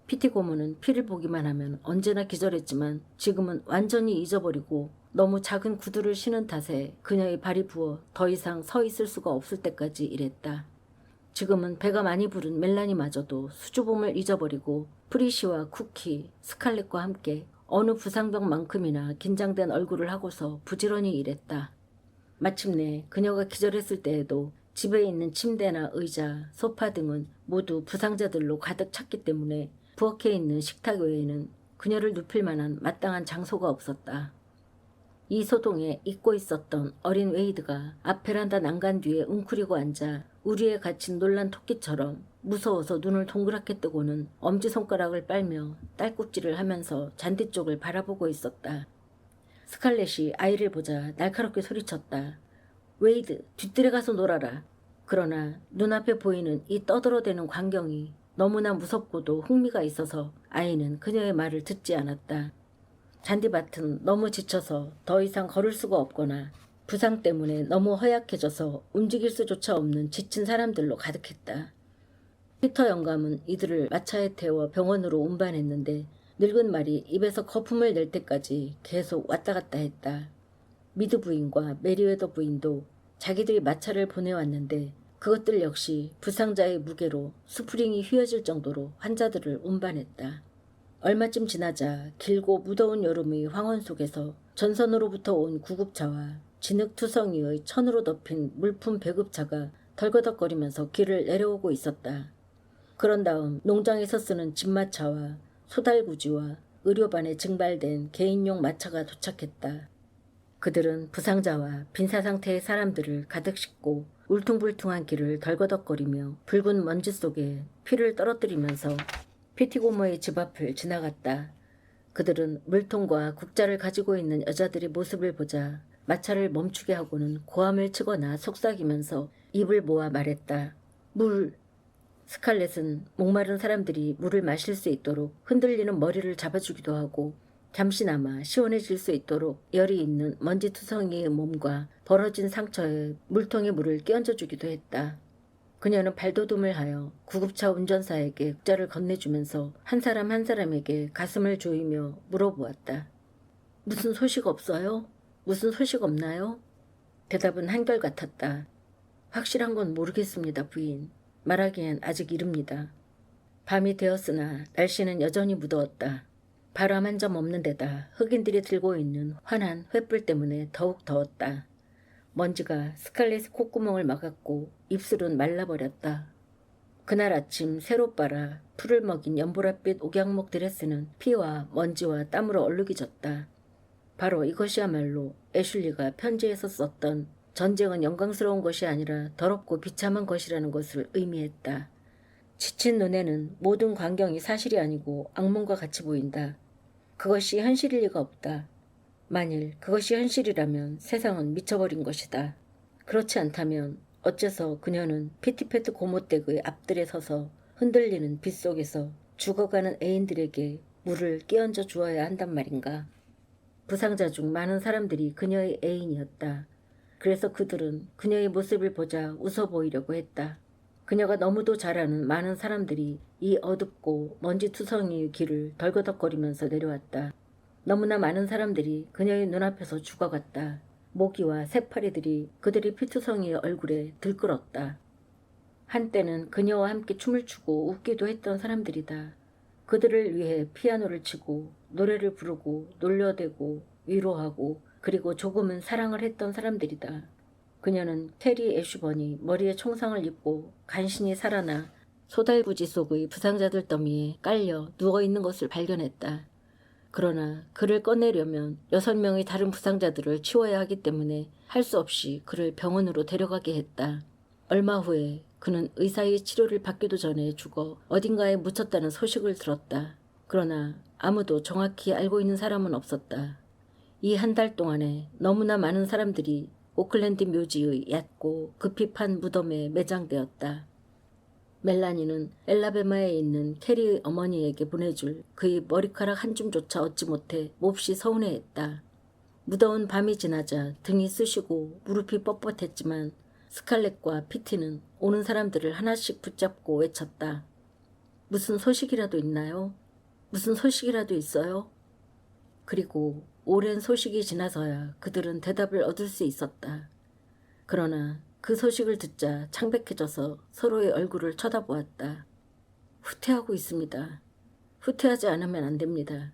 피티고모는 피를 보기만 하면 언제나 기절했지만 지금은 완전히 잊어버리고 너무 작은 구두를 신은 탓에 그녀의 발이 부어 더 이상 서 있을 수가 없을 때까지 일했다. 지금은 배가 많이 부른 멜라니마저도 수주봄을 잊어버리고 프리시와 쿠키, 스칼렛과 함께 어느 부상병만큼이나 긴장된 얼굴을 하고서 부지런히 일했다. 마침내 그녀가 기절했을 때에도 집에 있는 침대나 의자, 소파 등은 모두 부상자들로 가득 찼기 때문에 부엌에 있는 식탁 외에는 그녀를 눕힐 만한 마땅한 장소가 없었다. 이 소동에 잊고 있었던 어린 웨이드가 앞 베란다 난간 뒤에 웅크리고 앉아 우리에 갇힌 놀란 토끼처럼 무서워서 눈을 동그랗게 뜨고는 엄지손가락을 빨며 딸꾹질을 하면서 잔디 쪽을 바라보고 있었다. 스칼렛이 아이를 보자 날카롭게 소리쳤다. 웨이드, 뒤뜰에 가서 놀아라. 그러나 눈앞에 보이는 이 떠들어대는 광경이 너무나 무섭고도 흥미가 있어서 아이는 그녀의 말을 듣지 않았다. 잔디밭은 너무 지쳐서 더 이상 걸을 수가 없거나 부상 때문에 너무 허약해져서 움직일 수조차 없는 지친 사람들로 가득했다. 피터 영감은 이들을 마차에 태워 병원으로 운반했는데 늙은 말이 입에서 거품을 낼 때까지 계속 왔다 갔다 했다. 미드 부인과 메리웨더 부인도 자기들이 마차를 보내왔는데 그것들 역시 부상자의 무게로 스프링이 휘어질 정도로 환자들을 운반했다. 얼마쯤 지나자 길고 무더운 여름의 황혼 속에서 전선으로부터 온 구급차와 진흙투성이의 천으로 덮인 물품 배급차가 덜거덕거리면서 길을 내려오고 있었다. 그런 다음 농장에서 쓰는 집마차와 소달구지와 의료반에 증발된 개인용 마차가 도착했다. 그들은 부상자와 빈사 상태의 사람들을 가득 싣고 울퉁불퉁한 길을 덜거덕거리며 붉은 먼지 속에 피를 떨어뜨리면서 피티고모의 집 앞을 지나갔다. 그들은 물통과 국자를 가지고 있는 여자들의 모습을 보자 마차를 멈추게 하고는 고함을 치거나 속삭이면서 입을 모아 말했다. 물! 스칼렛은 목마른 사람들이 물을 마실 수 있도록 흔들리는 머리를 잡아주기도 하고 잠시나마 시원해질 수 있도록 열이 있는 먼지투성이의 몸과 벌어진 상처에 물통에 물을 끼얹어 주기도 했다. 그녀는 발돋움을 하여 구급차 운전사에게 국자를 건네주면서 한 사람 한 사람에게 가슴을 조이며 물어보았다. 무슨 소식 없어요? 무슨 소식 없나요? 대답은 한결같았다. 확실한 건 모르겠습니다, 부인. 말하기엔 아직 이릅니다. 밤이 되었으나 날씨는 여전히 무더웠다. 바람 한 점 없는 데다 흑인들이 들고 있는 환한 횃불 때문에 더욱 더웠다. 먼지가 스칼렛의 콧구멍을 막았고 입술은 말라버렸다. 그날 아침 새로 빨아 풀을 먹인 연보랏빛 옥양목 드레스는 피와 먼지와 땀으로 얼룩이졌다. 바로 이것이야말로 애슐리가 편지에서 썼던 전쟁은 영광스러운 것이 아니라 더럽고 비참한 것이라는 것을 의미했다. 지친 눈에는 모든 광경이 사실이 아니고 악몽과 같이 보인다. 그것이 현실일 리가 없다. 만일 그것이 현실이라면 세상은 미쳐버린 것이다. 그렇지 않다면 어째서 그녀는 피티패트 고무댁의 앞들에 서서 흔들리는 빛 속에서 죽어가는 애인들에게 물을 끼얹어 주어야 한단 말인가. 부상자 중 많은 사람들이 그녀의 애인이었다. 그래서 그들은 그녀의 모습을 보자 웃어 보이려고 했다. 그녀가 너무도 잘 아는 많은 사람들이 이 어둡고 먼지투성이의 길을 덜거덕거리면서 내려왔다. 너무나 많은 사람들이 그녀의 눈앞에서 죽어갔다. 모기와 새파리들이 그들의 피투성이의 얼굴에 들끓었다. 한때는 그녀와 함께 춤을 추고 웃기도 했던 사람들이다. 그들을 위해 피아노를 치고 노래를 부르고 놀려대고 위로하고 그리고 조금은 사랑을 했던 사람들이다. 그녀는 캐리 애슈번이 머리에 총상을 입고 간신히 살아나 소달구지 속의 부상자들 더미에 깔려 누워있는 것을 발견했다. 그러나 그를 꺼내려면 6명의 다른 부상자들을 치워야 하기 때문에 할 수 없이 그를 병원으로 데려가게 했다. 얼마 후에 그는 의사의 치료를 받기도 전에 죽어 어딘가에 묻혔다는 소식을 들었다. 그러나 아무도 정확히 알고 있는 사람은 없었다. 이 한 달 동안에 너무나 많은 사람들이 오클랜드 묘지의 얕고 급히 판 무덤에 매장되었다. 멜라니는 엘라베마에 있는 캐리의 어머니에게 보내줄 그의 머리카락 한 줌조차 얻지 못해 몹시 서운해했다. 무더운 밤이 지나자 등이 쑤시고 무릎이 뻣뻣했지만 스칼렛과 피티는 오는 사람들을 하나씩 붙잡고 외쳤다. 무슨 소식이라도 있나요? 무슨 소식이라도 있어요? 그리고 오랜 소식이 지나서야 그들은 대답을 얻을 수 있었다. 그러나 그 소식을 듣자 창백해져서 서로의 얼굴을 쳐다보았다. 후퇴하고 있습니다. 후퇴하지 않으면 안 됩니다.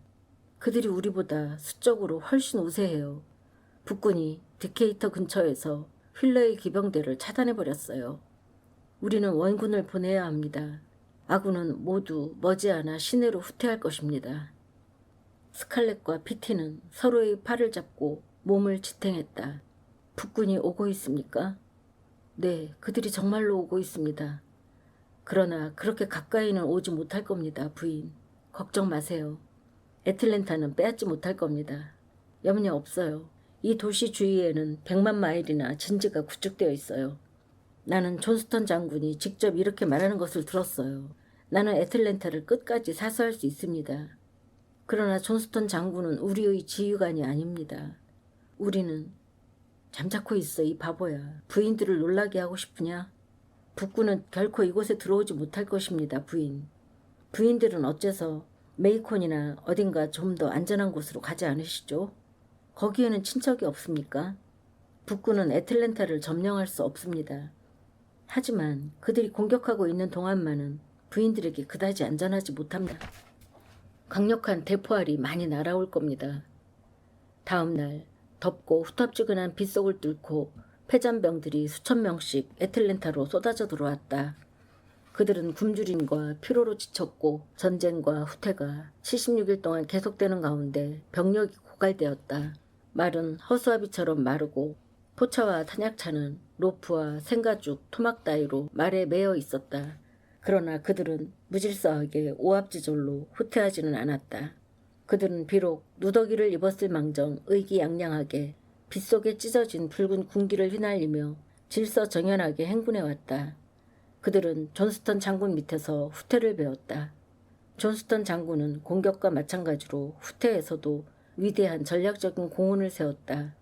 그들이 우리보다 수적으로 훨씬 우세해요. 북군이 디케이터 근처에서 휠러의 기병대를 차단해버렸어요. 우리는 원군을 보내야 합니다. 아군은 모두 머지않아 시내로 후퇴할 것입니다. 스칼렛과 피티는 서로의 팔을 잡고 몸을 지탱했다. 북군이 오고 있습니까? 네, 그들이 정말로 오고 있습니다. 그러나 그렇게 가까이는 오지 못할 겁니다, 부인. 걱정 마세요. 애틀랜타는 빼앗지 못할 겁니다. 염려 없어요. 이 도시 주위에는 100만 마일이나 진지가 구축되어 있어요. 나는 존스턴 장군이 직접 이렇게 말하는 것을 들었어요. 나는 애틀랜타를 끝까지 사수할 수 있습니다. 그러나 존스턴 장군은 우리의 지휘관이 아닙니다. 우리는 잠자코 있어, 이 바보야. 부인들을 놀라게 하고 싶으냐? 북군은 결코 이곳에 들어오지 못할 것입니다, 부인. 부인들은 어째서 메이콘이나 어딘가 좀 더 안전한 곳으로 가지 않으시죠? 거기에는 친척이 없습니까? 북군은 애틀랜타를 점령할 수 없습니다. 하지만 그들이 공격하고 있는 동안만은 부인들에게 그다지 안전하지 못합니다. 강력한 대포알이 많이 날아올 겁니다. 다음 날 덥고 후텁지근한 빗속을 뚫고 폐잔병들이 수천 명씩 애틀랜타로 쏟아져 들어왔다. 그들은 굶주림과 피로로 지쳤고 전쟁과 후퇴가 76일 동안 계속되는 가운데 병력이 고갈되었다. 말은 허수아비처럼 마르고 포차와 탄약차는 로프와 생가죽, 토막 따위로 말에 매여 있었다. 그러나 그들은 무질서하게 오합지졸로 후퇴하지는 않았다. 그들은 비록 누더기를 입었을 망정 의기양양하게 빗속에 찢어진 붉은 군기를 휘날리며 질서정연하게 행군해왔다. 그들은 존스턴 장군 밑에서 후퇴를 배웠다. 존스턴 장군은 공격과 마찬가지로 후퇴에서도 위대한 전략적인 공헌을 세웠다.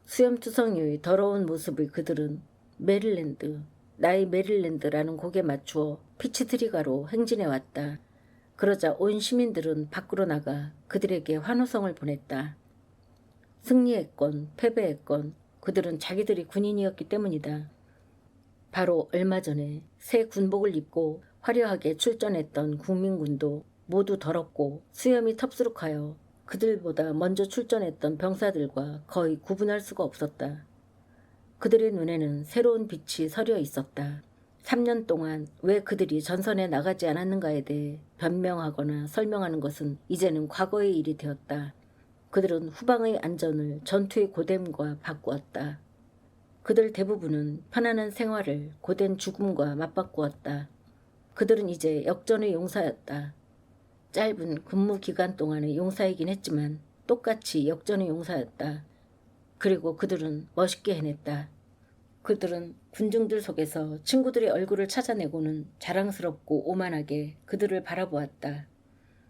수염투성이의 더러운 모습의 그들은 메릴랜드, 나의 메릴랜드라는 곡에 맞추어 피치트리가로 행진해왔다. 그러자 온 시민들은 밖으로 나가 그들에게 환호성을 보냈다. 승리했건 패배했건 그들은 자기들이 군인이었기 때문이다. 바로 얼마 전에 새 군복을 입고 화려하게 출전했던 국민군도 모두 더럽고 수염이 텁수룩하여 그들보다 먼저 출전했던 병사들과 거의 구분할 수가 없었다. 그들의 눈에는 새로운 빛이 서려 있었다. 3년 동안 왜 그들이 전선에 나가지 않았는가에 대해 변명하거나 설명하는 것은 이제는 과거의 일이 되었다. 그들은 후방의 안전을 전투의 고됨과 바꾸었다. 그들 대부분은 편안한 생활을 고된 죽음과 맞바꾸었다. 그들은 이제 역전의 용사였다. 짧은 근무 기간 동안의 용사이긴 했지만 똑같이 역전의 용사였다. 그리고 그들은 멋있게 해냈다. 그들은 군중들 속에서 친구들의 얼굴을 찾아내고는 자랑스럽고 오만하게 그들을 바라보았다.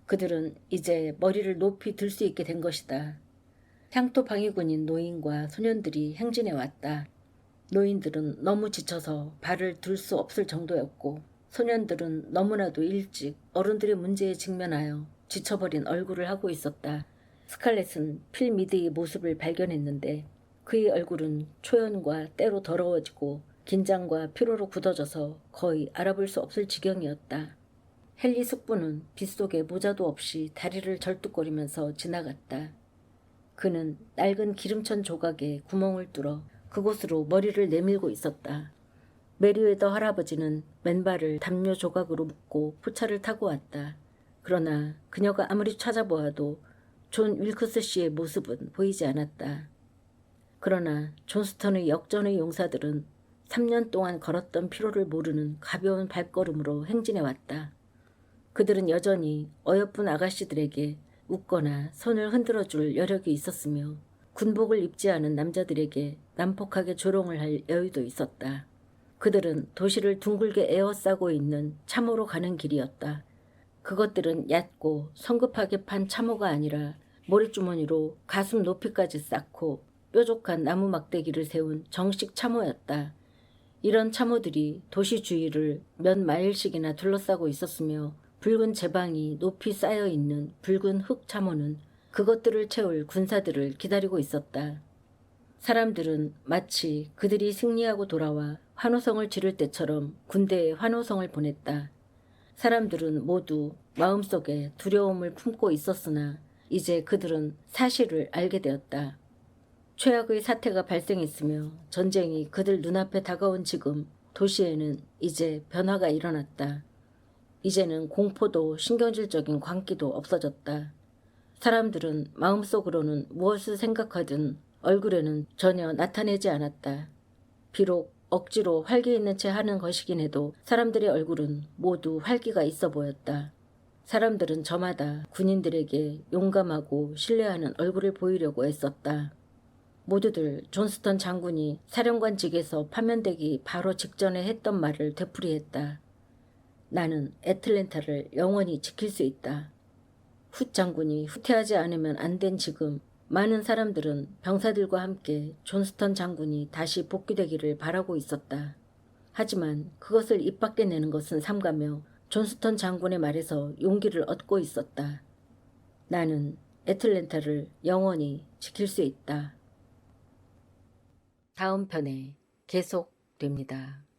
그들은 이제 머리를 높이 들 수 있게 된 것이다. 향토 방위군인 노인과 소년들이 행진해왔다. 노인들은 너무 지쳐서 발을 들 수 없을 정도였고 소년들은 너무나도 일찍 어른들의 문제에 직면하여 지쳐버린 얼굴을 하고 있었다. 스칼렛은 필 미드의 모습을 발견했는데 그의 얼굴은 초연과 때로 더러워지고 긴장과 피로로 굳어져서 거의 알아볼 수 없을 지경이었다. 헨리 숙부는 빗속에 모자도 없이 다리를 절뚝거리면서 지나갔다. 그는 낡은 기름천 조각에 구멍을 뚫어 그곳으로 머리를 내밀고 있었다. 메리웨더 할아버지는 맨발을 담요 조각으로 묶고 포차를 타고 왔다. 그러나 그녀가 아무리 찾아보아도 존 윌크스 씨의 모습은 보이지 않았다. 그러나 존스턴의 역전의 용사들은 3년 동안 걸었던 피로를 모르는 가벼운 발걸음으로 행진해왔다. 그들은 여전히 어여쁜 아가씨들에게 웃거나 손을 흔들어줄 여력이 있었으며 군복을 입지 않은 남자들에게 난폭하게 조롱을 할 여유도 있었다. 그들은 도시를 둥글게 에워싸고 있는 참호로 가는 길이었다. 그것들은 얕고 성급하게 판 참호가 아니라 모래주머니로 가슴 높이까지 쌓고 뾰족한 나무 막대기를 세운 정식 참호였다. 이런 참호들이 도시 주위를 몇 마일씩이나 둘러싸고 있었으며 붉은 제방이 높이 쌓여있는 붉은 흙 참호는 그것들을 채울 군사들을 기다리고 있었다. 사람들은 마치 그들이 승리하고 돌아와 환호성을 지를 때처럼 군대에 환호성을 보냈다. 사람들은 모두 마음속에 두려움을 품고 있었으나 이제 그들은 사실을 알게 되었다. 최악의 사태가 발생했으며 전쟁이 그들 눈앞에 다가온 지금 도시에는 이제 변화가 일어났다. 이제는 공포도 신경질적인 광기도 없어졌다. 사람들은 마음속으로는 무엇을 생각하든 얼굴에는 전혀 나타내지 않았다. 비록 억지로 활기 있는 채 하는 것이긴 해도 사람들의 얼굴은 모두 활기가 있어 보였다. 사람들은 저마다 군인들에게 용감하고 신뢰하는 얼굴을 보이려고 애썼다. 모두들 존스턴 장군이 사령관직에서 파면되기 바로 직전에 했던 말을 되풀이했다. 나는 애틀랜타를 영원히 지킬 수 있다. 훗 장군이 후퇴하지 않으면 안 된 지금 많은 사람들은 병사들과 함께 존스턴 장군이 다시 복귀되기를 바라고 있었다. 하지만 그것을 입 밖에 내는 것은 삼가며 존스턴 장군의 말에서 용기를 얻고 있었다. 나는 애틀랜타를 영원히 지킬 수 있다. 다음 편에 계속됩니다.